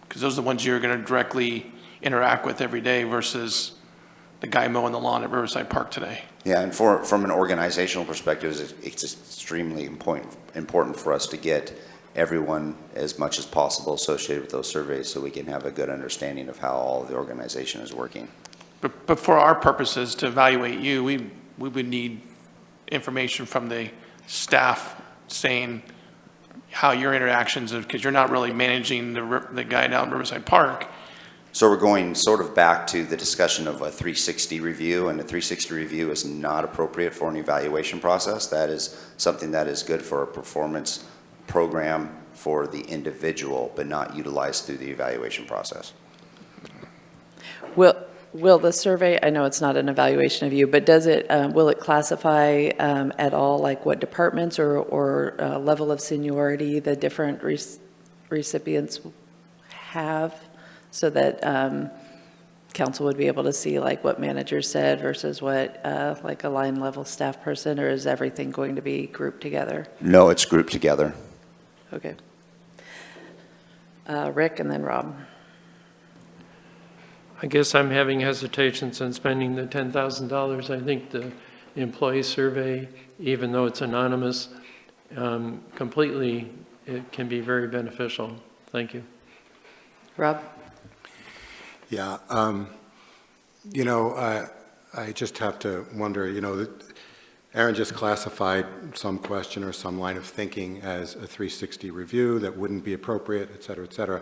because those are the ones you're going to directly interact with every day versus the guy mowing the lawn at Riverside Park today. Yeah, and from an organizational perspective, it's extremely important for us to get everyone as much as possible associated with those surveys so we can have a good understanding of how all the organization is working. But for our purposes to evaluate you, we would need information from the staff saying how your interactions, because you're not really managing the guy down at Riverside Park. So we're going sort of back to the discussion of a 360 review, and a 360 review is not appropriate for an evaluation process. That is something that is good for a performance program for the individual, but not utilized through the evaluation process. Will the survey, I know it's not an evaluation of you, but does it, will it classify at all, like what departments or level of seniority the different recipients have, so that council would be able to see like what manager said versus what like a line level staff person, or is everything going to be grouped together? No, it's grouped together. Okay. Rick and then Rob. I guess I'm having hesitations on spending the $10,000. I think the employee survey, even though it's anonymous, completely, it can be very beneficial. Thank you. Rob? Yeah, I just have to wonder, Aaron just classified some question or some line of thinking as a 360 review that wouldn't be appropriate, et cetera, et cetera.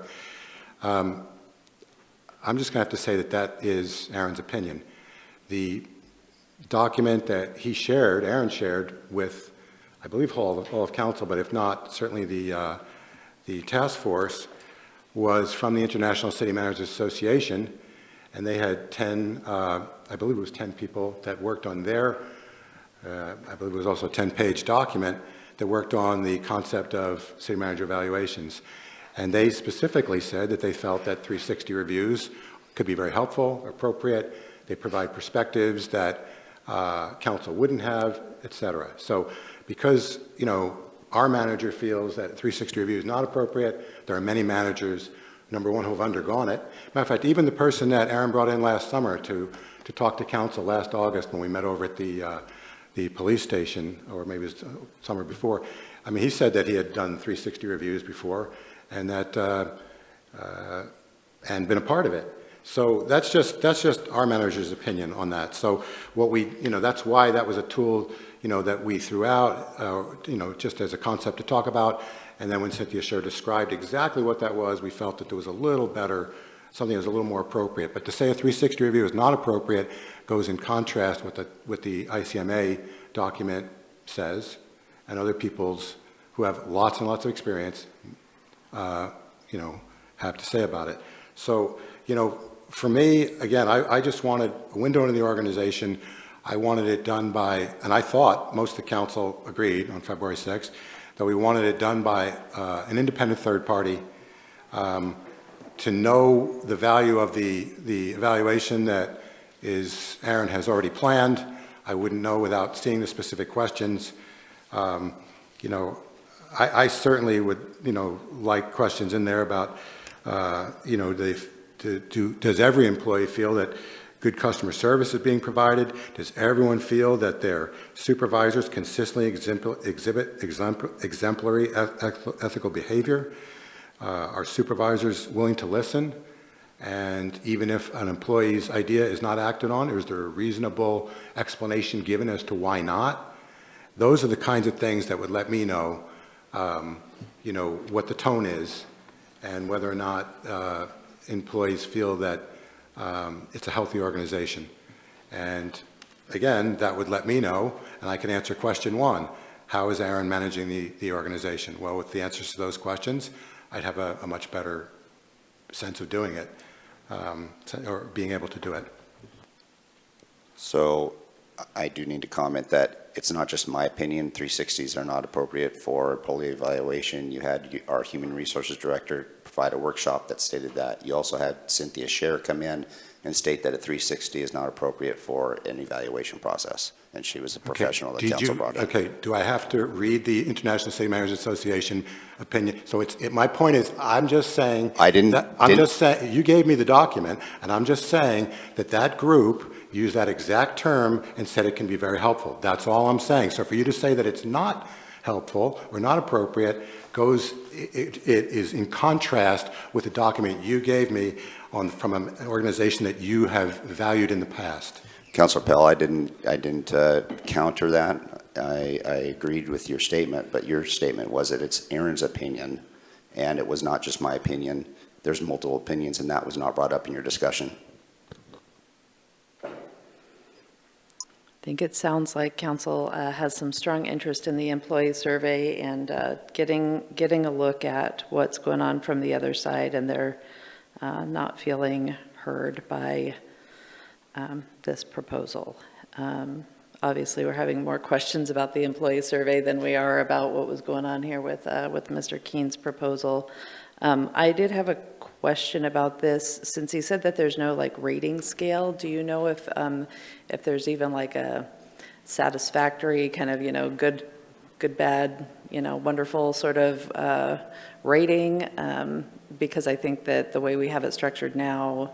I'm just going to have to say that that is Aaron's opinion. The document that he shared, Aaron shared with, I believe, all of council, but if not, certainly the task force, was from the International City Managers Association, and they had 10, I believe it was 10 people that worked on their, I believe it was also a 10-page document that worked on the concept of city manager evaluations. And they specifically said that they felt that 360 reviews could be very helpful, appropriate. They provide perspectives that council wouldn't have, et cetera. So because, you know, our manager feels that 360 review is not appropriate, there are many managers, number one, who have undergone it. Matter of fact, even the person that Aaron brought in last summer to talk to council last August when we met over at the police station, or maybe it was summer before, I mean, he said that he had done 360 reviews before and that and been a part of it. So that's just our manager's opinion on that. So what we, you know, that's why that was a tool, you know, that we threw out, you know, just as a concept to talk about. And then when Cynthia Scher described exactly what that was, we felt that there was a little better, something that was a little more appropriate. But to say a 360 review is not appropriate goes in contrast with the ICMA document says, and other people's who have lots and lots of experience, you know, have to say about it. So, you know, for me, again, I just wanted a window into the organization. I wanted it done by, and I thought most of the council agreed on February 6th, that we wanted it done by an independent third party to know the value of the evaluation that Aaron has already planned. I wouldn't know without seeing the specific questions. You know, I certainly would, you know, like questions in there about, you know, does every employee feel that good customer service is being provided? Does everyone feel that their supervisors consistently exhibit exemplary ethical behavior? Are supervisors willing to listen? And even if an employee's idea is not acted on, is there a reasonable explanation given as to why not? Those are the kinds of things that would let me know, you know, what the tone is and whether or not employees feel that it's a healthy organization. And again, that would let me know, and I can answer question one, how is Aaron managing the organization? Well, with the answers to those questions, I'd have a much better sense of doing it, or being able to do it. So I do need to comment that it's not just my opinion, 360s are not appropriate for employee evaluation. You had our human resources director provide a workshop that stated that. You also had Cynthia Scher come in and state that a 360 is not appropriate for an evaluation process. And she was a professional that council brought in. Okay, do I have to read the International City Managers Association opinion? So my point is, I'm just saying. Just saying, you gave me the document, and I'm just saying that group used that exact term and said it can be very helpful. That's all I'm saying. So for you to say that it's not helpful or not appropriate it is in contrast with the document you gave me from an organization that you have valued in the past. Councilor Pell, I didn't counter that. I agreed with your statement, but your statement was that it's Aaron's opinion, and it was not just my opinion. There's multiple opinions, and that was not brought up in your discussion. I think it sounds like council has some strong interest in the employee survey and getting a look at what's going on from the other side, and they're not feeling heard by this proposal. Obviously, we're having more questions about the employee survey than we are about what was going on here with Mr. Keene's proposal. I did have a question about this, since he said that there's no like rating scale. Do you know if there's even like a satisfactory kind of, you know, good, bad, you know, wonderful sort of rating? Because I think that the way we have it structured now,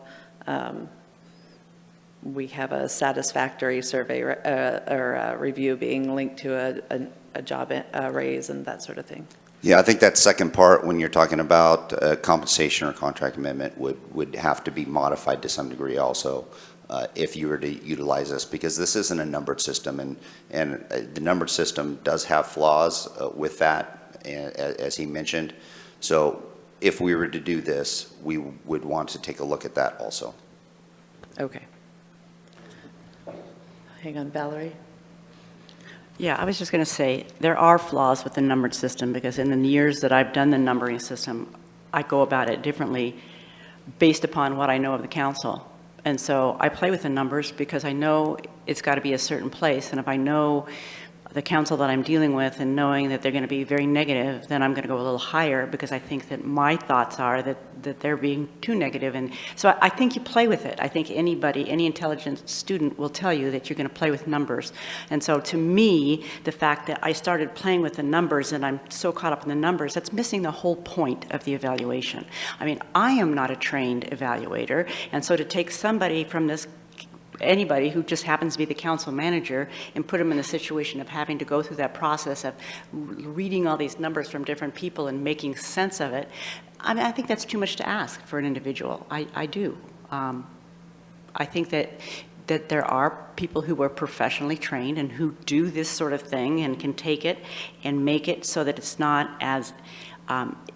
we have a satisfactory survey or review being linked to a job raise and that sort of thing. Yeah, I think that second part, when you're talking about compensation or contract amendment, would have to be modified to some degree also if you were to utilize this, because this isn't a numbered system, and the numbered system does have flaws with that, as he mentioned. So if we were to do this, we would want to take a look at that also. Okay. Hang on, Valerie. Yeah, I was just going to say, there are flaws with the numbered system, because in the years that I've done the numbering system, I go about it differently based upon what I know of the council. And so I play with the numbers because I know it's got to be a certain place. And if I know the council that I'm dealing with and knowing that they're going to be very negative, then I'm going to go a little higher because I think that my thoughts are that they're being too negative. And so I think you play with it. I think anybody, any intelligent student will tell you that you're going to play with numbers. And so to me, the fact that I started playing with the numbers and I'm so caught up in the numbers, that's missing the whole point of the evaluation. I mean, I am not a trained evaluator, and so to take somebody from this, anybody who just happens to be the council manager, and put them in the situation of having to go through that process of reading all these numbers from different people and making sense of it, I mean, I think that's too much to ask for an individual. I do. I think that there are people who are professionally trained and who do this sort of thing and can take it and make it so that it's not as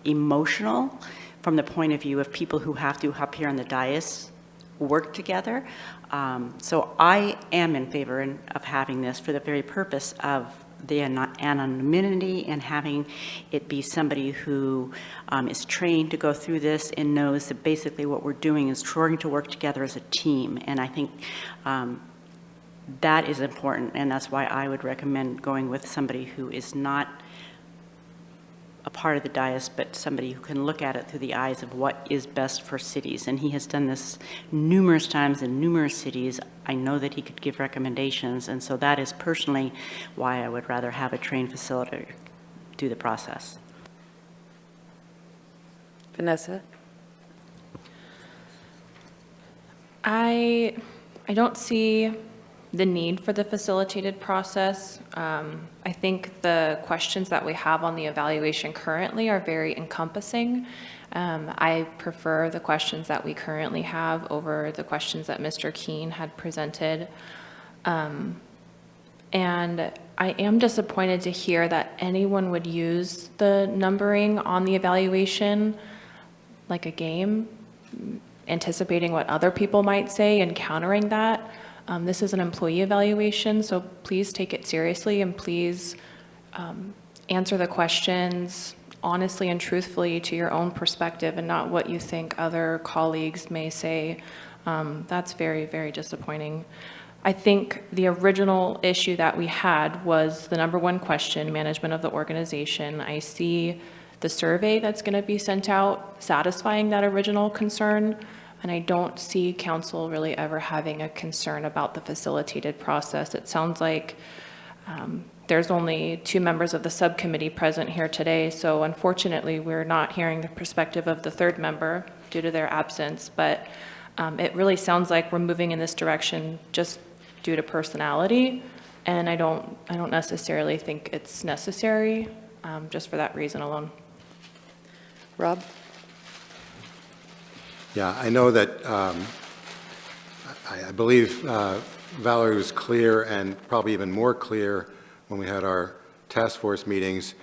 emotional from the point of view of people who have to, up here on the dais, work together. So I am in favor of having this for the very purpose of the anonymity and having it be somebody who is trained to go through this and knows that basically what we're doing is trying to work together as a team. And I think that is important, and that's why I would recommend going with somebody who is not a part of the dais, but somebody who can look at it through the eyes of what is best for cities. And he has done this numerous times in numerous cities. I know that he could give recommendations, and so that is personally why I would rather have a trained facilitator do the process. Vanessa? I don't see the need for the facilitated process. I think the questions that we have on the evaluation currently are very encompassing. I prefer the questions that we currently have over the questions that Mr. Keene had presented. And I am disappointed to hear that anyone would use the numbering on the evaluation like a game, anticipating what other people might say and countering that. This is an employee evaluation, so please take it seriously and please answer the questions honestly and truthfully to your own perspective and not what you think other colleagues may say. That's very, very disappointing. I think the original issue that we had was the number one question, management of the organization. I see the survey that's going to be sent out satisfying that original concern. And I don't see council really ever having a concern about the facilitated process. It sounds like there's only 2 members of the subcommittee present here today, so unfortunately we're not hearing the perspective of the 3rd member due to their absence, but it really sounds like we're moving in this direction just due to personality, and I don't necessarily think it's necessary just for that reason alone. Rob? Yeah, I know that I believe Valerie was clear, and probably even more clear when we had our task force meetings,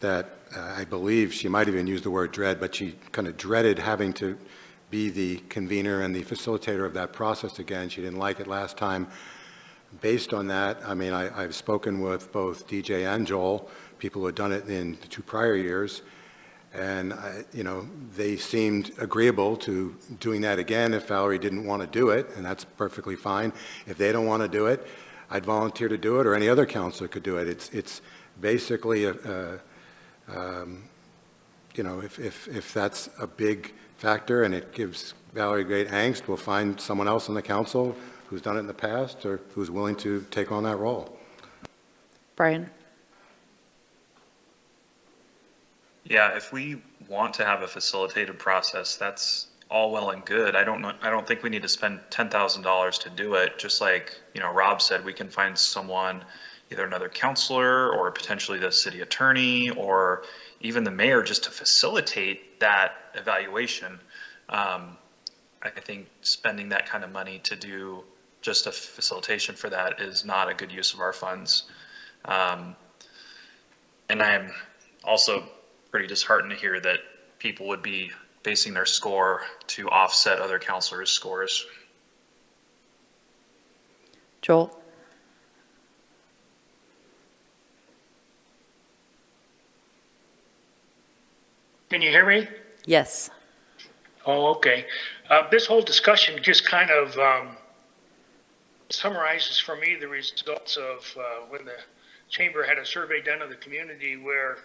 that I believe she might even use the word dread, but she kind of dreaded having to be the convener and the facilitator of that process again. She didn't like it last time. Based on that, I mean, I've spoken with both DJ and Joel, people who had done it in the 2 prior years, and, they seemed agreeable to doing that again if Valerie didn't want to do it, and that's perfectly fine. If they don't want to do it, I'd volunteer to do it, or any other counselor could do it. It's basically, if that's a big factor and it gives Valerie great angst, we'll find someone else on the council who's done it in the past or who's willing to take on that role. Brian? Yeah, if we want to have a facilitated process, that's all well and good. I don't think we need to spend $10,000 to do it. Just like, Rob said, we can find someone, either another counselor or potentially the city attorney or even the mayor, just to facilitate that evaluation. I think spending that kind of money to do just a facilitation for that is not a good use of our funds. And I am also pretty disheartened to hear that people would be basing their score to offset other counselors' scores. Joel? Can you hear me? Yes. Oh, okay. This whole discussion just kind of summarizes for me the results of when the chamber had a survey done of the community where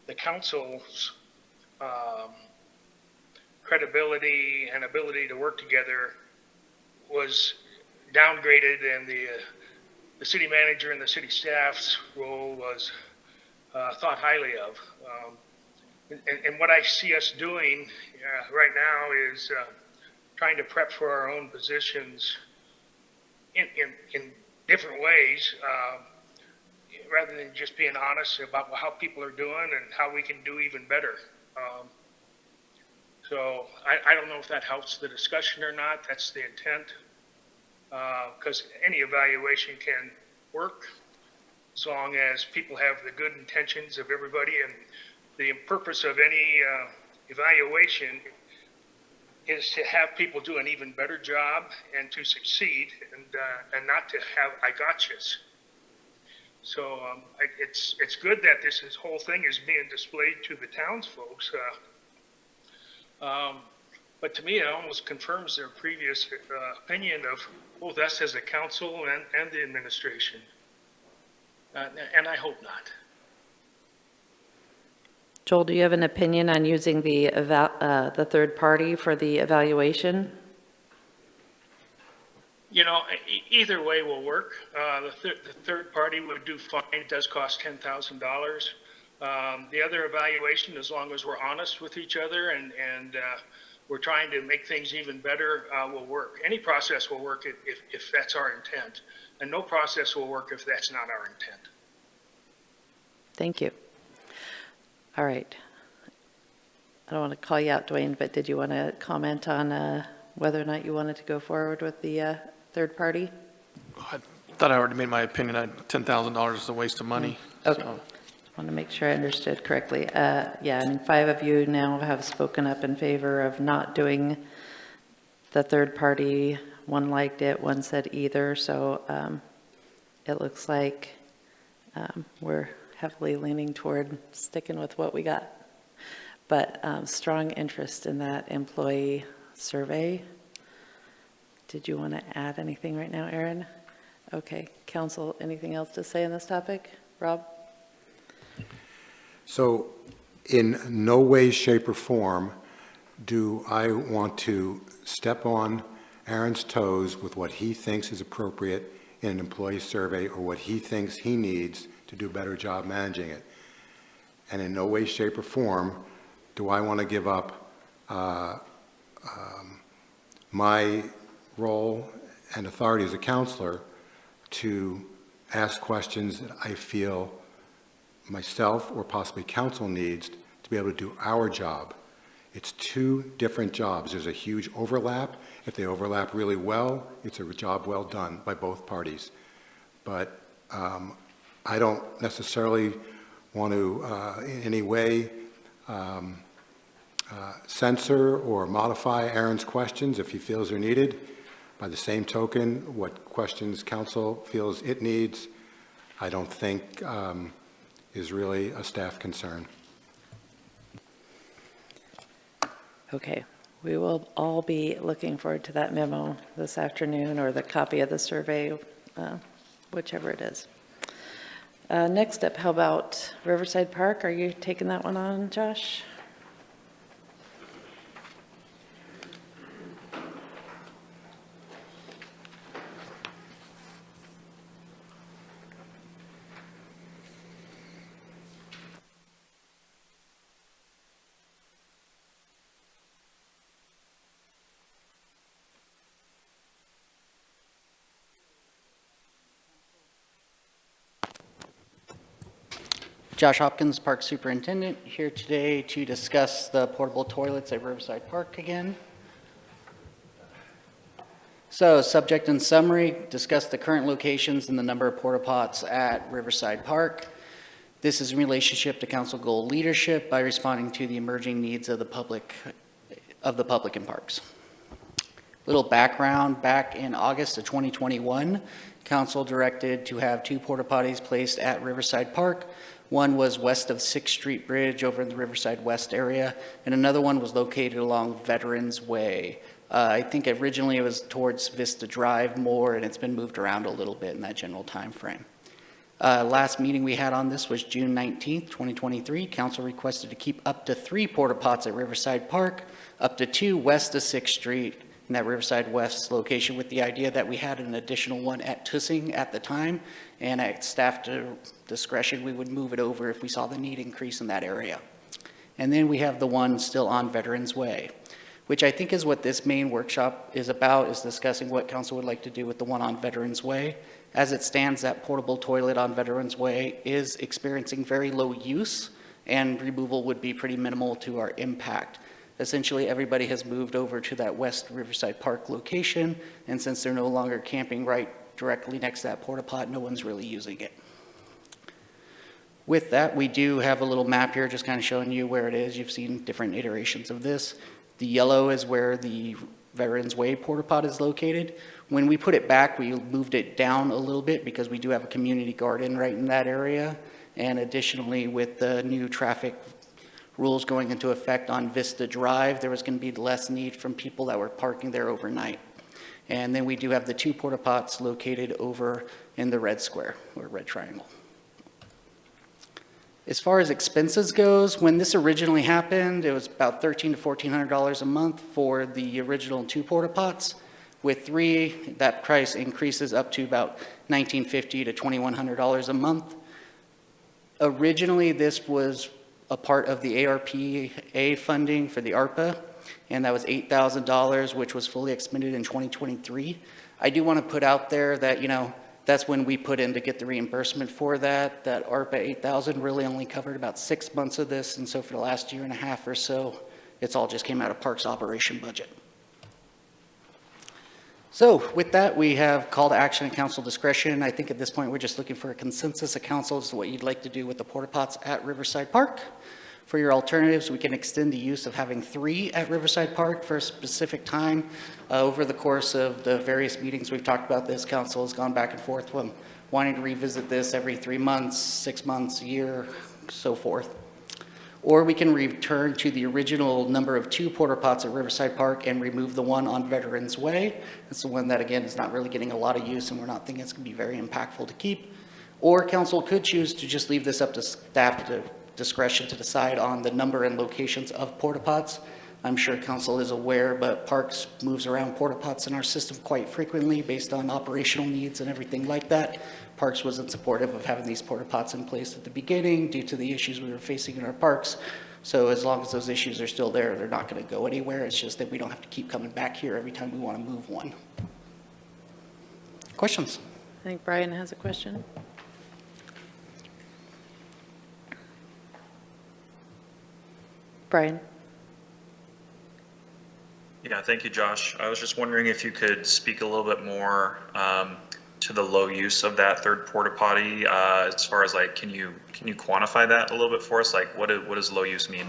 the council's credibility and ability to work together was downgraded, and the city manager and the city staff's role was thought highly of. And what I see us doing right now is trying to prep for our own positions in different ways, rather than just being honest about how people are doing and how we can do even better. So I don't know if that helps the discussion or not. That's the intent, because any evaluation can work as long as people have the good intentions of everybody. And the purpose of any evaluation is to have people do an even better job and to succeed, and not to have I gotchas. So it's good that this whole thing is being displayed to the townsfolk. But to me, it almost confirms their previous opinion of both us as a council and the administration. And I hope not. Joel, do you have an opinion on using the third party for the evaluation? You know, either way will work. The third party would do fine. It does cost $10,000. The other evaluation, as long as we're honest with each other and we're trying to make things even better, will work. Any process will work if that's our intent, and no process will work if that's not our intent. Thank you. All right. I don't want to call you out, Dwayne, but did you want to comment on whether or not you wanted to go forward with the third party? I thought I already made my opinion. $10,000 is a waste of money. Okay. So. I want to make sure I understood correctly. Yeah, and 5 of you now have spoken up in favor of not doing the third party. 1 liked it, 1 said either. So it looks like we're heavily leaning toward sticking with what we got. But strong interest in that employee survey. Did you want to add anything right now, Aaron? Okay, council, anything else to say on this topic? Rob? So in no way, shape, or form do I want to step on Aaron's toes with what he thinks is appropriate in an employee survey or what he thinks he needs to do a better job managing it. And in no way, shape, or form do I want to give up my role and authority as a counselor to ask questions that I feel myself or possibly council needs to be able to do our job. It's 2 different jobs. There's a huge overlap. If they overlap really well, it's a job well done by both parties. But I don't necessarily want to in any way censor or modify Aaron's questions if he feels they're needed. By the same token, what questions council feels it needs, I don't think is really a staff concern. Okay, we will all be looking forward to that memo this afternoon, or the copy of the survey, whichever it is. Next up, how about Riverside Park? Are you taking that one on, Josh? Josh Hopkins, Park Superintendent, here today to discuss the portable toilets at Riverside Park again. So, subject and summary, discuss the current locations and the number of porta pots at Riverside Park. This is in relationship to council goal leadership by responding to the emerging needs of the public in parks. Little background, back in August of 2021, council directed to have 2 porta potties placed at Riverside Park. One was west of 6th Street Bridge over in the Riverside West area, and another one was located along Veterans Way. I think originally it was towards Vista Drive more, and it's been moved around a little bit in that general time frame. Last meeting we had on this was June 19th, 2023. Council requested to keep up to 3 porta pots at Riverside Park, up to 2 west of 6th Street in that Riverside West location, with the idea that we had an additional one at Tussing at the time, and at staff discretion, we would move it over if we saw the need increase in that area. And then we have the one still on Veterans Way, which I think is what this main workshop is about, is discussing what council would like to do with the one on Veterans Way. As it stands, that portable toilet on Veterans Way is experiencing very low use, and removal would be pretty minimal to our impact. Essentially, everybody has moved over to that West Riverside Park location, and since they're no longer camping right directly next to that porta pot, no one's really using it. With that, we do have a little map here just kind of showing you where it is. You've seen different iterations of this. The yellow is where the Veterans Way porta pot is located. When we put it back, we moved it down a little bit because we do have a community garden right in that area. And additionally, with the new traffic rules going into effect on Vista Drive, there was going to be less need from people that were parking there overnight. And then we do have the 2 porta pots located over in the red square, or red triangle. As far as expenses goes, when this originally happened, it was about $1,300 to $1,400 a month for the original 2 porta pots. With 3, that price increases up to about $1,950 to $2,100 a month. Originally, this was a part of the ARPA funding for the ARPA, and that was $8,000, which was fully expended in 2023. I do want to put out there that, you know, that's when we put in to get the reimbursement for that. That ARPA 8,000 really only covered about 6 months of this, and so for the last year and a half or so, it's all just came out of Parks operation budget. So with that, we have call to action at council discretion. I think at this point, we're just looking for a consensus of council as to what you'd like to do with the porta pots at Riverside Park. For your alternatives, we can extend the use of having 3 at Riverside Park for a specific time. Over the course of the various meetings we've talked about this, council has gone back and forth from wanting to revisit this every 3 months, 6 months, a year, so forth. Or we can return to the original number of 2 porta pots at Riverside Park and remove the one on Veterans Way. That's the one that, again, is not really getting a lot of use, and we're not thinking it's going to be very impactful to keep. Or council could choose to just leave this up to staff discretion to decide on the number and locations of porta pots. I'm sure council is aware, but Parks moves around porta pots in our system quite frequently based on operational needs and everything like that. Parks wasn't supportive of having these porta pots in place at the beginning due to the issues we were facing in our parks. So as long as those issues are still there, they're not going to go anywhere. It's just that we don't have to keep coming back here every time we want to move one. Questions? I think Brian has a question. Brian? Yeah, thank you, Josh. I was just wondering if you could speak a little bit more to the low use of that 3rd porta potty, as far as like, can you quantify that a little bit for us? Like, what does low use mean?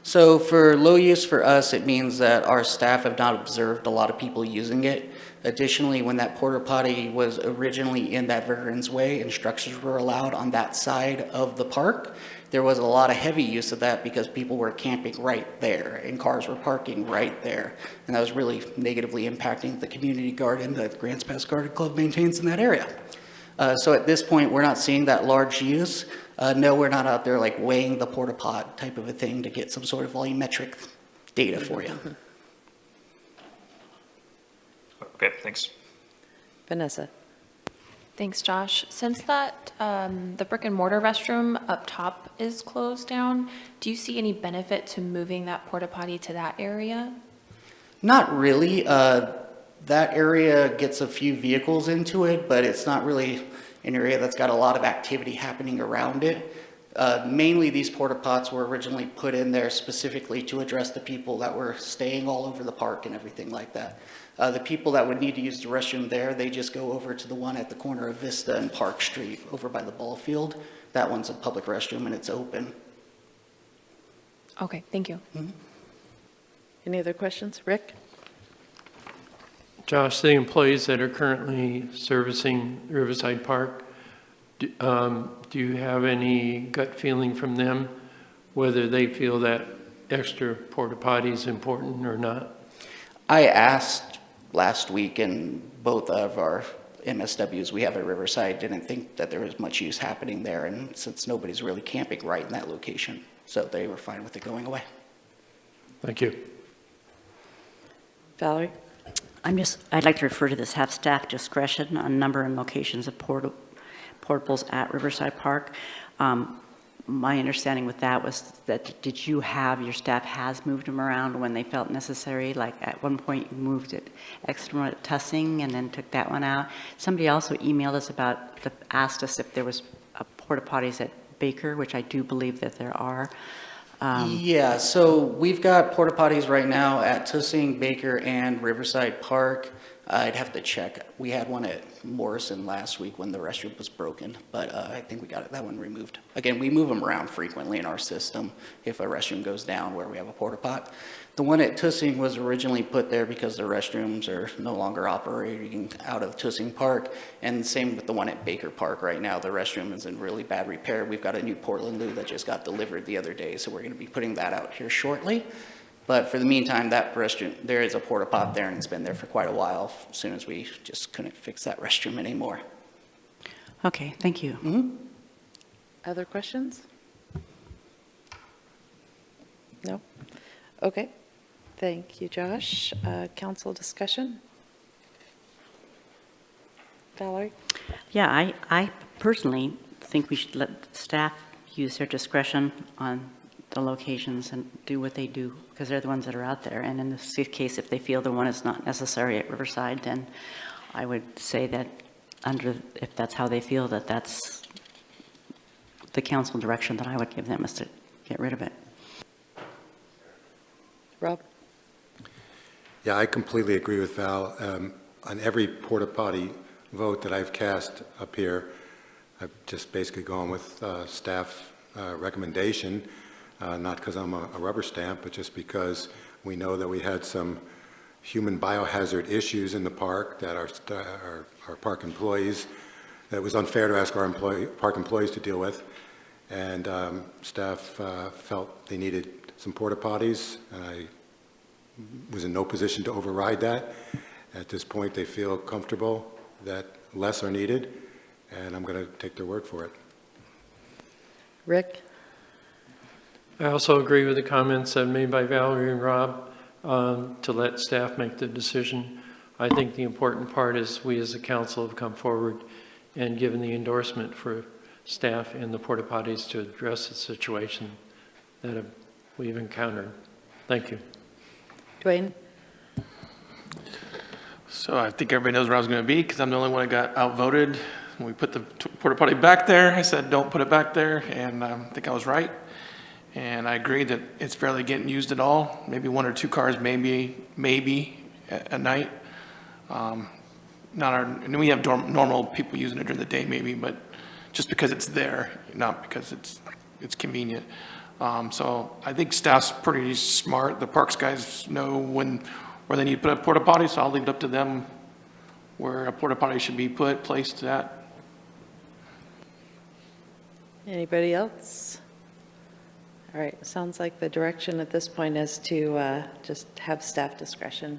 So for low use for us, it means that our staff have not observed a lot of people using it. Additionally, when that porta potty was originally in that Veterans Way and structures were allowed on that side of the park, there was a lot of heavy use of that because people were camping right there and cars were parking right there. And that was really negatively impacting the community garden that Grants Pass Garden Club maintains in that area. So at this point, we're not seeing that large use. No, we're not out there like weighing the porta pot type of a thing to get some sort of volumetric data for you. Okay, thanks. Vanessa? Thanks, Josh. Since that, the brick and mortar restroom up top is closed down, do you see any benefit to moving that porta potty to that area? Not really. That area gets a few vehicles into it, but it's not really an area that's got a lot of activity happening around it. Mainly these porta pots were originally put in there specifically to address the people that were staying all over the park and everything like that. The people that would need to use the restroom there, they just go over to the one at the corner of Vista and Park Street over by the ball field. That one's a public restroom and it's open. Okay, thank you. Mm-hmm. Any other questions? Rick? Josh, the employees that are currently servicing Riverside Park, do you have any gut feeling from them whether they feel that extra porta potty is important or not? I asked last week, and both of our MSWs we have at Riverside didn't think that there was much use happening there, and since nobody's really camping right in that location, so they were fine with it going away. Thank you. Valerie? I'd like to refer to this have staff discretion on number and locations of portables at Riverside Park. My understanding with that was that, did you have, your staff has moved them around when they felt necessary? Like at one point you moved it extra at Tussing and then took that one out. Somebody also emailed us asked us if there was porta potties at Baker, which I do believe that there are. Yeah, so we've got porta potties right now at Tussing, Baker, and Riverside Park. I'd have to check. We had one at Morrison last week when the restroom was broken, but I think we got that one removed. Again, we move them around frequently in our system if a restroom goes down where we have a porta pot. The one at Tussing was originally put there because the restrooms are no longer operating out of Tussing Park, and same with the one at Baker Park right now. The restroom is in really bad repair. We've got a new Portland loo that just got delivered the other day, so we're going to be putting that out here shortly. But for the meantime, that restroom, there is a porta pot there, and it's been there for quite a while, as soon as we just couldn't fix that restroom anymore. Okay, thank you. Mm-hmm. Other questions? No? Okay. Thank you, Josh. Council discussion? Valerie? Yeah, I personally think we should let staff use their discretion on the locations and do what they do, because they're the ones that are out there. And in this case, if they feel the one is not necessary at Riverside, then I would say that if that's how they feel, that's the council direction that I would give them, is to get rid of it. Rob? Yeah, I completely agree with Val. On every porta potty vote that I've cast up here, I've just basically gone with staff recommendation, not because I'm a rubber stamp, but just because we know that we had some human biohazard issues in the park that our park employees, that it was unfair to ask our park employees to deal with. And staff felt they needed some porta potties, and I was in no position to override that. At this point, they feel comfortable that less are needed, and I'm going to take their word for it. Rick? I also agree with the comments made by Valerie and Rob to let staff make the decision. I think the important part is we as a council have come forward and given the endorsement for staff and the porta potties to address the situation that we've encountered. Thank you. Dwayne? So I think everybody knows where I was going to be, because I'm the only one that got outvoted. When we put the porta potty back there, I said, don't put it back there, and I think I was right. And I agree that it's barely getting used at all. Maybe one or two cars, maybe at night. And we have normal people using it during the day, maybe, but just because it's there, not because it's convenient. So I think staff's pretty smart. The parks guys know where they need to put a porta potty, so I'll leave it up to them where a porta potty should be placed at. Anybody else? All right, sounds like the direction at this point is to just have staff discretion.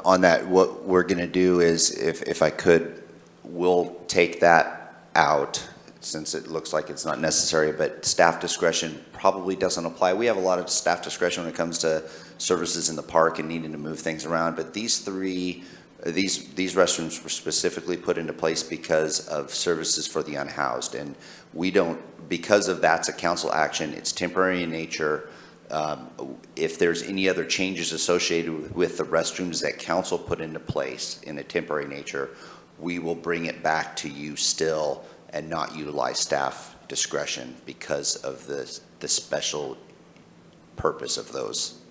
On that, what we're going to do is, if I could, we'll take that out since it looks like it's not necessary, but staff discretion probably doesn't apply. We have a lot of staff discretion when it comes to services in the park and needing to move things around, but these restrooms were specifically put into place because of services for the unhoused, and we don't, because of that's a council action, it's temporary in nature. If there's any other changes associated with the restrooms that council put into place in a temporary nature, we will bring it back to you still and not utilize staff discretion because of the special purpose of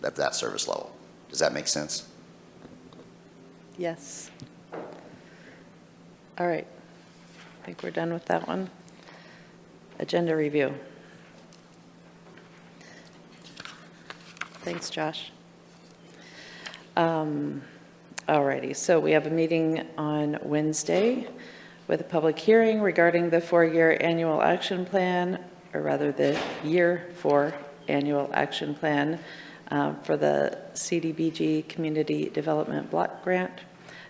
that service level. Does that make sense? Yes. All right. I think we're done with that one. Agenda review. Thanks, Josh. All righty, so we have a meeting on Wednesday with a public hearing regarding the 4-year annual action plan, or rather the year 4 annual action plan for the CDBG Community Development Block Grant.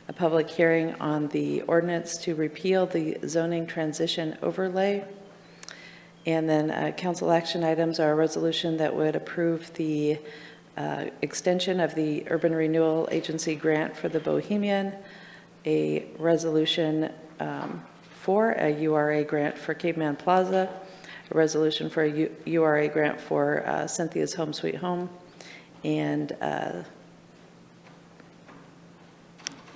a public hearing on the ordinance to repeal the zoning transition overlay. And then council action items are a resolution that would approve the extension of the Urban Renewal Agency grant for the Bohemian, a resolution for a URA grant for Cape Man Plaza, a resolution for a URA grant for Cynthia's Home Sweet Home, and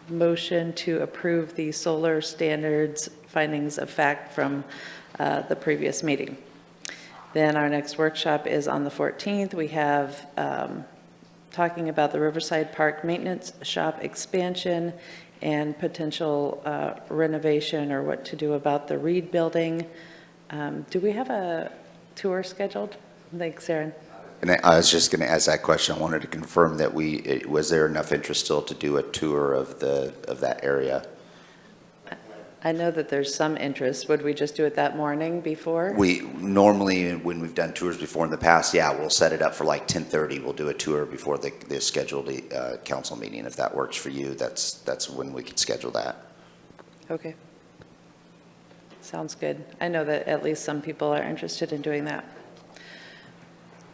motion to approve the solar standards findings of fact from the previous meeting. Then our next workshop is on the 14th. We have talking about the Riverside Park maintenance shop expansion and potential renovation or what to do about the Reed building. Do we have a tour scheduled? Thanks, Aaron. And I was just going to ask that question. I wanted to confirm that was there enough interest still to do a tour of that area? I know that there's some interest. Would we just do it that morning before? We normally, when we've done tours before in the past, yeah, we'll set it up for like 10:30. We'll do a tour before the scheduled council meeting. If that works for you, that's when we could schedule that. Okay. Sounds good. I know that at least some people are interested in doing that.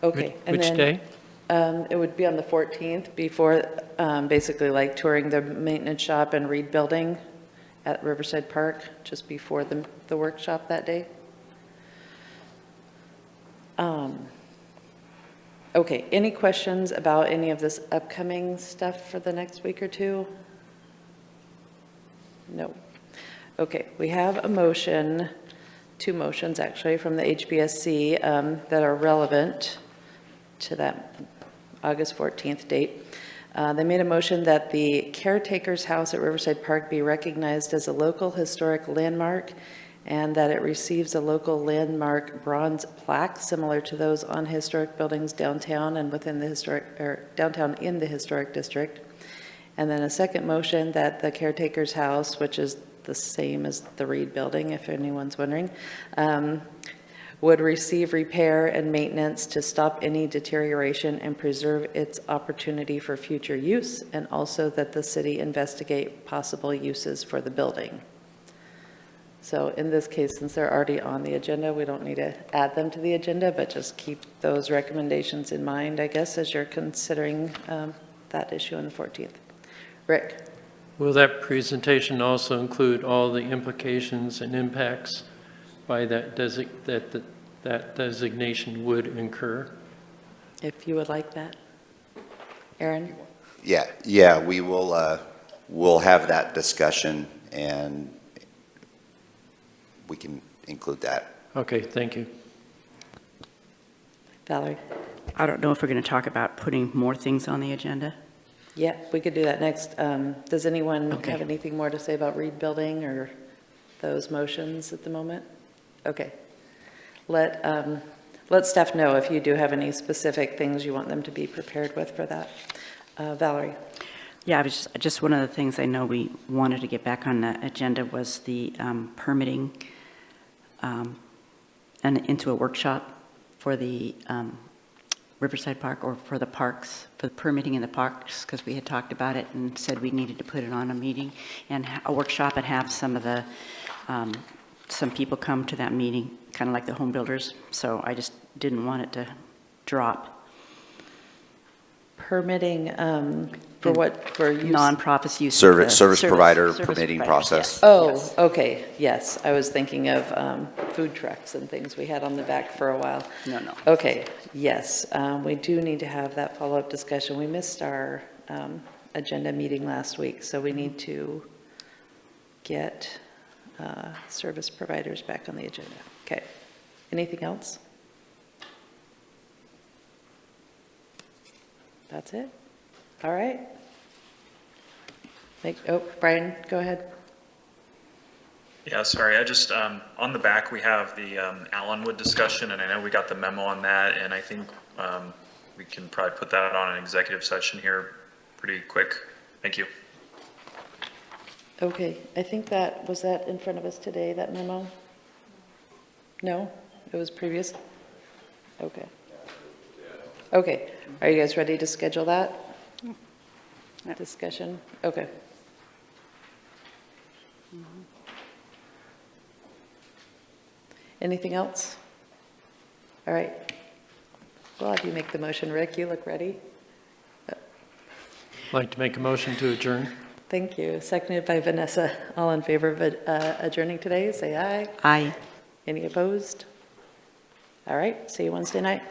Okay. Which day? It would be on the 14th before, basically like touring the maintenance shop and Reed building at Riverside Park, just before the workshop that day. Okay, any questions about any of this upcoming stuff for the next week or two? No. Okay, we have a motion, two motions actually, from the HBSC that are relevant to that August 14th date. They made a motion that the caretaker's house at Riverside Park be recognized as a local historic landmark and that it receives a local landmark bronze plaque similar to those on historic buildings downtown and within the historic, or downtown in the historic district. And then a second motion that the caretaker's house, which is the same as the Reed building, if anyone's wondering, would receive repair and maintenance to stop any deterioration and preserve its opportunity for future use, and also that the city investigate possible uses for the building. So in this case, since they're already on the agenda, we don't need to add them to the agenda, but just keep those recommendations in mind, I guess, as you're considering that issue on the 14th. Rick? Will that presentation also include all the implications and impacts by that designation would incur? If you would like that. Aaron? Yeah, we will, we'll have that discussion and we can include that. Okay, thank you. Valerie? I don't know if we're going to talk about putting more things on the agenda. Yeah, we could do that next. Does anyone Okay. have anything more to say about Reed building or those motions at the moment? Okay. Let staff know if you do have any specific things you want them to be prepared with for that. Valerie? Yeah, I was just one of the things I know we wanted to get back on the agenda was the permitting and into a workshop for the Riverside Park, or for the parks, for the permitting in the parks, because we had talked about it and said we needed to put it on a meeting and a workshop and have some of the, some people come to that meeting, kind of like the home builders. So I just didn't want it to drop. Permitting for what, for use? Nonprofits use. Service provider permitting process. Oh, okay, yes. I was thinking of food trucks and things we had on the back for a while. No. Okay, yes, we do need to have that follow-up discussion. We missed our agenda meeting last week, so we need to get service providers back on the agenda. Okay, anything else? That's it? All right. Brian, go ahead. Yeah, sorry, I just, on the back, we have the Allenwood discussion, and I know we got the memo on that, and I think we can probably put that on an executive session here pretty quick. Thank you. Okay, I think was that in front of us today, that memo? No? It was previous? Okay. Okay, are you guys ready to schedule that discussion? Okay. Anything else? All right. Well, if you make the motion, Rick, you look ready. I'd like to make a motion to adjourn. Thank you. Seconded by Vanessa. All in favor of adjourning today, say aye. Aye. Any opposed? All right, see you Wednesday night.